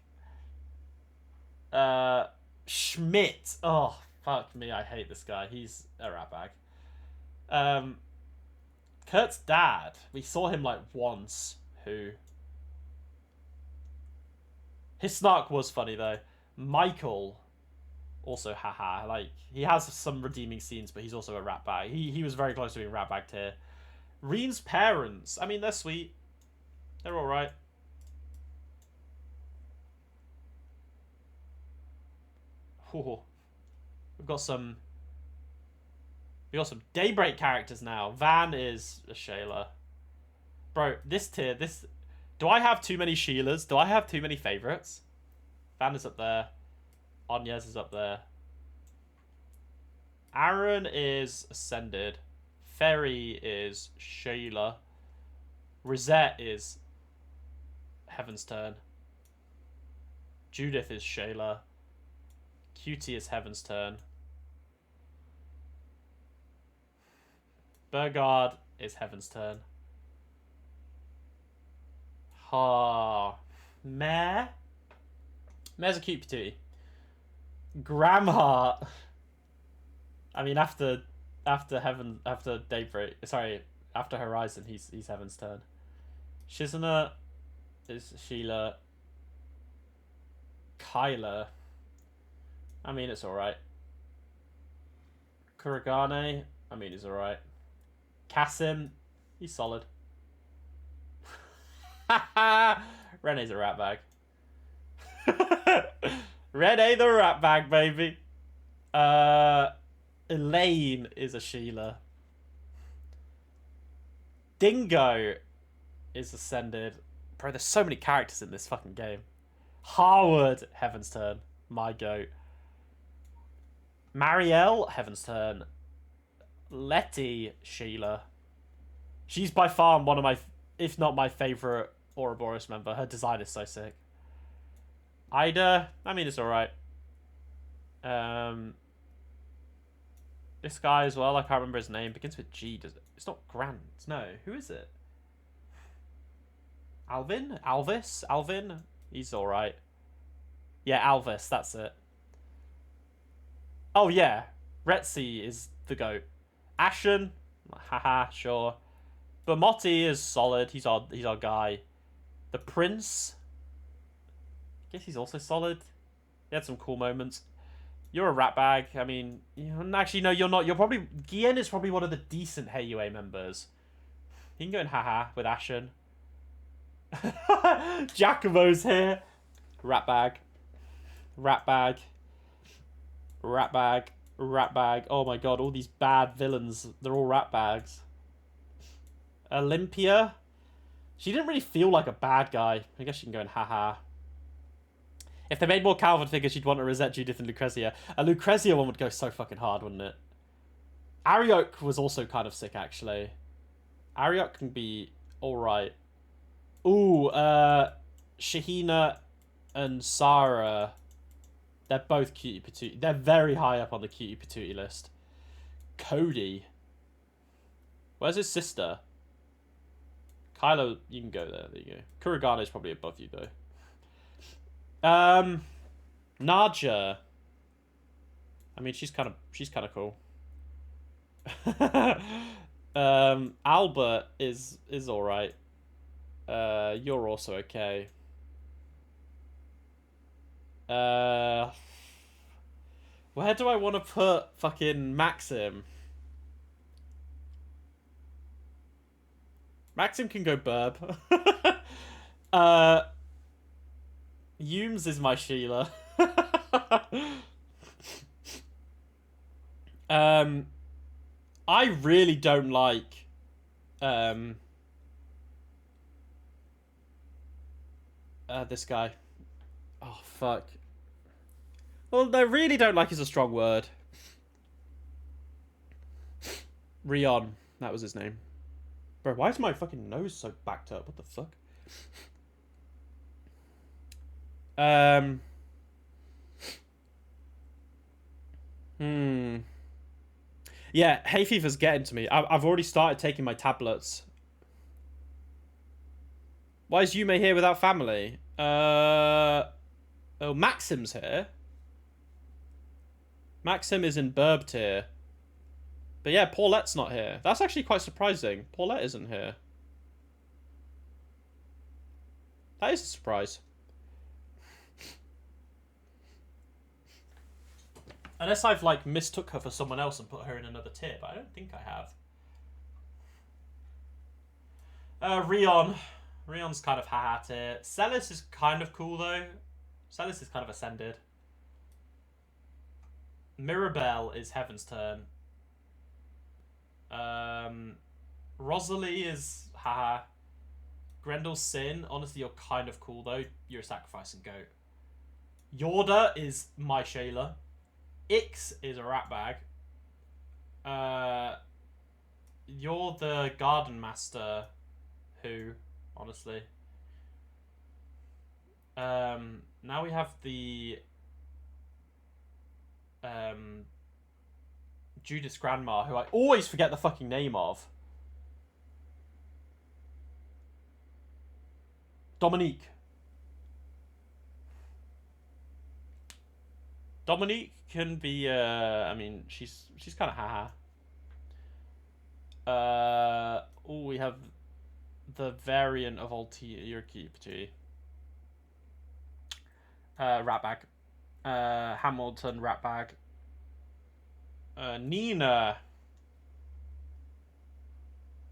Schmidt. Oh fuck me, I hate this guy. He's a rat bag. Kurt's dad. We saw him like once. Who? His snark was funny though. Michael. also haha. Like, he has some redeeming scenes, but he's also a rat bag. He was very close to being rat bag tier. Reen's parents, I mean, they're sweet. They're alright. We've got some Daybreak characters now. Van is a Shayla. Bro, this tier, this... Do I have too many Sheilas? Do I have too many favourites? Van is up there. Onyez is up there. Aaron is Ascended. Ferry is Shayla. Rosette is Heaven's Turn. Judith is Shayla. Cutie is Heaven's Turn. Burgard is Heaven's Turn. Mare? Mare's a cute patootie. Gramheart. I mean, after Daybreak, sorry, after Horizon, he's Heaven's Turn. Shizuna is Sheila. Kyler. I mean, it's alright. Kuragane. I mean, he's alright. Kasim. He's solid. Rene's a rat bag. Rene the rat bag, baby. Elaine is a Sheila. Dingo is Ascended. Bro, there's so many characters in this fucking game. Harwood, Heaven's Turn. My goat. Marielle, Heaven's Turn. Letty, Sheila. She's by far one of my, if not my favourite Ouroboros member. Her design is so sick. Ida, I mean, it's alright. This guy as well, I can't remember his name. Begins with G, does it? It's not Grant. No, who is it? Alvin? Alvis? Alvin? He's alright. Yeah, Alvis, that's it. Oh yeah, Retzi is the GOAT. Ashen, haha, sure. Bermotti is solid. He's our guy. The Prince, I guess he's also solid. He had some cool moments. You're a rat bag. I mean, actually no, you're not. You're probably Gien is probably one of the decent Hey UA members. He can go in haha with Ashen. Giacomo's here. Rat bag. Rat bag. Rat bag. Rat bag. Oh my god, all these bad villains. They're all rat bags. Olympia. She didn't really feel like a bad guy. I guess she can go in haha. If they made more Calvin figures, you'd want a Rosette, Judith, and Lucrezia. A Lucrezia one would go so fucking hard, wouldn't it? Ariok was also kind of sick, actually. Ariok can be alright. Ooh, Shahina and Sarah. They're both cutie patootie. They're very high up on the cutie patootie list. Cody. Where's his sister? Kylo, you can go there. There you go. Kuragane is probably above you, though. Naja. I mean, she's kind of cool. Albert is alright. You're also okay. Where do I want to put fucking Maxim? Maxim can go Burb. Humes is my Sheila. I really don't like this guy. Oh fuck. Well, I really don't like is a strong word. Rion, that was his name. Bro, why is my fucking nose so backed up? What the fuck? Yeah, hay fever's getting to me. I've already started taking my tablets. Why is Yume here without family? Oh, Maxim's here. Maxim is in Burb tier. But yeah, Paulette's not here. That's actually quite surprising. Paulette isn't here. That is a surprise. Unless I've, like, mistook her for someone else and put her in another tier, but I don't think I have. Rion. Rion's kind of ha-ha tier. Celis is kind of cool, though. Celis is kind of ascended. Mirabelle is Heaven's Turn. Rosalie is haha. Grendel's Sin. Honestly, you're kind of cool, though. You're a sacrificing goat. Yorda is my Shayla. Ix is a rat bag. You're the Garden Master. Who, honestly. Now we have the Judas Grandma, who I always forget the fucking name of. Dominique. Dominique can be, I mean, she's kind of haha. Oh, we have the variant of Alti Ratbag. Hamilton Ratbag. Nina.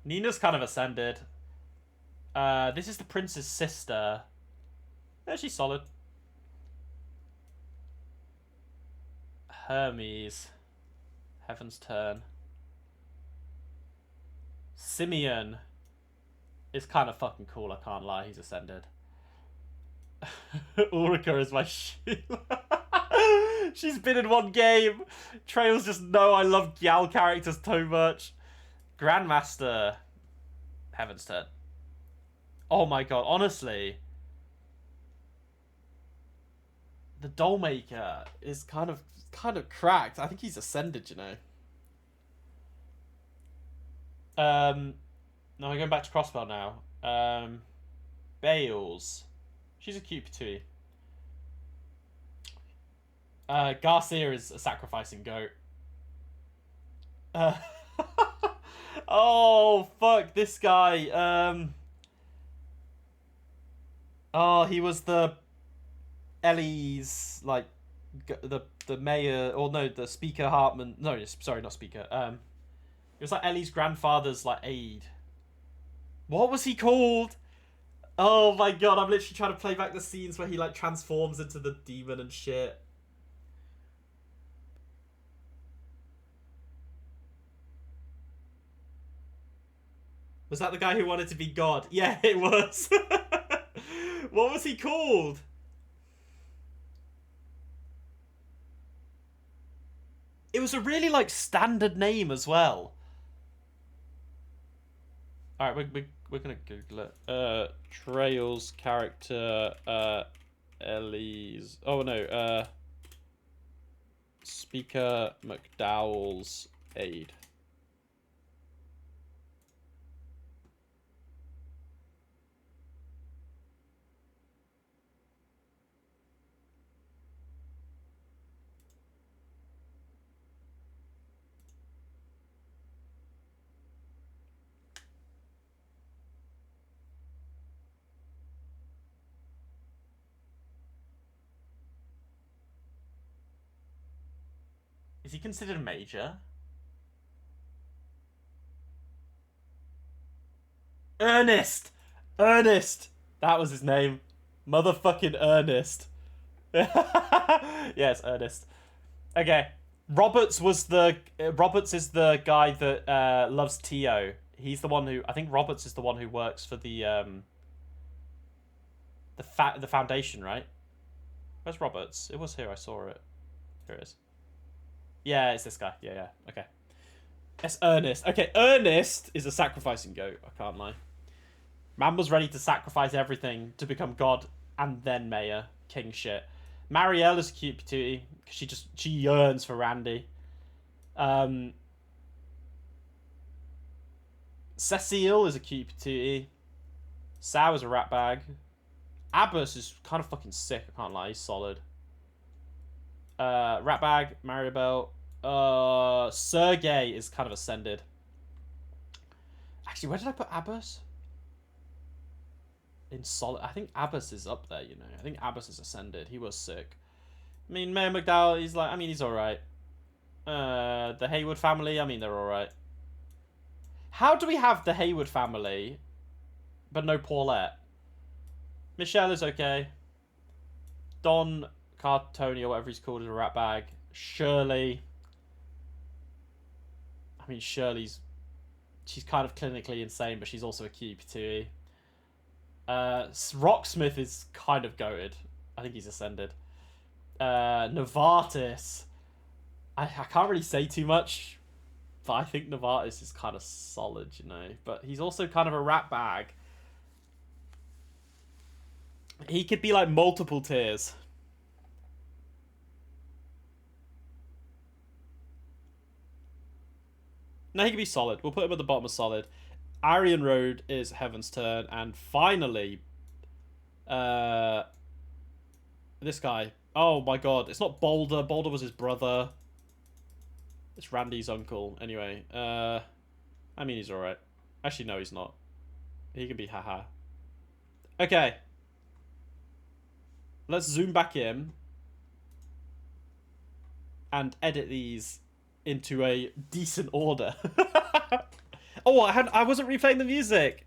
Nina's kind of ascended. This is the prince's sister. Yeah, she's solid. Hermes. Heaven's Turn. Simeon is kind of fucking cool, I can't lie. He's ascended. Ulrika is my Sheila. She's been in one game. Trails just know I love Gyal characters too much. Grandmaster. Heaven's Turn. Oh my god, honestly. The Dollmaker is kind of cracked. I think he's ascended, you know. No, we're going back to Crossbell now. Bales. She's a cute patootie. Garcia is a sacrificing goat. Oh, fuck, this guy. Oh, he was the Ellie's, like, the mayor, or no, the Speaker Hartman. No, sorry, not Speaker. It was like Ellie's grandfather's, like, aide. What was he called? Oh my god, I'm literally trying to play back the scenes where he, like, transforms into the demon and shit. Was that the guy who wanted to be God? Yeah, it was. What was he called? It was a really, like, standard name as well. Alright, we're gonna Google it. Trails character, Ellie's... Oh, no, Speaker McDowell's aide. Is he considered a major? Ernest! Ernest! That was his name. Motherfucking Ernest. Yes, Ernest. Okay. Roberts is the guy that loves Tio. He's the one who... I think Roberts is the one who works for the foundation, right? Where's Roberts? It was here, I saw it. Here it is. Yeah, it's this guy. Yeah. Okay. It's Ernest. Okay, Ernest is a sacrificing goat. I can't lie. Man was ready to sacrifice everything to become God and then mayor. King shit. Marielle is a cute patootie. She yearns for Randy. Cecile is a cute patootie. Sao is a rat bag. Abbas is kind of fucking sick, I can't lie. He's solid. Ratbag, Maribel. Sergey is kind of ascended. Actually, where did I put Abbas? In solid. I think Abbas is up there, you know. I think Abbas is ascended. He was sick. I mean, Mayor McDowell, he's like, I mean, he's alright. The Hayward family, I mean, they're alright. How do we have the Hayward family, but no Paulette? Michelle is okay. Don Cartoni, or whatever he's called, is a rat bag. Shirley. I mean, Shirley's... She's kind of clinically insane, but she's also a QP2E. Rocksmith is kind of goated. I think he's ascended. Novartis. I can't really say too much, but I think Novartis is kind of solid, you know. But he's also kind of a rat bag. He could be like multiple tiers. No, he could be solid. We'll put him at the bottom of solid. Arian Road is Heaven's Turn. And finally, this guy. Oh my god. It's not Boulder. Boulder was his brother. It's Randy's uncle. Anyway, I mean, he's alright. Actually, no, he's not. He can be haha. Okay. Let's zoom back in and edit these into a decent order. Oh, I wasn't replaying the music.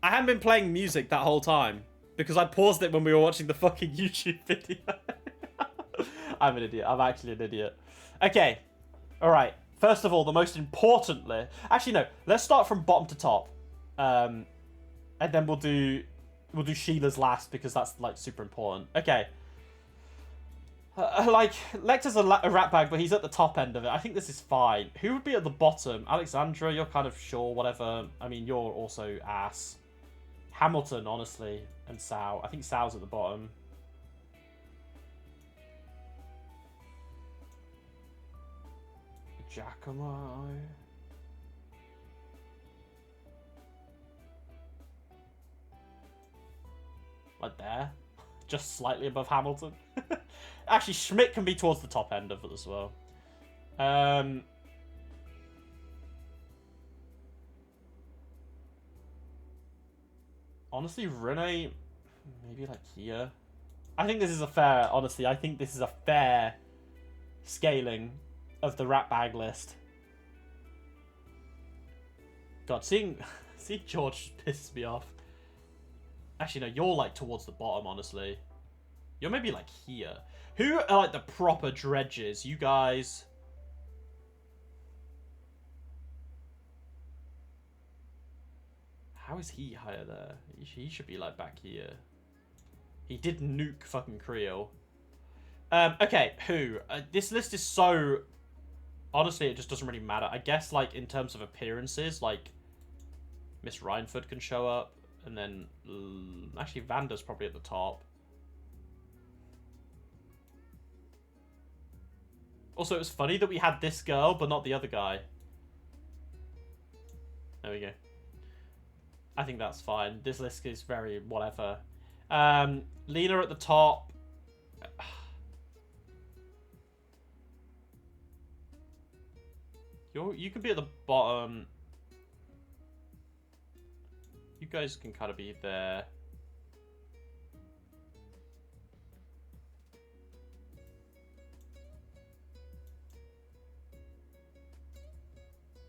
I hadn't been playing music that whole time because I paused it when we were watching the fucking YouTube video. I'm an idiot. I'm actually an idiot. Okay. All right. First of all, the most importantly... Actually, no. Let's start from bottom to top. And then we'll do Sheila's last because that's, like, super important. Okay. Like, Lecter's a rat bag, but he's at the top end of it. I think this is fine. Who would be at the bottom? Alexandra, you're kind of sure, whatever. I mean, you're also ass. Hamilton, honestly, and Sal. I think Sal's at the bottom. Giacomo. Like there. Just slightly above Hamilton. Actually, Schmidt can be towards the top end of it as well. Honestly, Renee, maybe like here. I think this is a fair, honestly, I think this is a fair scaling of the rat bag list. God, seeing George pisses me off. Actually, no, you're like towards the bottom, honestly. You're maybe like here. Who are like the proper dredges? You guys. How is he higher there? He should be like back here. He did nuke fucking Creel. Okay, who? This list is so... Honestly, it just doesn't really matter. I guess, like, in terms of appearances, like, Miss Rhineford can show up. And then, actually, Vanda's probably at the top. Also, it was funny that we had this girl, but not the other guy. There we go. I think that's fine. This list is very whatever. Lena at the top. You can be at the bottom. You guys can kind of be there.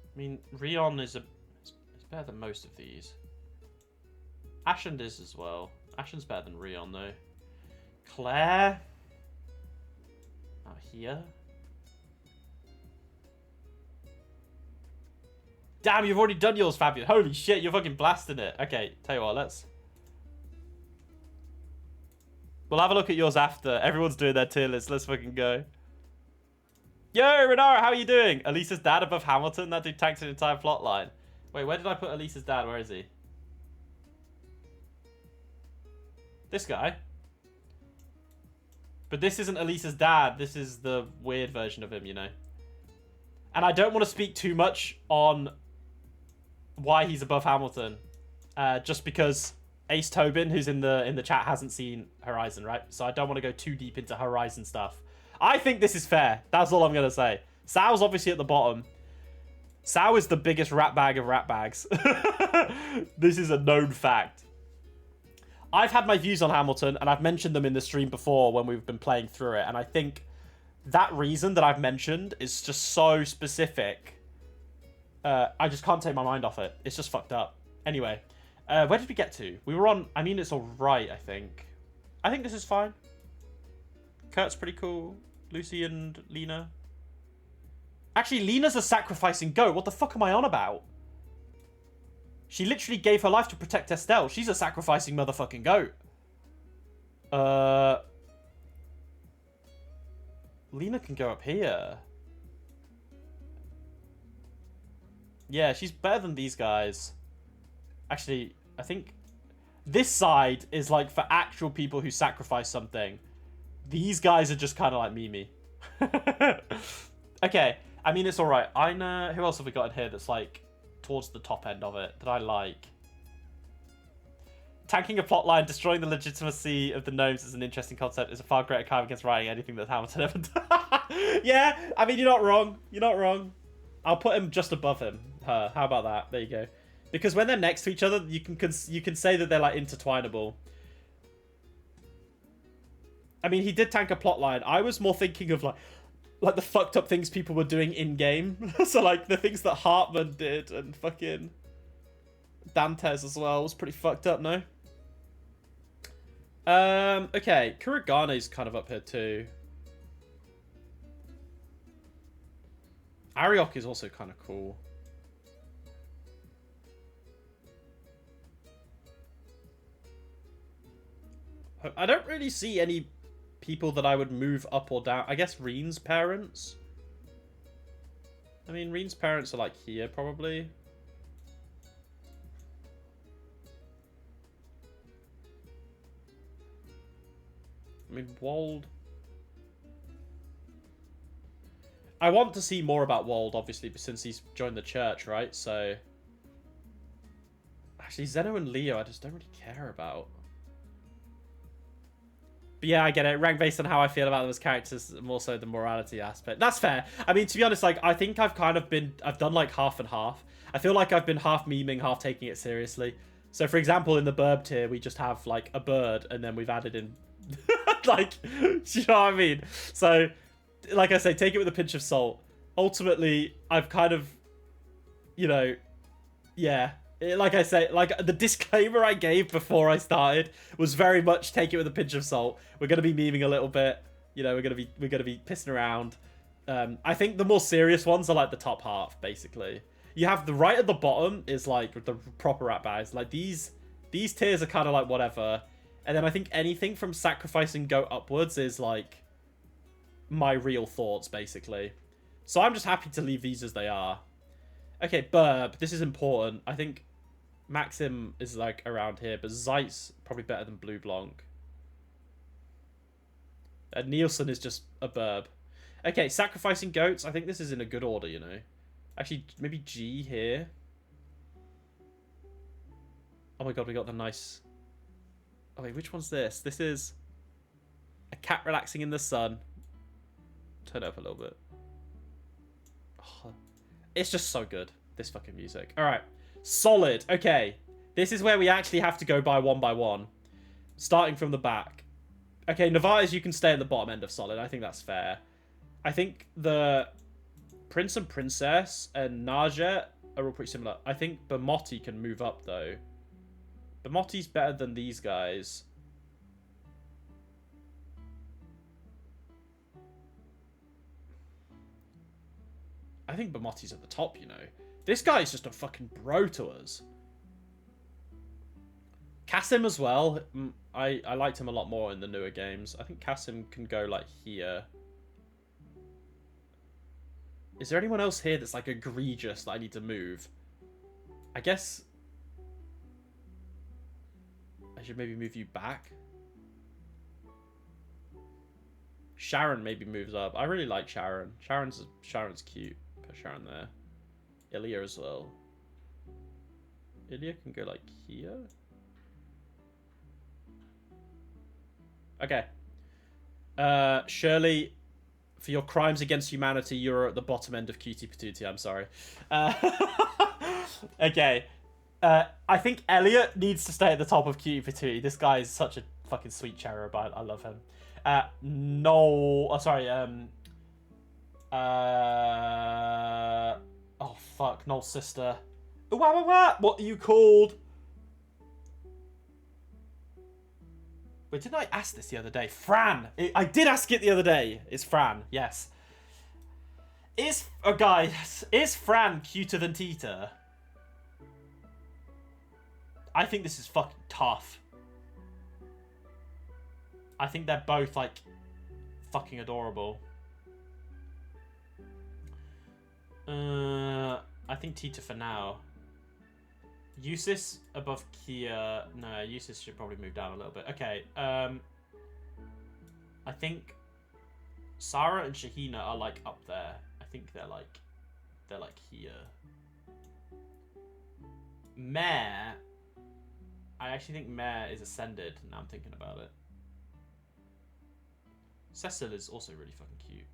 I mean, Rion is better than most of these. Ashend is as well. Ashend's better than Rion though. Claire. Out here. Damn, you've already done yours, Fabian. Holy shit, you're fucking blasting it. Okay, tell you what, we'll have a look at yours after. Everyone's doing their tier list. Let's fucking go. Yo, Renara, how are you doing? Elisa's dad above Hamilton? That dude tanked an entire plot line. Wait, where did I put Elisa's dad? Where is he? This guy. But this isn't Elisa's dad. This is the weird version of him, you know. And I don't want to speak too much on why he's above Hamilton. Just because Ace Tobin, who's in the chat, hasn't seen Horizon, right? So I don't want to go too deep into Horizon stuff. I think this is fair. That's all I'm going to say. Sal's obviously at the bottom. Sal is the biggest rat bag of rat bags. This is a known fact. I've had my views on Hamilton, and I've mentioned them in the stream before when we've been playing through it. And I think that reason that I've mentioned is just so specific. I just can't take my mind off it. It's just fucked up. Anyway, where did we get to? We were on... I mean, it's alright, I think. I think this is fine. Kurt's pretty cool. Lucy and Lena. Actually, Lena's a sacrificing goat. What the fuck am I on about? She literally gave her life to protect Estelle. She's a sacrificing motherfucking goat. Lena can go up here. Yeah, she's better than these guys. Actually, I think this side is like for actual people who sacrifice something. These guys are just kind of like Mimi. Okay, I mean, it's alright. Aina, who else have we got in here that's like towards the top end of it that I like? Tanking a plotline, destroying the legitimacy of the gnomes is an interesting concept. It's a far greater crime against writing anything that Hamilton ever done. Yeah, I mean, you're not wrong. You're not wrong. I'll put him just above him. Her. How about that? There you go. Because when they're next to each other, you can say that they're like intertwinable. I mean, he did tank a plotline. I was more thinking of like the fucked up things people were doing in game. So like the things that Hartman did and fucking Dantes as well was pretty fucked up. No. Okay, Kuragane's kind of up here too. Ariok is also kind of cool. I don't really see any people that I would move up or down. I guess Reen's parents. I mean, Reen's parents are like here probably. I mean, Wold. I want to see more about Wold, obviously, since he's joined the church, right? So, actually, Zeno and Leo, I just don't really care about. But yeah, I get it. Rank based on how I feel about them as characters, more so the morality aspect. That's fair. I mean, to be honest, like, I think I've done like half and half. I feel like I've been half memeing, half taking it seriously. So, for example, in the burb tier, we just have like a bird, and then we've added in, like, do you know what I mean? So, like I say, take it with a pinch of salt. Ultimately, I've kind of, you know, yeah. Like I say, like the disclaimer I gave before I started was very much take it with a pinch of salt. We're gonna be memeing a little bit, you know. We're gonna be pissing around. I think the more serious ones are like the top half, basically. You have the right at the bottom is like the proper rap bags. Like these tiers are kind of like whatever, and then I think anything from sacrificing go upwards is like my real thoughts, basically. So I'm just happy to leave these as they are. Okay, Burb. This is important. I think Maxim is like around here, but Zeit's probably better than Blue Blanc. And Nielsen is just a Burb. Okay, sacrificing goats. I think this is in a good order, you know. Actually, maybe G here. Oh my god, we got the nice... Oh wait, which one's this? This is a cat relaxing in the sun. Turn it up a little bit. Oh, it's just so good, this fucking music. All right, solid. Okay, this is where we actually have to go by one, starting from the back. Okay, Novartis, you can stay at the bottom end of solid. I think that's fair. I think the Prince and Princess and Najet are all pretty similar. I think Bamotti can move up, though. Bamotti's better than these guys. I think Bamotti's at the top, you know. This guy's just a fucking bro to us. Kasim as well. I liked him a lot more in the newer games. I think Kasim can go, like, here. Is there anyone else here that's, like, egregious that I need to move? I guess I should maybe move you back. Sharon maybe moves up. I really like Sharon. Sharon's cute. Put Sharon there. Ilya as well. Ilya can go like here. Okay. Shirley, for your crimes against humanity, you're at the bottom end of Cutie Patootie. I'm sorry. Okay. I think Elliot needs to stay at the top of Cutie Patootie. This guy is such a fucking sweet cherub. I love him. Oh, fuck. Noel's sister. What are you called? Wait, didn't I ask this the other day? Fran. I did ask it the other day. It's Fran. Yes. Guys, is Fran cuter than Tita? I think this is fucking tough. I think they're both, like, fucking adorable. I think Tita for now. Eusis above Kia. No, Eusis should probably move down a little bit. Okay. I think Sarah and Shahina are like up there. I think they're like here. Mare. I actually think Mare is ascended. Now I'm thinking about it. Cecil is also really fucking cute.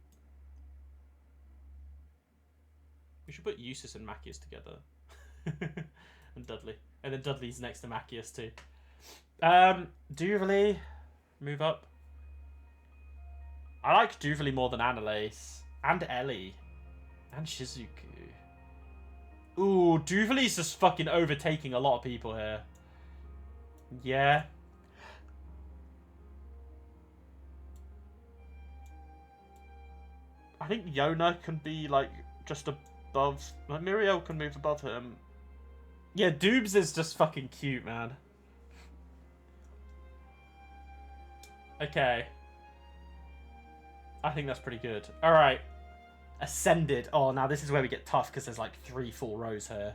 We should put Eustace and Macias together. And Dudley. And then Dudley's next to Macias too. Duvalie, move up. I like Duvalie more than Annalise. And Ellie. And Shizuku. Ooh, Duvalie's just fucking overtaking a lot of people here. Yeah. I think Yona can be, like, just above... Like, Muriel can move above him. Yeah, Doobs is just fucking cute, man. Okay. I think that's pretty good. Alright. Ascended. Oh, now this is where we get tough, because there's, like, 3 full rows here.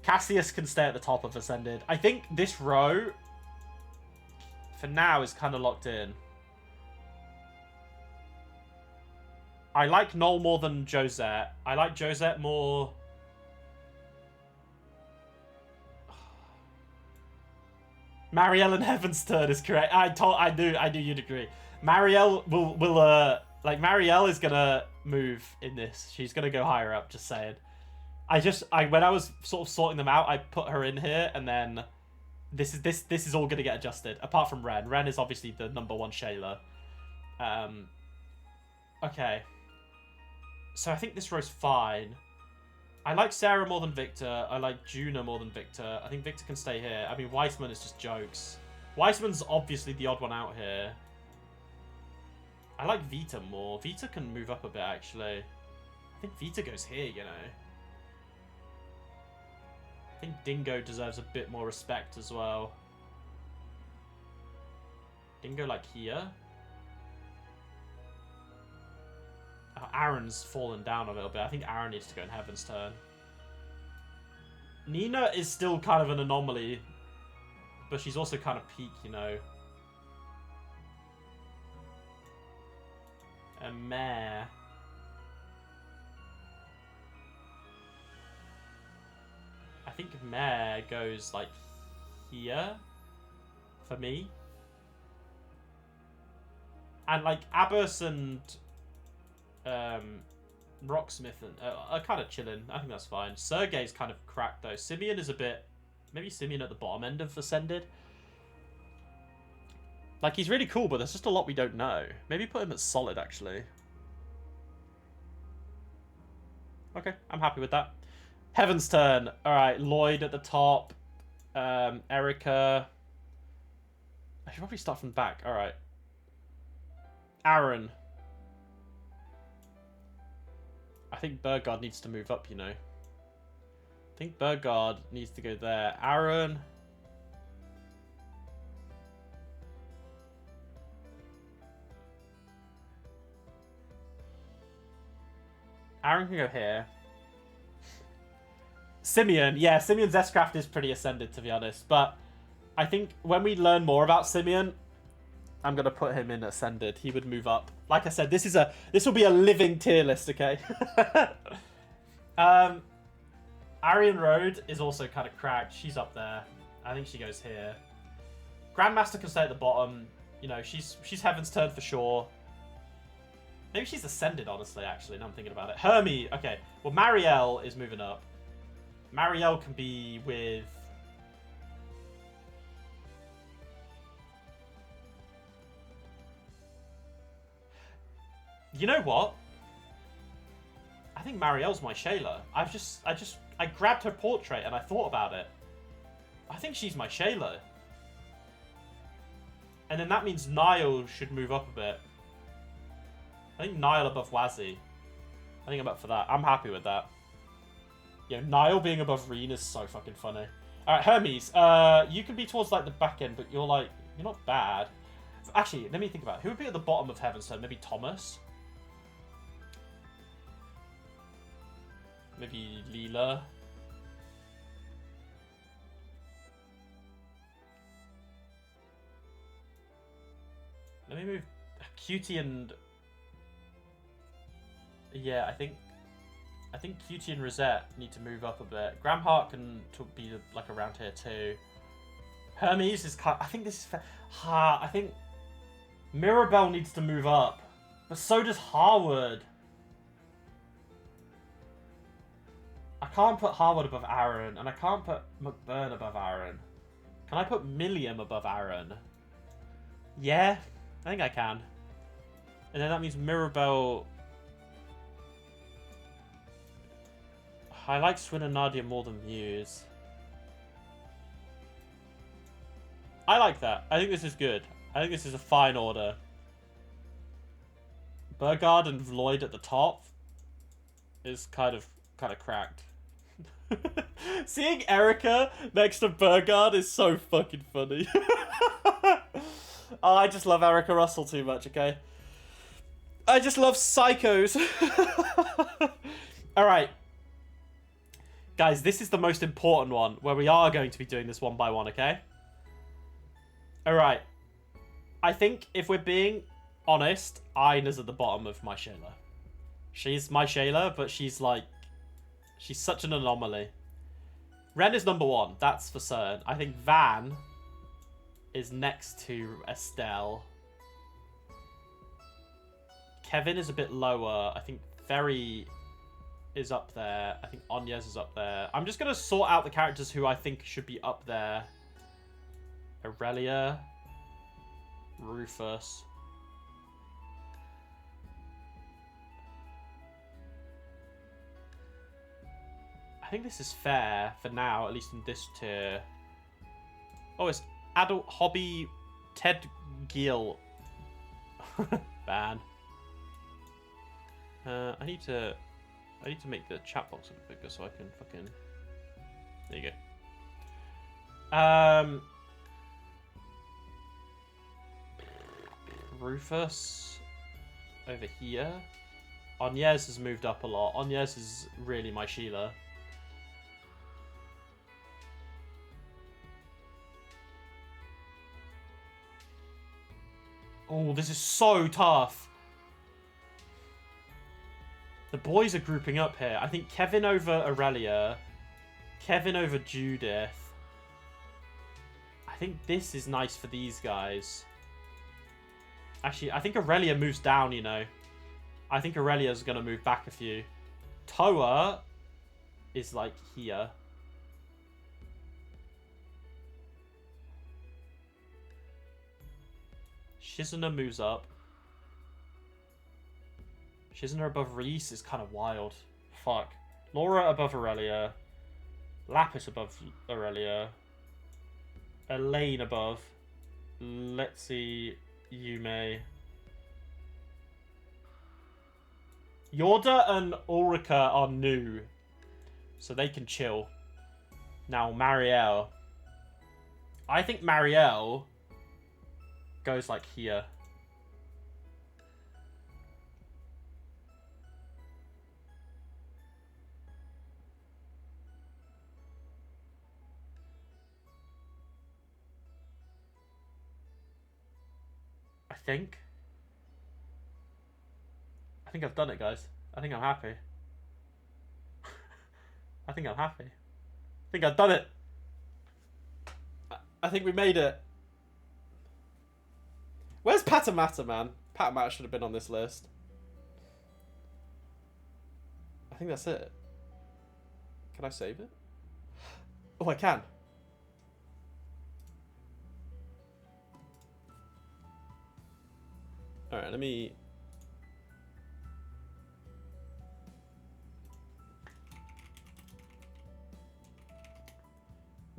Cassius can stay at the top of Ascended. I think this row, for now, is kind of locked in. I like Noel more than Josette. I like Josette more... Marielle and Heaven's Turn is correct. I knew you'd agree. Marielle will like, Marielle is gonna move in this. She's gonna go higher up, just saying. When I was sort of sorting them out, I put her in here, and then this is all gonna get adjusted. Apart from Ren. Ren is obviously the #1 Shayla. Okay. So I think this row's fine. I like Sarah more than Victor. I like Juna more than Victor. I think Victor can stay here. I mean, Weissman is just jokes. Weissman's obviously the odd one out here. I like Vita more. Vita can move up a bit, actually. I think Vita goes here, you know. I think Dingo deserves a bit more respect as well. Dingo, like, here. Aaron's fallen down a little bit. I think Aaron needs to go in Heaven's Turn. Nina is still kind of an anomaly, but she's also kind of peak, you know. And Mare. I think Mare goes, like, here for me. And, like, Abbas and Rocksmith are kind of chilling. I think that's fine. Sergei's kind of cracked, though. Simeon is a bit... Maybe Simeon at the bottom end of Ascended. Like, he's really cool, but there's just a lot we don't know. Maybe put him at solid, actually. Okay, I'm happy with that. Heaven's Turn. Alright, Lloyd at the top. Erica. I should probably start from the back. Alright. Aaron. I think Burgard needs to move up, you know. I think Burgard needs to go there. Aaron. Aaron can go here. Simeon. Yeah, Simeon's S-Craft is pretty ascended, to be honest. But I think when we learn more about Simeon, I'm going to put him in ascended. He would move up. Like I said, this will be a living tier list, okay? Arian Road is also kind of cracked. She's up there. I think she goes here. Grandmaster can stay at the bottom. You know, she's Heaven's Turn for sure. Maybe she's ascended, honestly, actually. Now I'm thinking about it. Hermie. Okay. Well, Marielle is moving up. Marielle can be with... You know what? think Marielle's my Shayla. I grabbed her portrait and I thought about it. I think she's my Shayla. And then that means Niall should move up a bit. I think Niall above Wazzy. I think I'm up for that. I'm happy with that. You know, Niall being above Reen is so fucking funny. Alright, Hermes, you can be towards like the back end, but you're not bad. Actually, let me think about it. Who would be at the bottom of Heavenstone? Maybe Thomas? Maybe Leela? Let me move Cutie and... Yeah, I think Cutie and Rosette need to move up a bit. Graham Hart can be like around here too. Hermes is kind. I think this is fair. I think Mirabelle needs to move up, but so does Harwood. I can't put Harwood above Aaron, and I can't put McBurn above Aaron. Can I put Milliam above Aaron? Yeah, I think I can. And then that means Mirabelle. I like Swin and Nadia more than Muse. I like that. I think this is good. I think this is a fine order. Burgard and Lloyd at the top is kind of cracked. Seeing Erica next to Burgard is so fucking funny. Oh, I just love Erica Russell too much, okay? I just love psychos. Alright. Guys, this is the most important one, where we are going to be doing this one by one, okay? Alright. I think, if we're being honest, Ina's at the bottom of my Shayla. She's my Shayla, but she's like... She's such an anomaly. Ren is number one, that's for certain. I think Van is next to Estelle. Kevin is a bit lower. I think Ferry is up there. I think Onyez is up there. I'm just going to sort out the characters who I think should be up there. Aurelia. Rufus. I think this is fair for now, at least in this tier. Oh, it's Adult Hobby Ted Gill. Ban. I need to make the chat box a bit bigger so I can fucking... There you go. Rufus over here. Onyez has moved up a lot. Onyez is really my Sheila. Oh, this is so tough. The boys are grouping up here. I think Kevin over Aurelia. Kevin over Judith. I think this is nice for these guys. Actually, I think Aurelia moves down, you know. I think Aurelia's going to move back a few. Toa is like here. Shizuna moves up. Shizuna above Reese is kind of wild. Fuck. Laura above Aurelia. Lapis above Aurelia. Elaine above. Let's see. Yume. Yorda and Ulrika are new. So they can chill. Now, Marielle. I think Marielle goes like here. I think I've done it, guys. I think I'm happy. I think I'm happy. I think I've done it. I think we made it. Where's Patamata, man? Patamata should have been on this list. I think that's it. Can I save it? Oh, I can. Alright, let me...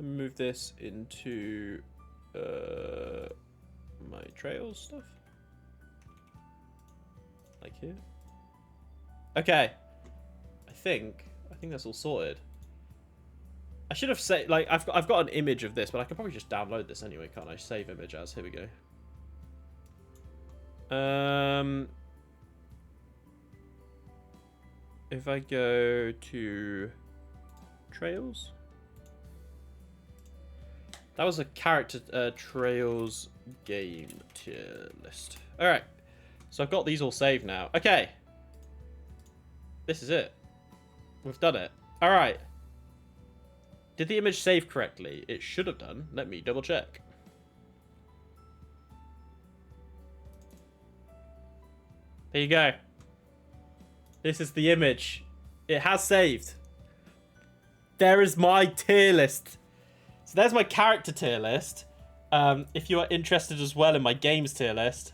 Let me move this into my trails stuff. Like here. Okay. I think that's all sorted. I should have said, like, I've got an image of this, but I could probably just download this anyway, can't I? Save image as. Here we go. If I go to trails, that was a character trails game tier list. All right, so I've got these all saved now. Okay, this is it. We've done it. All right. Did the image save correctly? It should have done. Let me double check. There you go. This is the image. It has saved. There is my tier list. So there's my character tier list. If you are interested as well in my games tier list,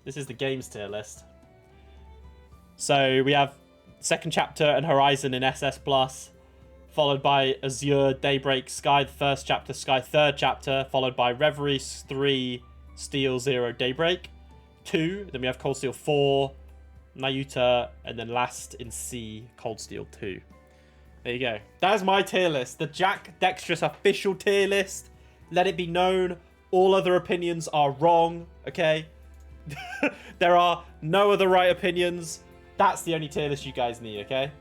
this is the games tier list. So we have second chapter and Horizon in SS Plus, followed by Azure, Daybreak, Sky, the first chapter, Sky, third chapter, followed by Reverie 3, Steel 0, Daybreak 2. Then we have Cold Steel 4, Nayuta, and then last in C, Cold Steel 2. There you go. That is my tier list. The Jack Dexterous official tier list. Let it be known, all other opinions are wrong, okay? There are no other right opinions. That's the only tier list you guys need, okay?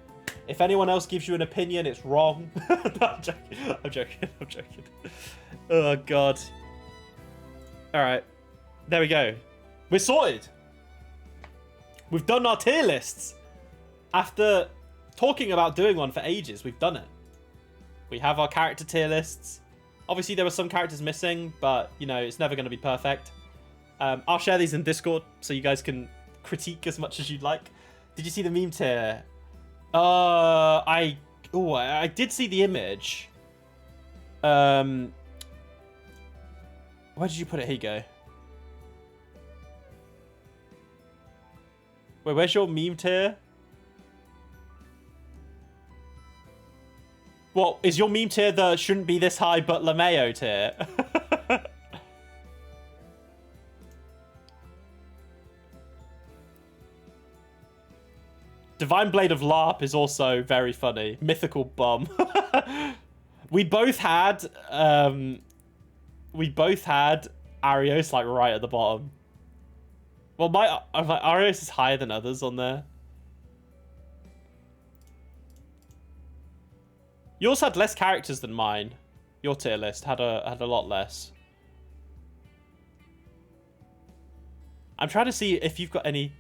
If anyone else gives you an opinion, it's wrong. No, I'm joking. I'm joking. I'm joking. Oh, God. All right. There we go. We're sorted. We've done our tier lists. After talking about doing one for ages, we've done it. We have our character tier lists. Obviously, there were some characters missing, but, you know, it's never going to be perfect. I'll share these in Discord so you guys can critique as much as you'd like. Did you see the meme tier? I did see the image. Where did you put it? Here you go. Wait, where's your meme tier? What, is your meme tier the shouldn't be this high but LeMayo tier? Divine Blade of LARP is also very funny. Mythical Bum. we both had Arios like right at the bottom. Well, Arios is higher than others on there. Yours had less characters than mine. Your tier list had a lot less. I'm trying to see if you've got any.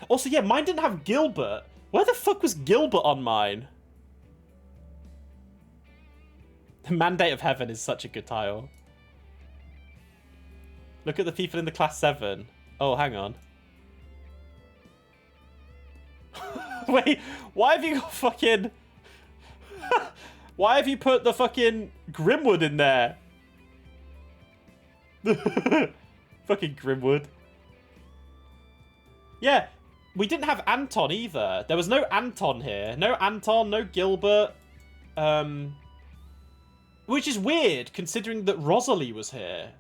Also, yeah, mine didn't have Gilbert. Where the fuck was Gilbert on mine? The Mandate of Heaven is such a good title. Look at the people in the class 7. Oh, hang on. Wait, why have you got fucking... Why have you put the fucking Grimwood in there? Fucking Grimwood. Yeah, we didn't have Anton either. There was no Anton here. No Anton, no Gilbert. Which is weird, considering that Rosalie was here.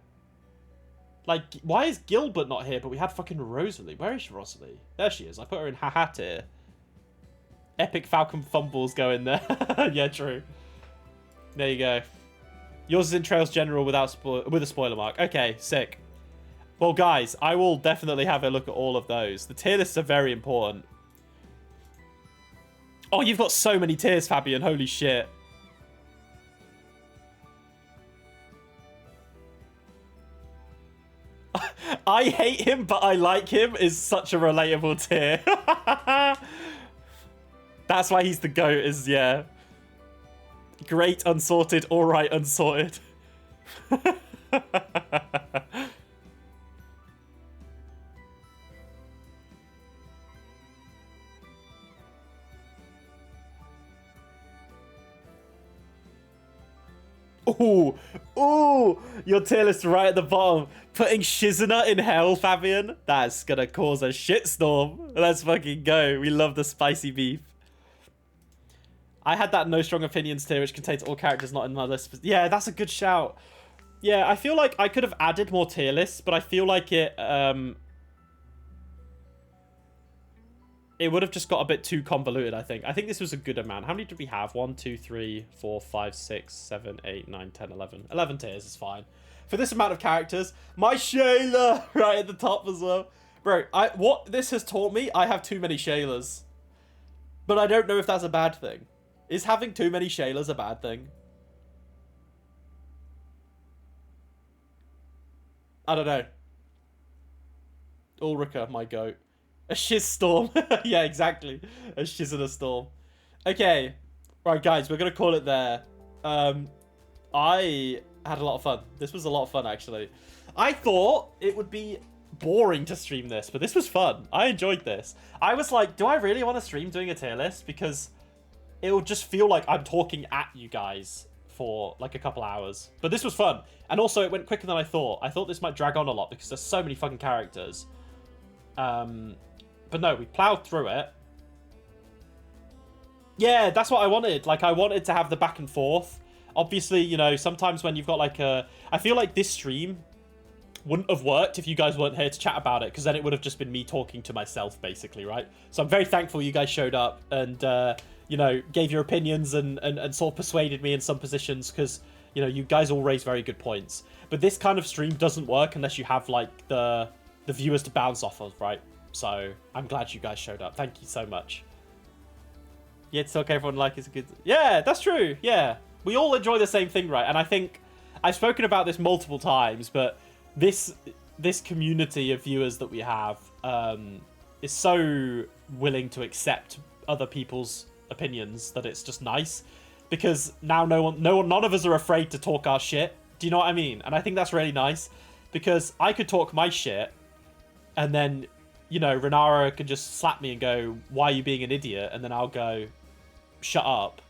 Like, why is Gilbert not here, but we had fucking Rosalie? Where is Rosalie? There she is. I put her in haha tier. Epic Falcon fumbles go in there. Yeah, true. There you go. Yours is in Trails General with a spoiler mark. Okay, sick. Well, guys, I will definitely have a look at all of those. The tier lists are very important. Oh, you've got so many tiers, Fabian. Holy shit. I hate him, but I like him is such a relatable tier. That's why he's the GOAT, is, yeah. Great, unsorted, alright, unsorted. Ooh, ooh, your tier list right at the bottom. Putting Shizuna in hell, Fabian. That's gonna cause a shitstorm. Let's fucking go. We love the spicy beef. I had that no strong opinions tier, which contains all characters not in my list. Yeah, that's a good shout. Yeah, I feel like I could have added more tier lists, but I feel like it would have just got a bit too convoluted, I think. I think this was a good amount. How many did we have? 1, 2, 3, 4, 5, 6, 7, 8, 9, 10, 11. 11 tiers is fine. For this amount of characters, my Shayla right at the top as well. Bro, what this has taught me, I have too many Shaylas. But I don't know if that's a bad thing. Is having too many Shaylas a bad thing? I don't know. Ulrika, my goat. A shiz storm. Yeah, exactly. A shiz in a storm. Okay. Right, guys, we're going to call it there. I had a lot of fun. This was a lot of fun, actually. I thought it would be boring to stream this, but this was fun. I enjoyed this. I was like, do I really want to stream doing a tier list? Because it will just feel like I'm talking at you guys for like a couple hours. But this was fun. And also, it went quicker than I thought. I thought this might drag on a lot because there's so many fucking characters. But no, we plowed through it. Yeah, that's what I wanted. Like, I wanted to have the back and forth. Obviously, you know, sometimes when you've got like a... I feel like this stream wouldn't have worked if you guys weren't here to chat about it, because then it would have just been me talking to myself, basically, right? So I'm very thankful you guys showed up and, you know, gave your opinions and sort of persuaded me in some positions, because, you know, you guys all raised very good points. But this kind of stream doesn't work unless you have, like, the viewers to bounce off of, right? So I'm glad you guys showed up. Thank you so much. Yeah, it's okay, everyone like it's a good... Yeah, that's true. Yeah. We all enjoy the same thing, right? And I think I've spoken about this multiple times, but this community of viewers that we have is so willing to accept other people's opinions that it's just nice, because now none of us are afraid to talk our shit. Do you know what I mean? And I think that's really nice, because I could talk my shit and then, you know, Renara could just slap me and go, why are you being an idiot? And then I'll go, shut up.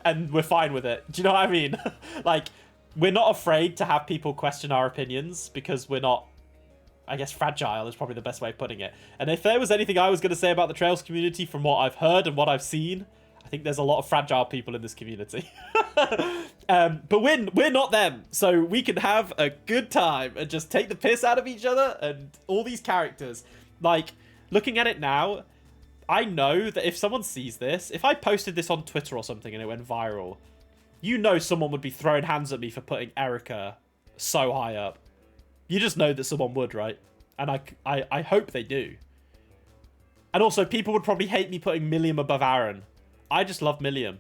And we're fine with it. Do you know what I mean? Like, we're not afraid to have people question our opinions because we're not, I guess, fragile is probably the best way of putting it. And if there was anything I was going to say about the Trails community from what I've heard and what I've seen, I think there's a lot of fragile people in this community. But we're not them. So we can have a good time and just take the piss out of each other and all these characters. Like, looking at it now, I know that if someone sees this, if I posted this on Twitter or something and it went viral, you know someone would be throwing hands at me for putting Erica so high up. You just know that someone would, right? And I hope they do. And also, people would probably hate me putting Milliam above Aaron. I just love Milliam.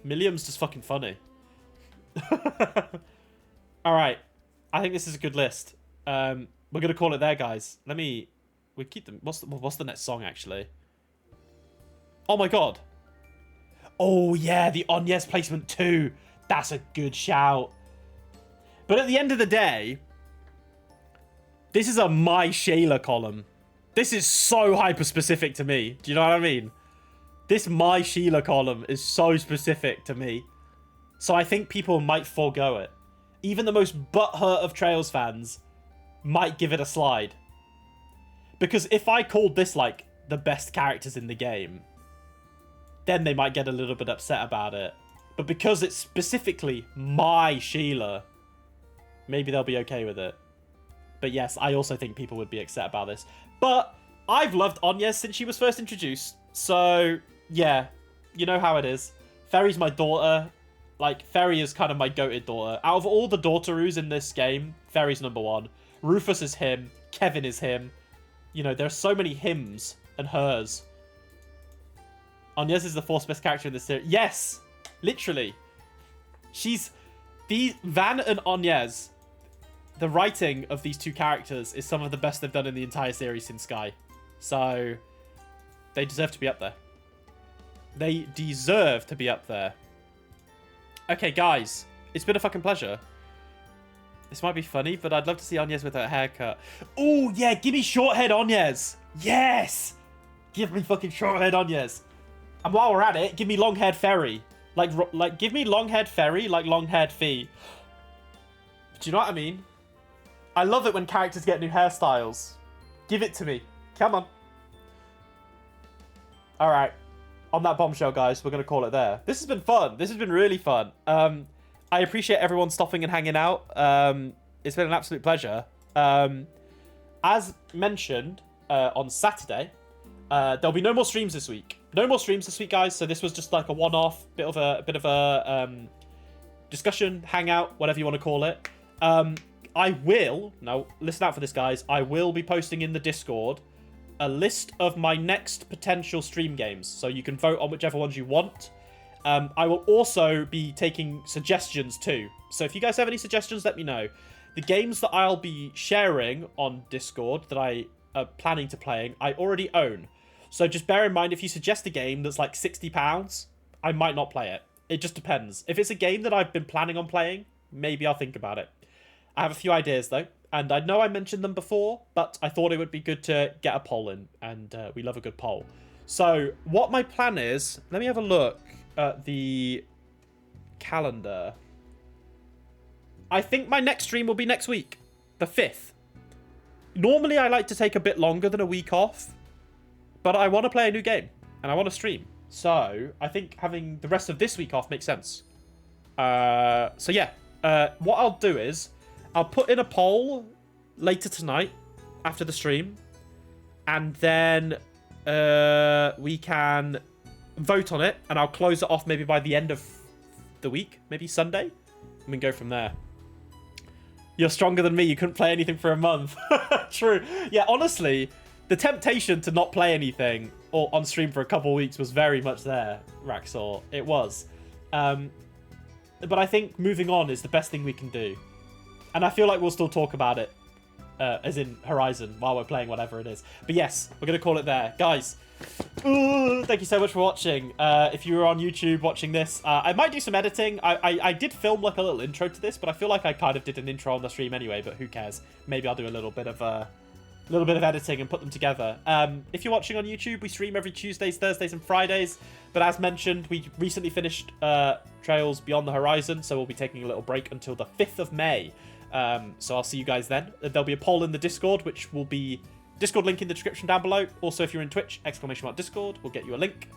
Milliam's just fucking funny. Alright. I think this is a good list. We're going to call it there, guys. We keep them... What's the next song, actually? Oh my god. Oh, yeah, the Onyes placement too. That's a good shout. But at the end of the day, this is a My Shayla column. This is so hyper-specific to me. Do you know what I mean? This My Sheila column is so specific to me. So I think people might forego it. Even the most butthurt of Trails fans might give it a slide. Because if I called this, like, the best characters in the game, then they might get a little bit upset about it. But because it's specifically my Sheila, maybe they'll be okay with it. But yes, I also think people would be upset about this. But I've loved Onyes since she was first introduced. So, yeah, you know how it is. Ferry's my daughter. Like, Ferry is kind of my goated daughter. Out of all the Daughteroos in this game, Ferry's number one. Rufus is him. Kevin is him. You know, there are so many hims and hers. Onyes is the fourth best character in this series. Yes! Literally. Van and Onyes, the writing of these two characters is some of the best they've done in the entire series since Sky. So, they deserve to be up there. They deserve to be up there. Okay, guys. It's been a fucking pleasure. This might be funny, but I'd love to see Onyes with her haircut. Oh, yeah, give me short-haired Onyes. Yes! Give me fucking short-haired Onyes. And while we're at it, give me long-haired Ferry. Like, give me long-haired Ferry, like long-haired Fee. Do you know what I mean? I love it when characters get new hairstyles. Give it to me. Come on. Alright. on that bombshell, guys, we're going to call it there. This has been fun. This has been really fun. I appreciate everyone stopping and hanging out. It's been an absolute pleasure. As mentioned on Saturday, there'll be no more streams this week. No more streams this week, guys. So this was just like a one-off, bit of a discussion, hangout, whatever you want to call it. I will, now listen out for this, guys. I will be posting in the Discord a list of my next potential stream games, so you can vote on whichever ones you want. I will also be taking suggestions too. So if you guys have any suggestions, let me know. The games that I'll be sharing on Discord that I am planning to playing, I already own. So just bear in mind, if you suggest a game that's like £60, I might not play it. It just depends. If it's a game that I've been planning on playing, maybe I'll think about it. I have a few ideas though, and I know I mentioned them before, but I thought it would be good to get a poll in, and we love a good poll. So what my plan is, let me have a look at the calendar. I think my next stream will be next week, the 5th. Normally I like to take a bit longer than a week off, but I want to play a new game, and I want to stream. So I think having the rest of this week off makes sense. So yeah, what I'll do is, I'll put in a poll later tonight after the stream, and then we can vote on it, and I'll close it off maybe by the end of the week, maybe Sunday, and we can go from there. You're stronger than me. You couldn't play anything for a month. True. Yeah, honestly, the temptation to not play anything or on stream for a couple of weeks was very much there, Raxor. It was. But I think moving on is the best thing we can do. And I feel like we'll still talk about it, as in Horizon, while we're playing whatever it is. But yes, we're going to call it there. Guys, thank you so much for watching. If you were on YouTube watching this, I might do some editing. I did film like a little intro to this, but I feel like I kind of did an intro on the stream anyway, but who cares? Maybe I'll do a little bit of editing and put them together. If you're watching on YouTube, we stream every Tuesdays, Thursdays, and Fridays. But as mentioned, we recently finished Trails Beyond the Horizon, so we'll be taking a little break until the 5th of May. So I'll see you guys then. There'll be a poll in the Discord, which will be Discord link in the description down below. Also, if you're in Twitch, !Discord, we'll get you a link.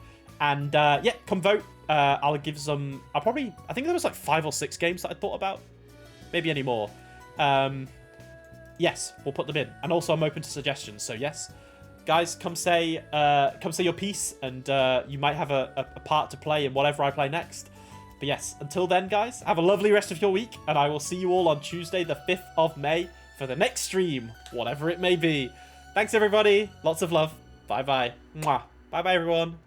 And yeah, come vote. I'll give some. I think there was like 5 or 6 games that I thought about, maybe any more. Yes, we'll put them in. And also, I'm open to suggestions. So yes, guys, come say your piece, and you might have a part to play in whatever I play next. But yes, until then, guys, have a lovely rest of your week, and I will see you all on Tuesday, the 5th of May, for the next stream, whatever it may be. Thanks, everybody. Lots of love. Bye-bye. Mwah. Bye-bye, everyone.